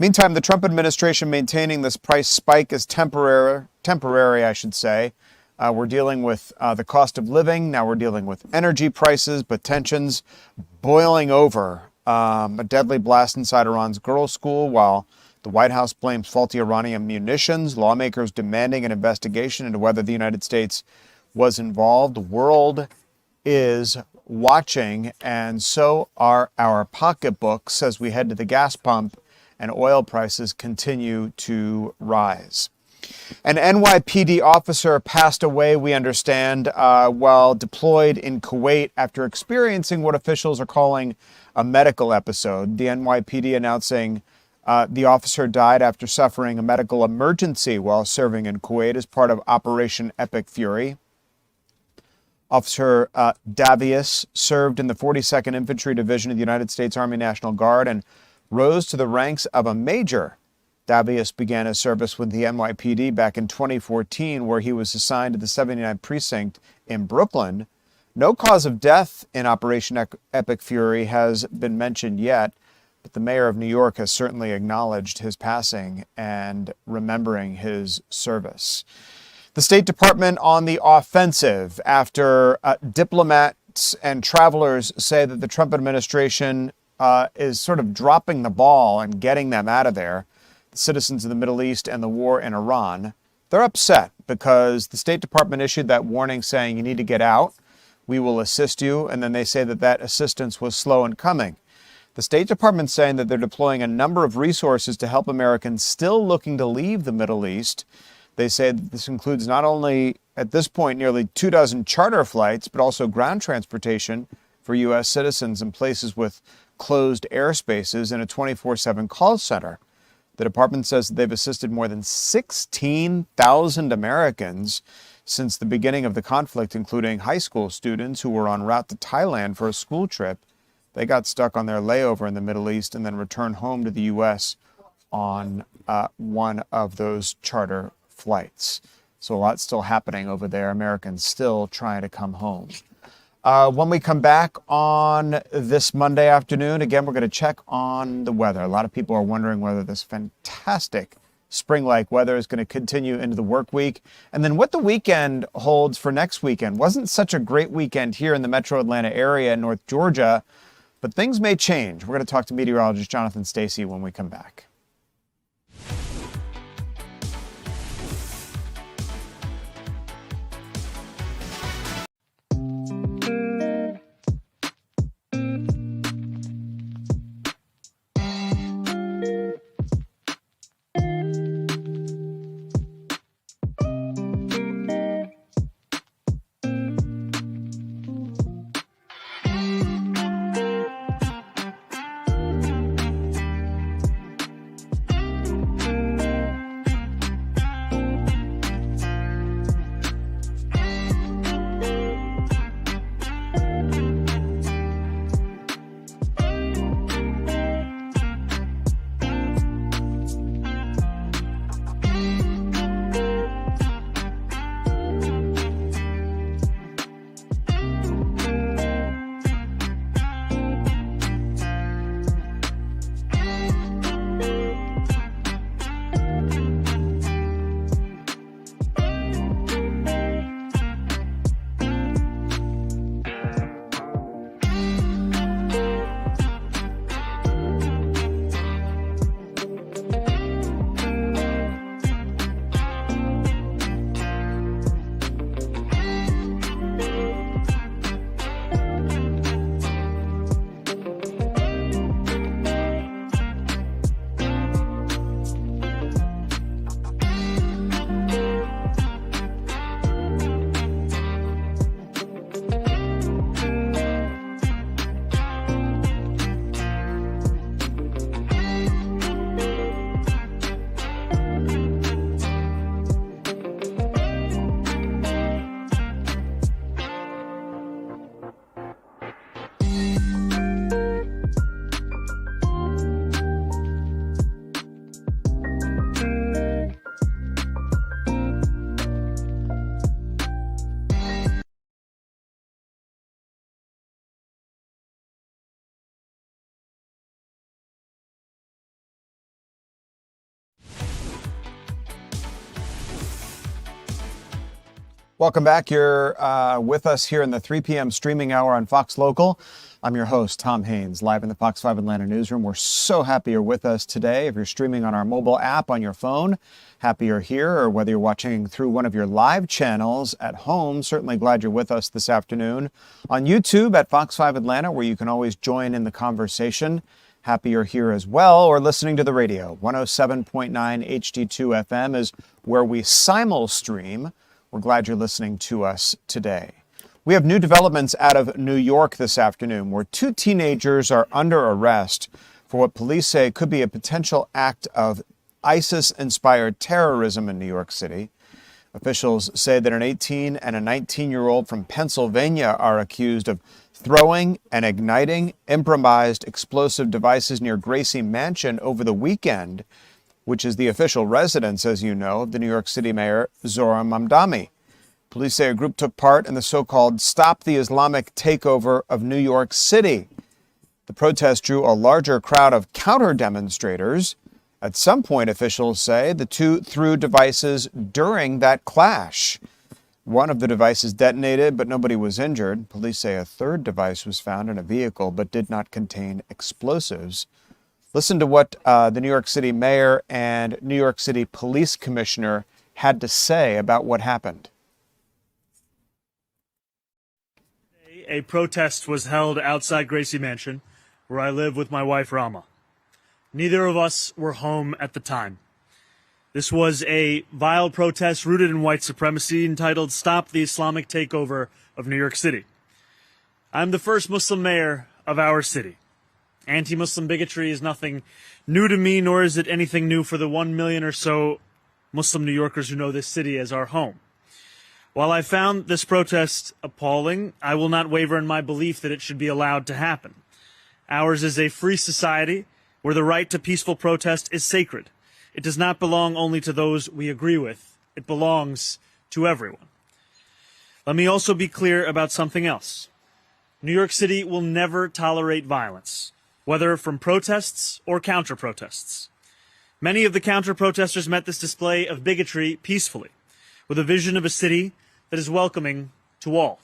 Meantime, the Trump administration maintaining this price spike is temporary, I should say. We're dealing with the cost of living. Now we're dealing with energy prices, but tensions boiling over. A deadly blast inside Iran's girls' school while the White House blames faulty Iranian munitions, lawmakers demanding an investigation into whether the United States was involved. The world is watching, and so are our pocketbooks as we head to the gas pump and oil prices continue to rise. An NYPD officer passed away, we understand, while deployed in Kuwait after experiencing what officials are calling a medical episode. The NYPD announcing the officer died after suffering a medical emergency while serving in Kuwait as part of Operation Epic Fury. Officer Davius served in the 42nd Infantry Division of the United States Army National Guard and rose to the ranks of a major. Davius began his service with the NYPD back in 2014, where he was assigned to the 79th Precinct in Brooklyn. No cause of death in Operation Epic Fury has been mentioned yet, but the mayor of New York has certainly acknowledged his passing and remembering his service. The State Department on the offensive after diplomats and travelers say that the Trump administration is sort of dropping the ball and getting them out of there. The citizens of the Middle East and the war in Iran, they're upset because the State Department issued that warning saying you need to get out. We will assist you. And then they say that that assistance was slow in coming. The State Department saying that they're deploying a number of resources to help Americans still looking to leave the Middle East. They say that this includes not only, at this point, nearly 24 charter flights, but also ground transportation for U.S. citizens in places with closed airspaces and a 24/7 call center. The department says that they've assisted more than 16,000 Americans since the beginning of the conflict, including high school students who were en route to Thailand for a school trip. They got stuck on their layover in the Middle East and then returned home to the U.S. on one of those charter flights. So a lot still happening over there. Americans still trying to come home. When we come back on this Monday afternoon, again, we're going to check on the weather. A lot of people are wondering whether this fantastic spring-like weather is going to continue into the work week. And then what the weekend holds for next weekend. Wasn't such a great weekend here in the metro Atlanta area, North Georgia, but things may change. We're going to talk to meteorologist Jonathan Stacy when we come back. Welcome back. You're with us here in the 3 p.m. streaming hour on Fox Local. I'm your host, Tom Haines, live in the Fox 5 Atlanta newsroom. We're so happy you're with us today. If you're streaming on our mobile app on your phone, happy you're here, or whether you're watching through one of your live channels at home, certainly glad you're with us this afternoon. On YouTube at Fox 5 Atlanta, where you can always join in the conversation. Happy you're here as well, or listening to the radio. 107.9 HD2 FM is where we simul-stream. We're glad you're listening to us today. We have new developments out of New York this afternoon, where 2 teenagers are under arrest for what police say could be a potential act of ISIS-inspired terrorism in New York City. Officials say that an 18 and a 19-year-old from Pennsylvania are accused of throwing and igniting improvised explosive devices near Gracie Mansion over the weekend, which is the official residence, as you know, of the New York City Mayor Zohran Mamdani. Police say a group took part in the so-called Stop the Islamic Takeover of New York City. The protest drew a larger crowd of counter-demonstrators. At some point, officials say the two threw devices during that clash. One of the devices detonated, but nobody was injured. Police say a third device was found in a vehicle, but did not contain explosives. Listen to what the New York City mayor and New York City police commissioner had to say about what happened. A protest was held outside Gracie Mansion, where I live with my wife, Rama. Neither of us were home at the time. This was a vile protest rooted in white supremacy entitled Stop the Islamic Takeover of New York City. I'm the first Muslim mayor of our city. Anti-Muslim bigotry is nothing new to me, nor is it anything new for the 1 million or so Muslim New Yorkers who know this city as our home. While I found this protest appalling, I will not waver in my belief that it should be allowed to happen. Ours is a free society where the right to peaceful protest is sacred. It does not belong only to those we agree with. It belongs to everyone. Let me also be clear about something else. New York City will never tolerate violence, whether from protests or counter-protests. Many of the counter-protesters met this display of bigotry peacefully, with a vision of a city that is welcoming to all.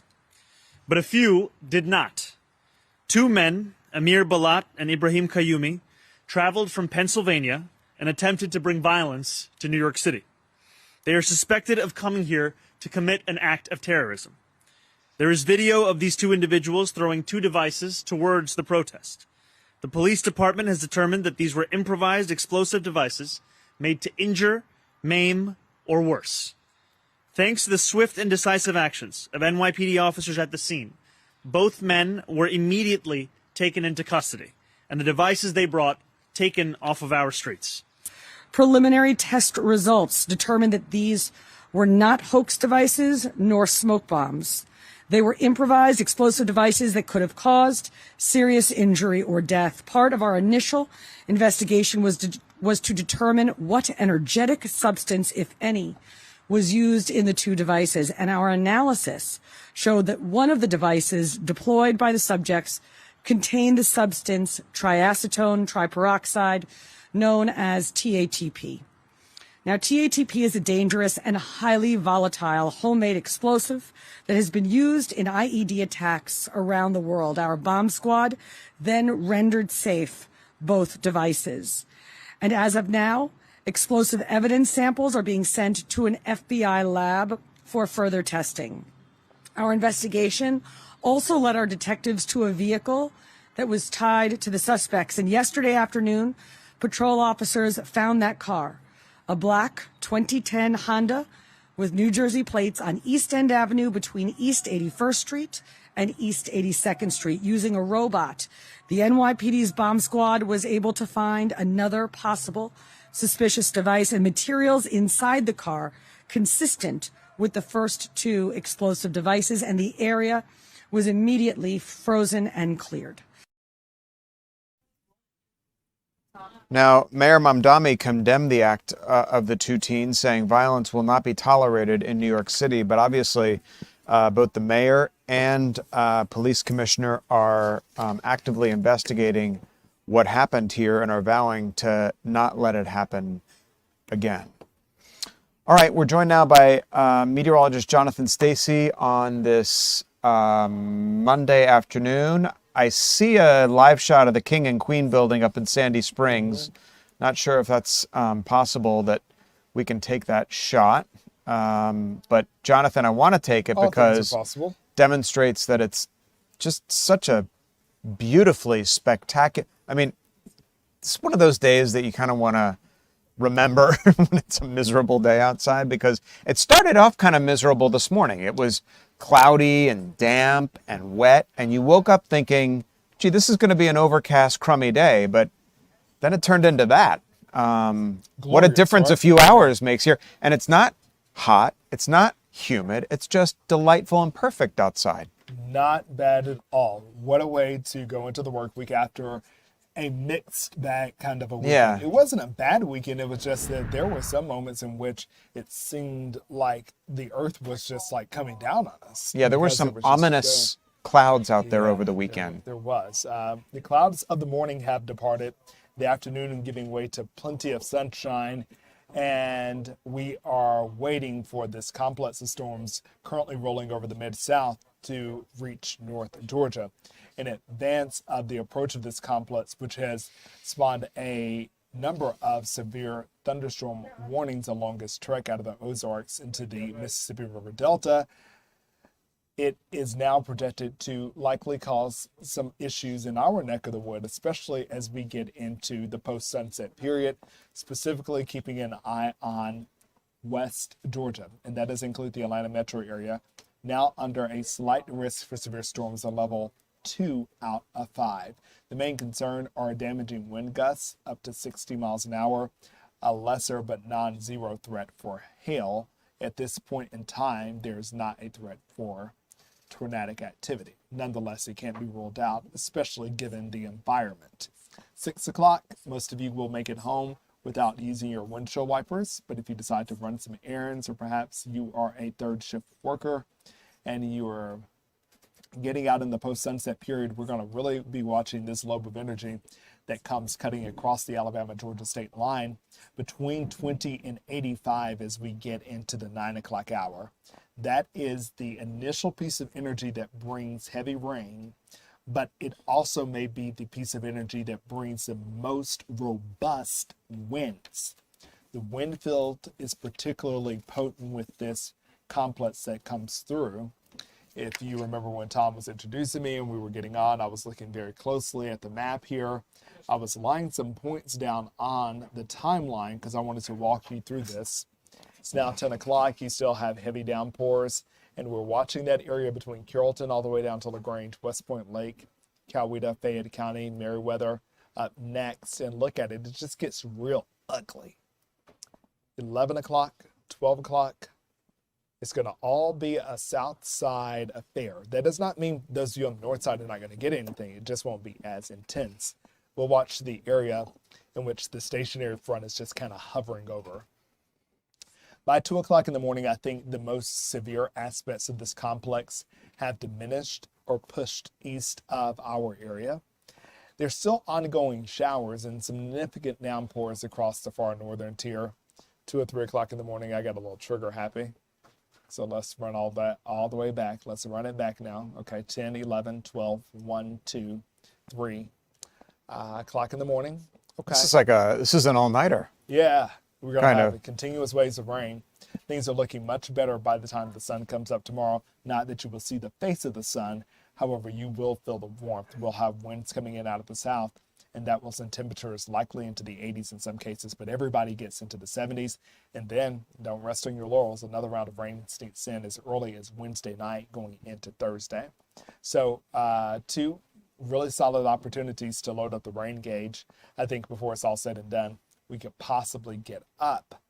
But a few did not. 2 men, Amir Balat and Ibrahim Kayumi, traveled from Pennsylvania and attempted to bring violence to New York City. They are suspected of coming here to commit an act of terrorism. There is video of these 2 individuals throwing 2 devices towards the protest. The police department has determined that these were improvised explosive devices made to injure, maim, or worse. Thanks to the swift and decisive actions of NYPD officers at the scene, both men were immediately taken into custody, and the devices they brought taken off of our streets. Preliminary test results determined that these were not hoax devices nor smoke bombs. They were improvised explosive devices that could have caused serious injury or death. Part of our initial investigation was to determine what energetic substance, if any, was used in the 2 devices, and our analysis showed that one of the devices deployed by the subjects contained the substance triacetone triperoxide, known as TATP. Now, TATP is a dangerous and highly volatile homemade explosive that has been used in IED attacks around the world. Our bomb squad then rendered safe both devices. And as of now, explosive evidence samples are being sent to an FBI lab for further testing. Our investigation also led our detectives to a vehicle that was tied to the suspects. And yesterday afternoon, patrol officers found that car, a black 2010 Honda with New Jersey plates on East End Avenue between East 81st Street and East 82nd Street. Using a robot, the NYPD's bomb squad was able to find another possible suspicious device and materials inside the car consistent with the first 2 explosive devices, and the area was immediately frozen and cleared. Now, Mayor Mamdani condemned the act of the 2 teens, saying violence will not be tolerated in New York City. But obviously, both the mayor and police commissioner are actively investigating what happened here and are vowing to not let it happen again. All right, we're joined now by meteorologist Jonathan Stacy on this Monday afternoon. I see a live shot of the King and Queen building up in Sandy Springs. Not sure if that's possible that we can take that shot. But Jonathan, I want to take it because it demonstrates that it's just such a beautifully spectacular. I mean, it's one of those days that you kind of want to remember when it's a miserable day outside, because it started off kind of miserable this morning. It was cloudy and damp and wet, and you woke up thinking, gee, this is going to be an overcast, crummy day, but then it turned into that. What a difference a few hours makes here. And it's not hot, it's not humid, it's just delightful and perfect outside. Not bad at all. What a way to go into the work week after a mixed bag kind of a weekend. Yeah. It wasn't a bad weekend. It was just that there were some moments in which it seemed like the earth was just like coming down on us. Yeah, there were some ominous clouds out there over the weekend. There was. The clouds of the morning have departed. The afternoon giving way to plenty of sunshine. And we are waiting for this complex of storms currently rolling over the Mid-South to reach North Georgia. In advance of the approach of this complex, which has spawned a number of severe thunderstorm warnings along its trek out of the Ozarks into the Mississippi River Delta, it is now projected to likely cause some issues in our neck of the wood, especially as we get into the post-sunset period, specifically keeping an eye on West Georgia, and that does include the Atlanta metro area, now under a slight risk for severe storms, a level 2 out of 5. The main concern are damaging wind gusts up to 60 miles an hour, a lesser but non-zero threat for hail. At this point in time, there's not a threat for tornadic activity. Nonetheless, it can't be ruled out, especially given the environment. 6 o'clock, most of you will make it home without using your windshield wipers, but if you decide to run some errands, or perhaps you are a third shift worker and you are getting out in the post-sunset period, we're going to really be watching this lobe of energy that comes cutting across the Alabama-Georgia state line between 20 and 85 as we get into the 9 o'clock hour. That is the initial piece of energy that brings heavy rain, but it also may be the piece of energy that brings the most robust winds. The wind field is particularly potent with this complex that comes through. If you remember when Tom was introducing me and we were getting on, I was looking very closely at the map here. I was laying some points down on the timeline because I wanted to walk you through this. It's now 10 o'clock. You still have heavy downpours, and we're watching that area between Carrollton all the way down to LaGrange, West Point Lake, Coweta, Fayette County, Meriwether up next. And look at it. It just gets real ugly. 11 o'clock, 12 o'clock. It's going to all be a south side affair. That does not mean those of you on the north side are not going to get anything. It just won't be as intense. We'll watch the area in which the stationary front is just kind of hovering over. By 2 o'clock in the morning, I think the most severe aspects of this complex have diminished or pushed east of our area. There's still ongoing showers and significant downpours across the far northern tier. 2 or 3 o'clock in the morning, I got a little trigger happy. So let's run all that all the way back. Let's run it back now. Okay, 10, 11, 12, 1, 2, 3 o'clock in the morning. Okay. This is an all-nighter. Yeah, we're going to have continuous waves of rain. Things are looking much better by the time the sun comes up tomorrow. Not that you will see the face of the sun. However, you will feel the warmth. We'll have winds coming in out of the south, and that will send temperatures likely into the 80s in some cases, but everybody gets into the 70s. And then, don't rest on your laurels, another round of rain sneaks in as early as Wednesday night going into Thursday. So 2 really solid opportunities to load up the rain gauge. I think before it's all said and done, we could possibly get up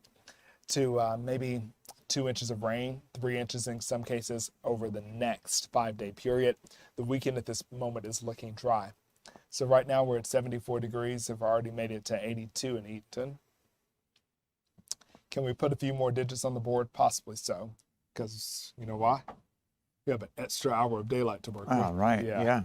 to maybe 2 inches of rain, 3 inches in some cases over the next 5-day period. The weekend at this moment is looking dry. So right now we're at 74 degrees. Have already made it to 82 in Eaton. Can we put a few more digits on the board? Possibly so. Because you know why? We have an extra hour of daylight to work with. Right. Yeah.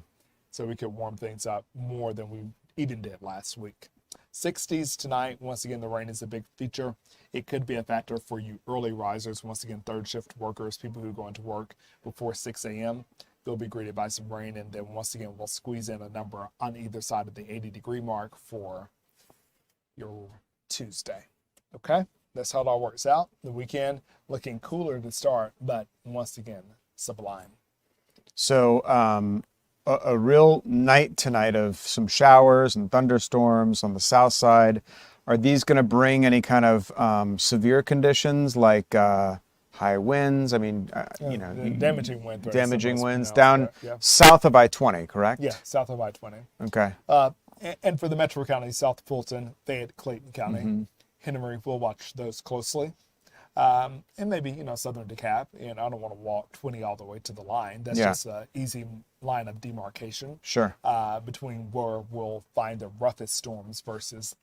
So we could warm things up more than we even did last week. 60s tonight. Once again, the rain is a big feature. It could be a factor for you early risers. Once again, third shift workers, people who go into work before 6 a.m. They'll be greeted by some rain. And then once again, we'll squeeze in a number on either side of the 80-degree mark for your Tuesday. Okay? That's how it all works out. The weekend looking cooler to start, but once again, sublime. So a real night tonight of some showers and thunderstorms on the south side. Are these going to bring any kind of severe conditions like high winds? I mean, damaging wind threats. Damaging winds down yeah. south of I-20, correct? Yeah, south of I-20. Okay. And for the metro counties, South Fulton, Fayette, Clayton County, Mm-hmm. Henry, we'll watch those closely. And maybe, southern DeKalb. And I don't want to walk 20 all the way to the line. That's just an easy line of demarcation. Sure. Between where we'll find the roughest storms versus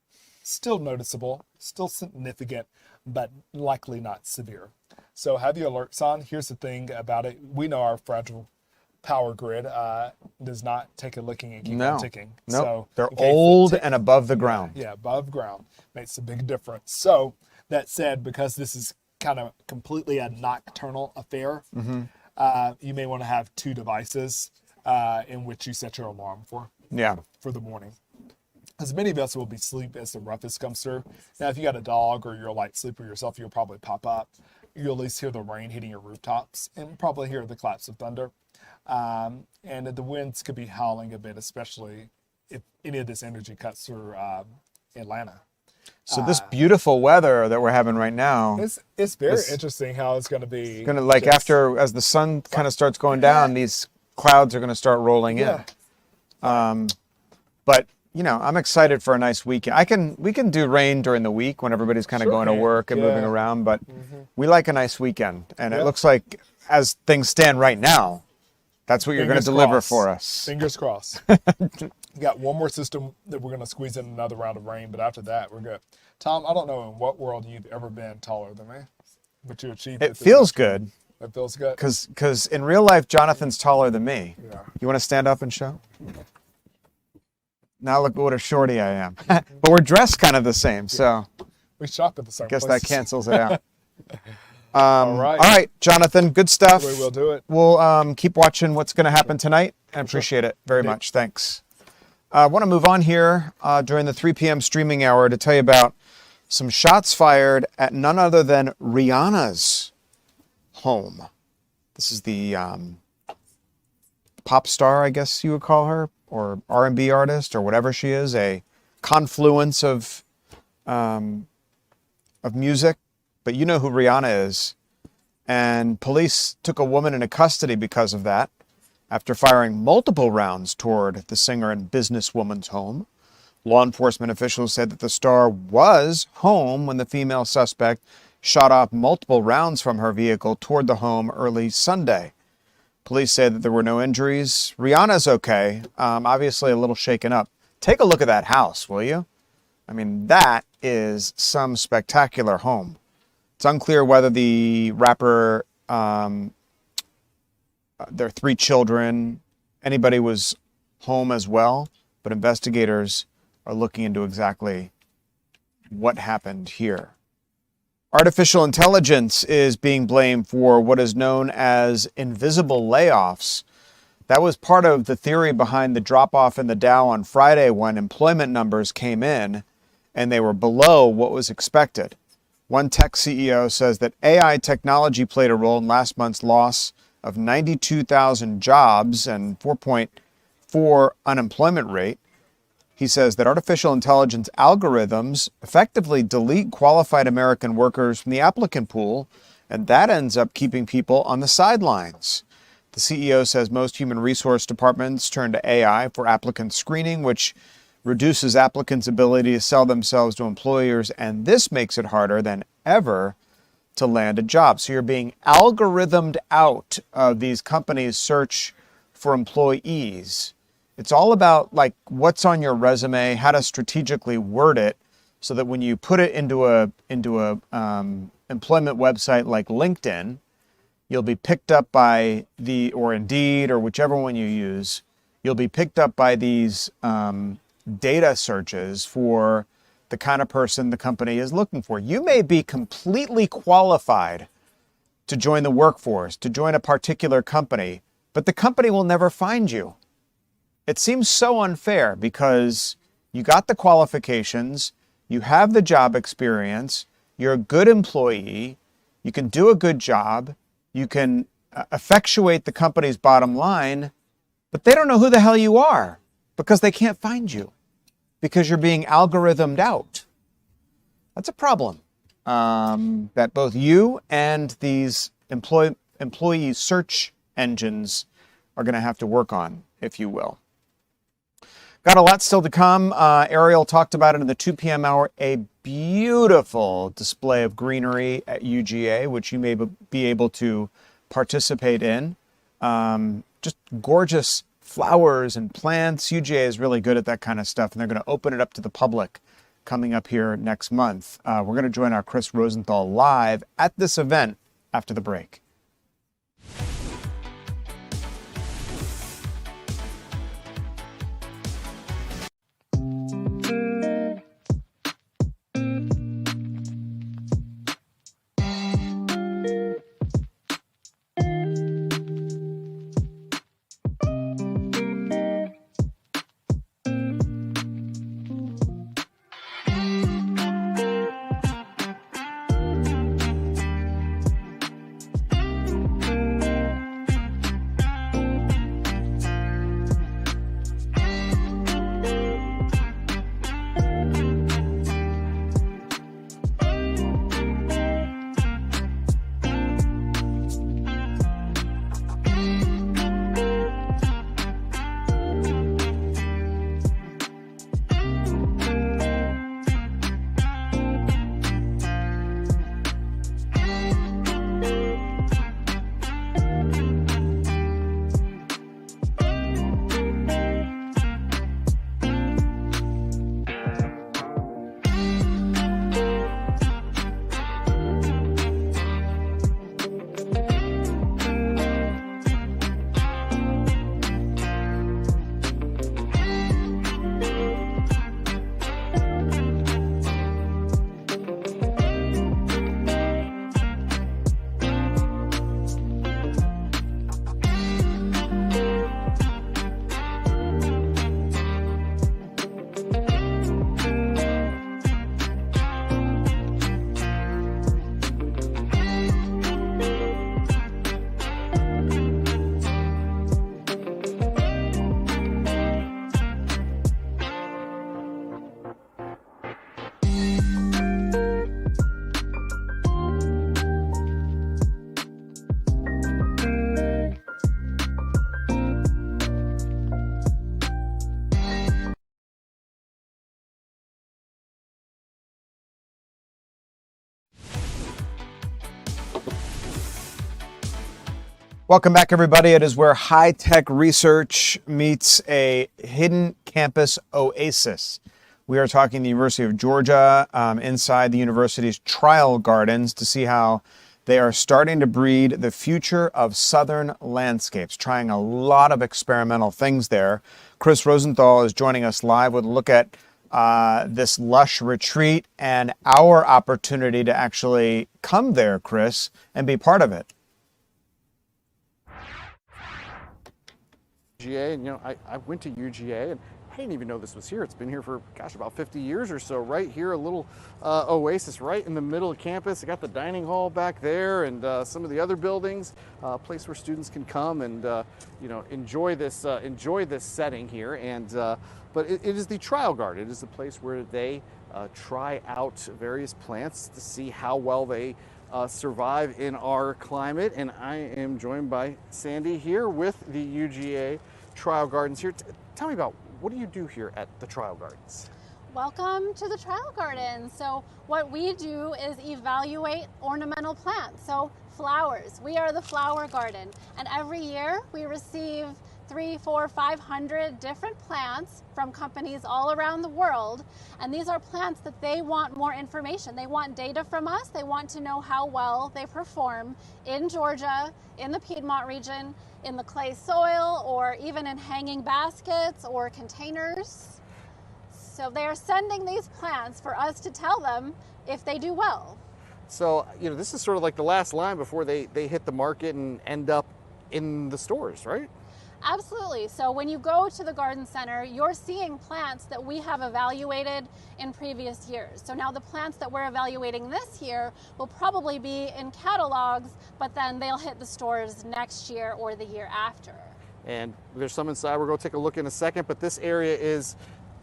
still noticeable, still significant, but likely not severe. So have your alerts on. Here's the thing about it. We know our fragile power grid does not take a licking and keep on ticking. No, So they're old and above the ground. Yeah, above ground. Makes a big difference. So that said, because this is kind of completely a nocturnal affair, you may want to have two devices in which you set your alarm for. Yeah. For the morning. As many of us will be asleep as the roughest comes through. Now, if you got a dog or you're a light sleeper yourself, you'll probably pop up. You'll at least hear the rain hitting your rooftops and probably hear the claps of thunder. And the winds could be howling a bit, especially if any of this energy cuts through Atlanta. So this beautiful weather that we're having right now. It's very interesting how it's going to be. It's going to as the sun kind of starts going down, these clouds are going to start rolling in. But I'm excited for a nice weekend. We can do rain during the week when everybody's kind of going to work and moving around, but we like a nice weekend. And it looks like as things stand right now, that's what you're going to deliver for us. Fingers crossed. We got one more system that we're going to squeeze in another round of rain, but after that, we're good. Tom, I don't know in what world you've ever been taller than me, but you achieved it. It feels good. It feels good. Because in real life, Jonathan's taller than me. Yeah. You want to stand up and show? Now look what a shorty I am. But we're dressed kind of the same, so. We shop at the same guess places. that cancels it out. All right, Jonathan, good stuff. We'll do it. We'll keep watching what's going to happen tonight. I appreciate it very much. Thanks. I want to move on here during the 3 p.m. streaming hour to tell you about some shots fired at none other than Rihanna's home. This is the pop star, I guess you would call her, or R&B artist, or whatever she is, a confluence of music. But you know who Rihanna is. And police took a woman into custody because of that, after firing multiple rounds toward the singer and businesswoman's home. Law enforcement officials said that the star was home when the female suspect shot off multiple rounds from her vehicle toward the home early Sunday. Police say that there were no injuries. Rihanna's okay, obviously a little shaken up. Take a look at that house, will you? I mean, that is some spectacular home. It's unclear whether the rapper, their 3 children, anybody was home as well, but investigators are looking into exactly what happened here. Artificial intelligence is being blamed for what is known as invisible layoffs. That was part of the theory behind the drop-off in the Dow on Friday when employment numbers came in and they were below what was expected. One tech CEO says that AI technology played a role in last month's loss of 92,000 jobs and 4.4 unemployment rate. He says that artificial intelligence algorithms effectively delete qualified American workers from the applicant pool, and that ends up keeping people on the sidelines. The CEO says most human resource departments turn to AI for applicant screening, which reduces applicants' ability to sell themselves to employers, and this makes it harder than ever to land a job. So you're being algorithmed out of these companies' search for employees. It's all about like what's on your resume, how to strategically word it, so that when you put it into a employment website like LinkedIn, you'll be picked up by or Indeed, or whichever one you use. You'll be picked up by these data searches for the kind of person the company is looking for. You may be completely qualified to join the workforce, to join a particular company, but the company will never find you. It seems so unfair because you got the qualifications, you have the job experience, you're a good employee, you can do a good job, you can effectuate the company's bottom line, but they don't know who the hell you are because they can't find you because you're being algorithmed out. That's a problem that both you and these employee search engines are going to have to work on, if you will. Got a lot still to come. Ariel talked about it in the 2 p.m. hour, a beautiful display of greenery at UGA, which you may be able to participate in. Just gorgeous flowers and plants. UGA is really good at that kind of stuff, and they're going to open it up to the public coming up here next month. We're going to join our Chris Rosenthal live at this event after the break. Welcome back, everybody. It is where high-tech research meets a hidden campus oasis. We are talking the University of Georgia inside the university's Trial Gardens to see how they are starting to breed the future of southern landscapes, trying a lot of experimental things there. Chris Rosenthal is joining us live with a look at this lush retreat and our opportunity to actually come there, Chris, and be part of it. UGA, and I went to UGA and I didn't even know this was here. It's been here for, about 50 years or so. Right here, a little oasis right in the middle of campus. I got the dining hall back there and some of the other buildings, a place where students can come and enjoy this setting here. And but it is the Trial Garden. It is the place where they try out various plants to see how well they survive in our climate. And I am joined by Sandy here with the UGA Trial Gardens here. Tell me about, what do you do here at the Trial Gardens? Welcome to the Trial Gardens. So what we do is evaluate ornamental plants, so flowers. We are the flower garden, and every year we receive 300, 400, 500 different plants from companies all around the world, and these are plants that they want more information. They want data from us. They want to know how well they perform in Georgia, in the Piedmont region, in the clay soil, or even in hanging baskets or containers. So they are sending these plants for us to tell them if they do well. So, this is sort of like the last line before they hit the market and end up in the stores, right? Absolutely. So when you go to the garden center, you're seeing plants that we have evaluated in previous years. So now the plants that we're evaluating this year will probably be in catalogs, but then they'll hit the stores next year or the year after. And there's some inside. We're going to take a look in a second, but this area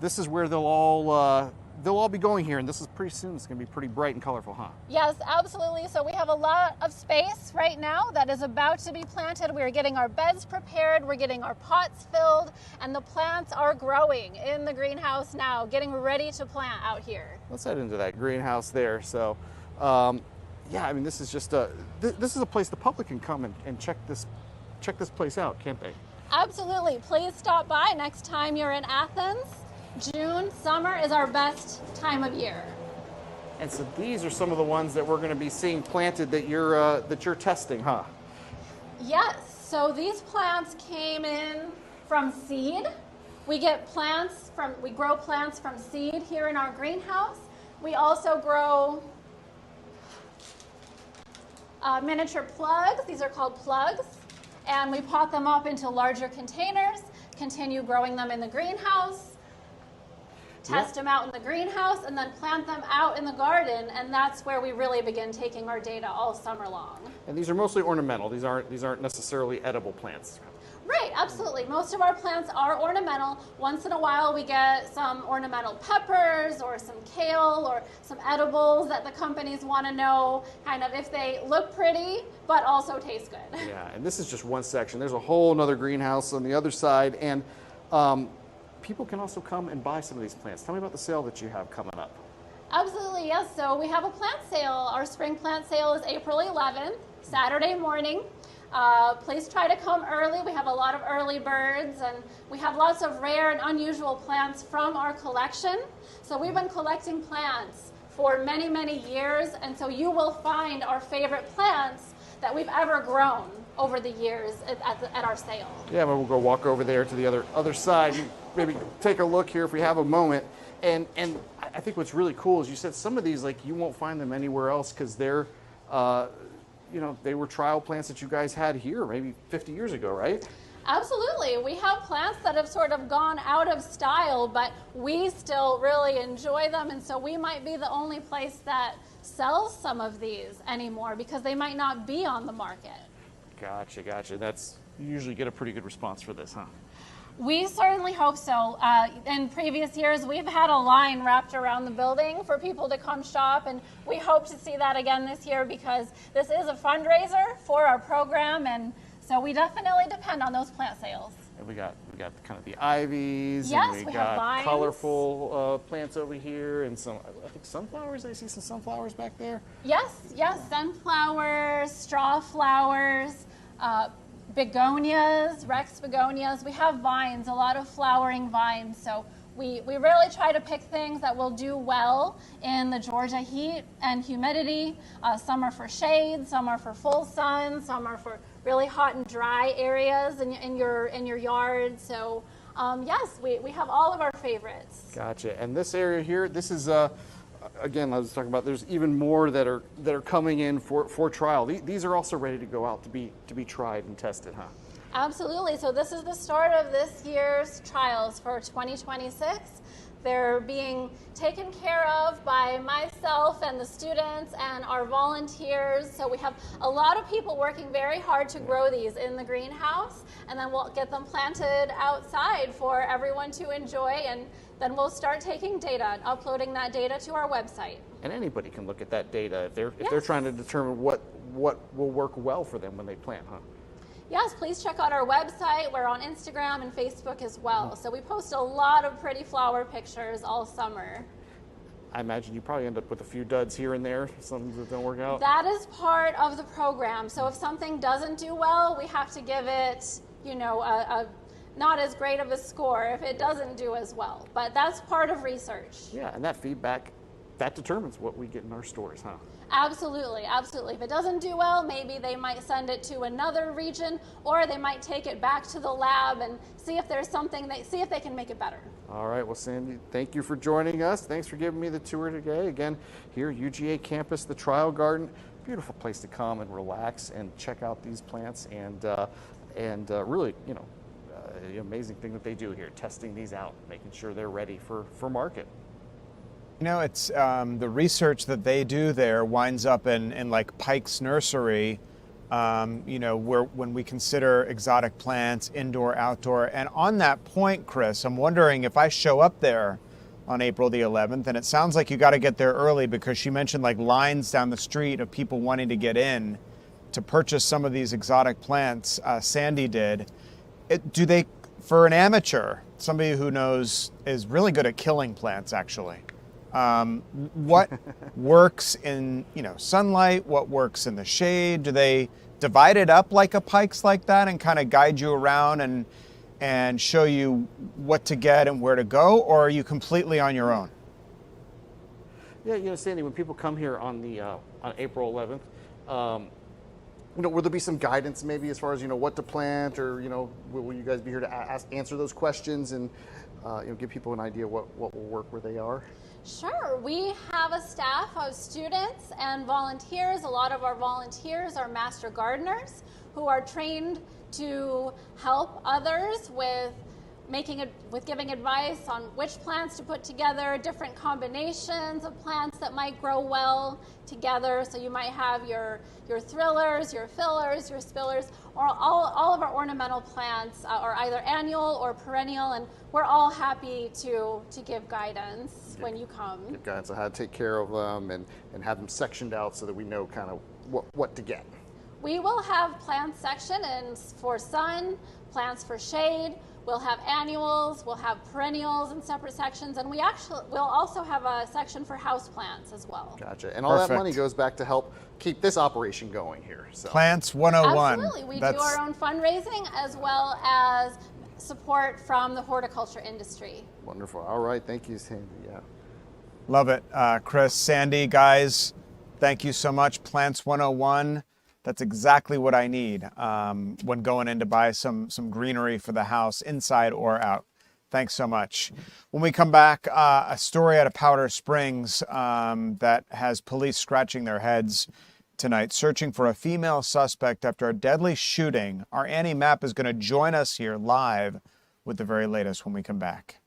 this is where they'll all be going here, and this is pretty soon. It's going to be pretty bright and colorful, huh? Yes, absolutely. So we have a lot of space right now that is about to be planted. We're getting our beds prepared, we're getting our pots filled, and the plants are growing in the greenhouse now, getting ready to plant out here. Let's head into that greenhouse there. So, this is just this is a place the public can come and check this place out, can't they? Absolutely. Please stop by next time you're in Athens. June, summer is our best time of year. And so these are some of the ones that we're going to be seeing planted that you're testing, huh? Yes. So these plants came in from seed. We grow plants from seed here in our greenhouse. We also grow miniature plugs. These are called plugs. And we pot them up into larger containers, continue growing them in the greenhouse, test them out in the greenhouse, and then plant them out in the garden, and that's where we really begin taking our data all summer long. And these are mostly ornamental. These aren't necessarily edible plants. Right, absolutely. Most of our plants are ornamental. Once in a while we get some ornamental peppers or some kale or some edibles that the companies want to know kind of if they look pretty but also taste good. Yeah, and this is just one section. There's a whole nother greenhouse on the other side, and people can also come and buy some of these plants. Tell me about the sale that you have coming up. Absolutely, yes. So we have a plant sale. Our spring plant sale is April 11th, Saturday morning. Please try to come early. We have a lot of early birds, and we have lots of rare and unusual plants from our collection. So we've been collecting plants for many, many years, and so you will find our favorite plants that we've ever grown over the years at our sale. Yeah, but we'll go walk over there to the other side and maybe take a look here if we have a moment. And I think what's really cool is you said some of these, like, you won't find them anywhere else because they're they were trial plants that you guys had here maybe 50 years ago, right? Absolutely. We have plants that have sort of gone out of style, but we still really enjoy them, and so we might be the only place that sells some of these anymore because they might not be on the market. Gotcha. You usually get a pretty good response for this, huh? We certainly hope so. In previous years, we've had a line wrapped around the building for people to come shop, and we hope to see that again this year because this is a fundraiser for our program, and so we definitely depend on those plant sales. And we got kind of the ivies, yes, and we have got vines. Colorful plants over here, and some, I think, sunflowers. I see some sunflowers back there. Yes, sunflowers, straw flowers, begonias, Rex begonias. We have vines, a lot of flowering vines. So we really try to pick things that will do well in the Georgia heat and humidity. Some are for shade, some are for full sun, some are for really hot and dry areas in your yard. So yes, we have all of our favorites. Gotcha. And this area here, this is again, I was talking about. There's even more that are coming in for trial. These are also ready to go out to be tried and tested, huh? Absolutely. So this is the start of this year's trials for 2026. They're being taken care of by myself and the students and our volunteers. So we have a lot of people working very hard to grow these in the greenhouse, and then we'll get them planted outside for everyone to enjoy, and then we'll start taking data and uploading that data to our website. And anybody can look at that data if they're trying to determine what will work well for them when they plant, huh? Yes, please check out our website. We're on Instagram and Facebook as well. So we post a lot of pretty flower pictures all summer. I imagine you probably end up with a few duds here and there, some that don't work out. That is part of the program. So if something doesn't do well, we have to give it, a not as great of a score if it doesn't do as well. But that's part of research. Yeah, and that feedback, that determines what we get in our stores, huh? Absolutely, absolutely. If it doesn't do well, maybe they might send it to another region, or they might take it back to the lab and see if there's something, see if they can make it better. All right, well, Sandy, thank you for joining us. Thanks for giving me the tour today. Again, here, UGA campus, the Trial Garden, beautiful place to come and relax and check out these plants, and really, the amazing thing that they do here, testing these out, making sure they're ready for market. It's the research that they do there winds up in like Pike's Nursery, where when we consider exotic plants, indoor, outdoor. And on that point, Chris, I'm wondering if I show up there on April the 11th, and it sounds like you got to get there early because she mentioned like lines down the street of people wanting to get in to purchase some of these exotic plants. Sandy did. Do they, for an amateur, somebody who is really good at killing plants actually, what works in sunlight, what works in the shade? Do they divide it up like a Pike's like that and kind of guide you around and show you what to get and where to go, or are you completely on your own? Yeah, Sandy, when people come here on April 11th, will there be some guidance maybe as far as what to plant, or will you guys be here to answer those questions and give people an idea what will work where they are? Sure. We have a staff of students and volunteers. A lot of our volunteers are master gardeners who are trained to help others with giving advice on which plants to put together, different combinations of plants that might grow well together. So you might have your thrillers, your fillers, your spillers, or all of our ornamental plants are either annual or perennial, and we're all happy to give guidance when you come. Give guidance on how to take care of them and have them sectioned out so that we know kind of what to get. We will have plants section for sun, plants for shade. We'll have annuals, we'll have perennials in separate sections, and we'll also have a section for houseplants as well. Gotcha. And all that money goes back to help keep this operation going here. So. Plants 101. Absolutely. We do our own fundraising as well as support from the horticulture industry. Wonderful. All right. Thank you, Sandy. Yeah. Love it. Chris, Sandy, guys, thank you so much. Plants 101. That's exactly what I need when going in to buy some greenery for the house, inside or out. Thanks so much. When we come back, a story out of Powder Springs that has police scratching their heads tonight, searching for a female suspect after a deadly shooting. Our Annie Mapp is going to join us here live with the very latest when we come back.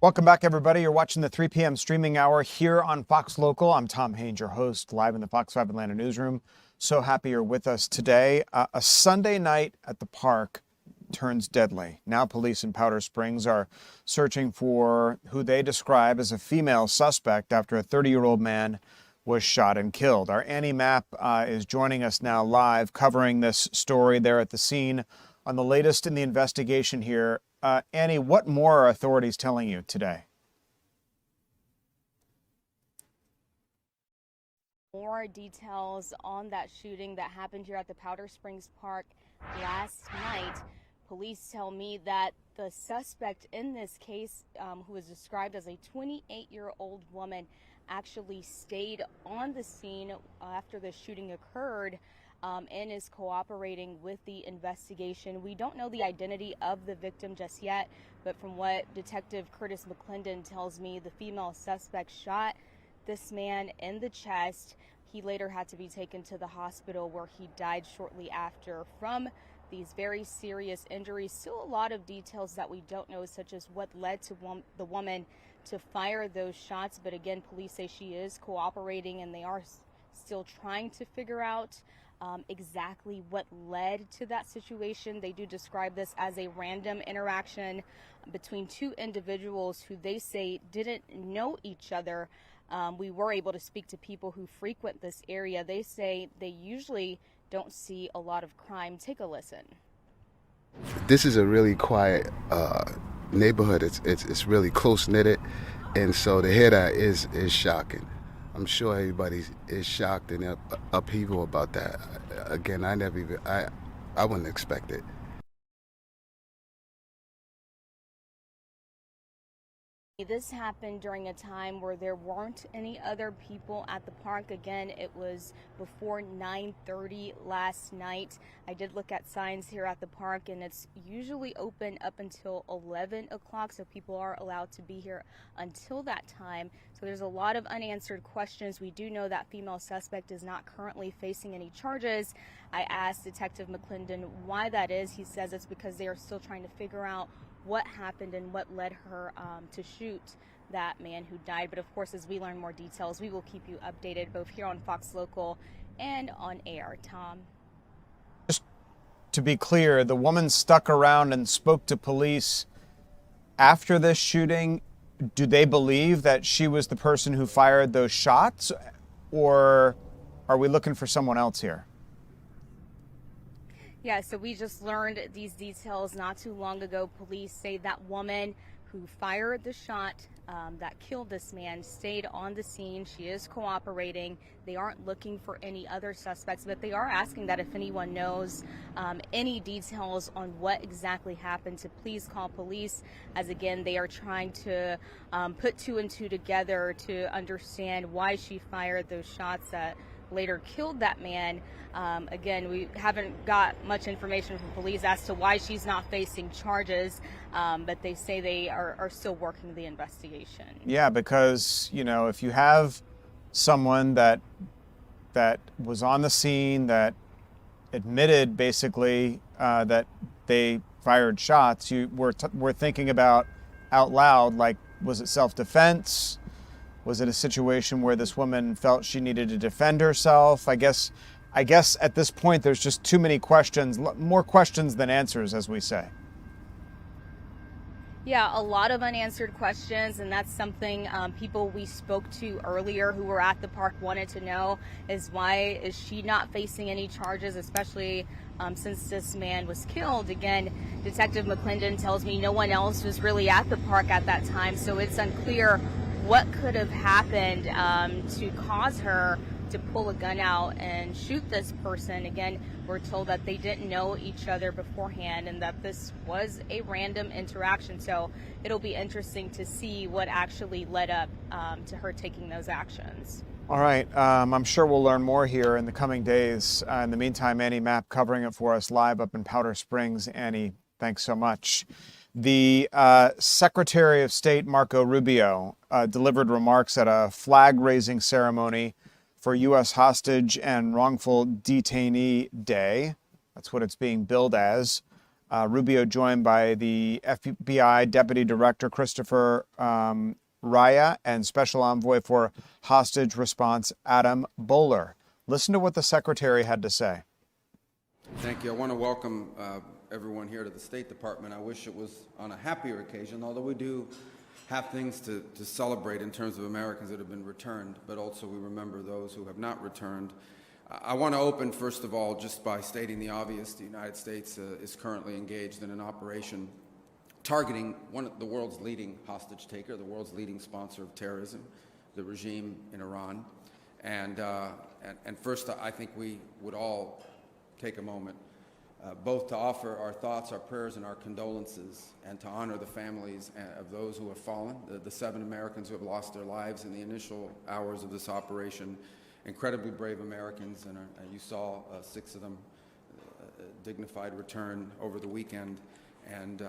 Welcome back, everybody. You're watching the 3 p.m. streaming hour here on Fox Local. I'm Tom Haines, your host, live in the Fox 5 Atlanta newsroom. So happy you're with us today. A Sunday night at the park turns deadly. Now police in Powder Springs are searching for who they describe as a female suspect after a 30-year-old man was shot and killed. Our Annie Mapp is joining us now live, covering this story there at the scene on the latest in the investigation here. Annie, what more are authorities telling you today? More details on that shooting that happened here at the Powder Springs Park last night. Police tell me that the suspect in this case, who was described as a 28-year-old woman, actually stayed on the scene after the shooting occurred. And is cooperating with the investigation. We don't know the identity of the victim just yet, but from what Detective Curtis McClendon tells me, the female suspect shot this man in the chest. He later had to be taken to the hospital where he died shortly after from these very serious injuries. Still a lot of details that we don't know, such as what led to the woman to fire those shots. But again, police say she is cooperating and they are still trying to figure out exactly what led to that situation. They do describe this as a random interaction between two individuals who they say didn't know each other. We were able to speak to people who frequent this area. They say they usually don't see a lot of crime. Take a listen. This is a really quiet neighborhood. It's really close knitted, and so to hear that is shocking. I'm sure everybody is shocked and upheaval about that. Again, I wouldn't expect it. This happened during a time where there weren't any other people at the park. Again, it was before 9:30 last night. I did look at signs here at the park, and it's usually open up until 11 o'clock, so people are allowed to be here until that time. So there's a lot of unanswered questions. We do know that female suspect is not currently facing any charges. I asked Detective McClendon why that is. He says it's because they are still trying to figure out what happened and what led her to shoot that man who died. But of course, as we learn more details, we will keep you updated both here on Fox Local and on air. Tom? Just to be clear, the woman stuck around and spoke to police after this shooting. Do they believe that she was the person who fired those shots, or are we looking for someone else here? Yeah, so we just learned these details not too long ago. Police say that woman who fired the shot that killed this man stayed on the scene. She is cooperating. They aren't looking for any other suspects, but they are asking that if anyone knows any details on what exactly happened, to please call police, as again, they are trying to put two and two together to understand why she fired those shots that later killed that man. Again, we haven't got much information from police as to why she's not facing charges, but they say they are still working the investigation. Yeah, because, you know, if you have someone that was on the scene, that admitted basically that they fired shots, we're thinking about out loud, like, was it self-defense? Was it a situation where this woman felt she needed to defend herself? I guess at this point, there's just too many questions, more questions than answers, as we say. Yeah, a lot of unanswered questions, and that's something people we spoke to earlier who were at the park wanted to know, is why is she not facing any charges, especially since this man was killed. Again, Detective McClendon tells me no one else was really at the park at that time, so it's unclear what could have happened to cause her to pull a gun out and shoot this person. Again, we're told that they didn't know each other beforehand and that this was a random interaction. So it'll be interesting to see what actually led up to her taking those actions. All right. I'm sure we'll learn more here in the coming days. In the meantime, Annie Mapp covering it for us live up in Powder Springs. Annie, thanks so much. The Secretary of State, Marco Rubio, delivered remarks at a flag-raising ceremony for U.S. Hostage and Wrongful Detainee Day. That's what it's being billed as. Rubio joined by the FBI Deputy Director Christopher Raya and Special Envoy for Hostage Response Adam Bowler. Listen to what the Secretary had to say. Thank you. I want to welcome everyone here to the State Department. I wish it was on a happier occasion, although we do have things to celebrate in terms of Americans that have been returned, but also we remember those who have not returned. I want to open, first of all, just by stating the obvious. The United States is currently engaged in an operation targeting one of the world's leading hostage taker, the world's leading sponsor of terrorism, the regime in Iran. And first, I think we would all take a moment both to offer our thoughts, our prayers, and our condolences, and to honor the families of those who have fallen, the 7 Americans who have lost their lives in the initial hours of this operation. Incredibly brave Americans, and you saw 6 of them dignified return over the weekend, and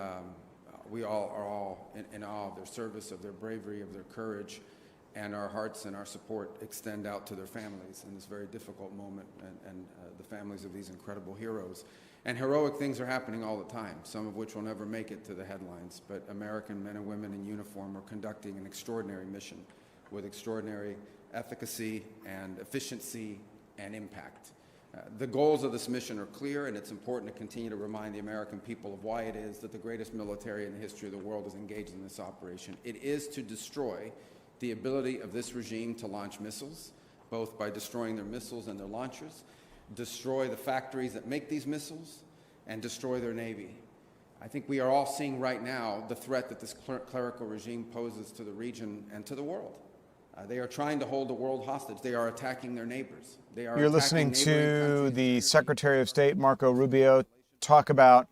we all are all in awe of their service, of their bravery, of their courage, and our hearts and our support extend out to their families in this very difficult moment, and the families of these incredible heroes. And heroic things are happening all the time, some of which will never make it to the headlines, but American men and women in uniform are conducting an extraordinary mission with extraordinary efficacy and efficiency and impact. The goals of this mission are clear, and it's important to continue to remind the American people of why it is that the greatest military in the history of the world is engaged in this operation. It is to destroy the ability of this regime to launch missiles, both by destroying their missiles and their launchers, destroy the factories that make these missiles, and destroy their navy. I think we are all seeing right now the threat that this clerical regime poses to the region and to the world. They are trying to hold the world hostage. They are attacking their neighbors. You're listening to the Secretary of State, Marco Rubio, talk about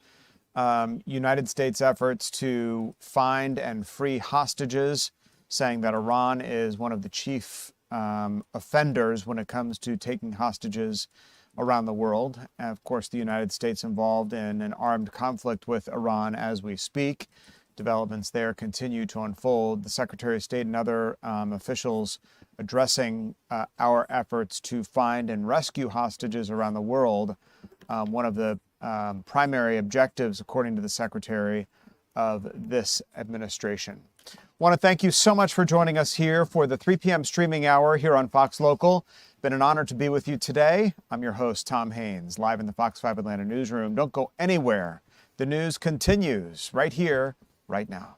United States efforts to find and free hostages, saying that Iran is one of the chief offenders when it comes to taking hostages around the world. And of course, the United States involved in an armed conflict with Iran as we speak. Developments there continue to unfold. The Secretary of State and other officials addressing our efforts to find and rescue hostages around the world, one of the primary objectives, according to the Secretary, of this administration. I want to thank you so much for joining us here for the 3 p.m. streaming hour here on Fox Local. Been an honor to be with you today. I'm your host, Tom Haines, live in the Fox 5 Atlanta newsroom. Don't go anywhere. The news continues right here, right now.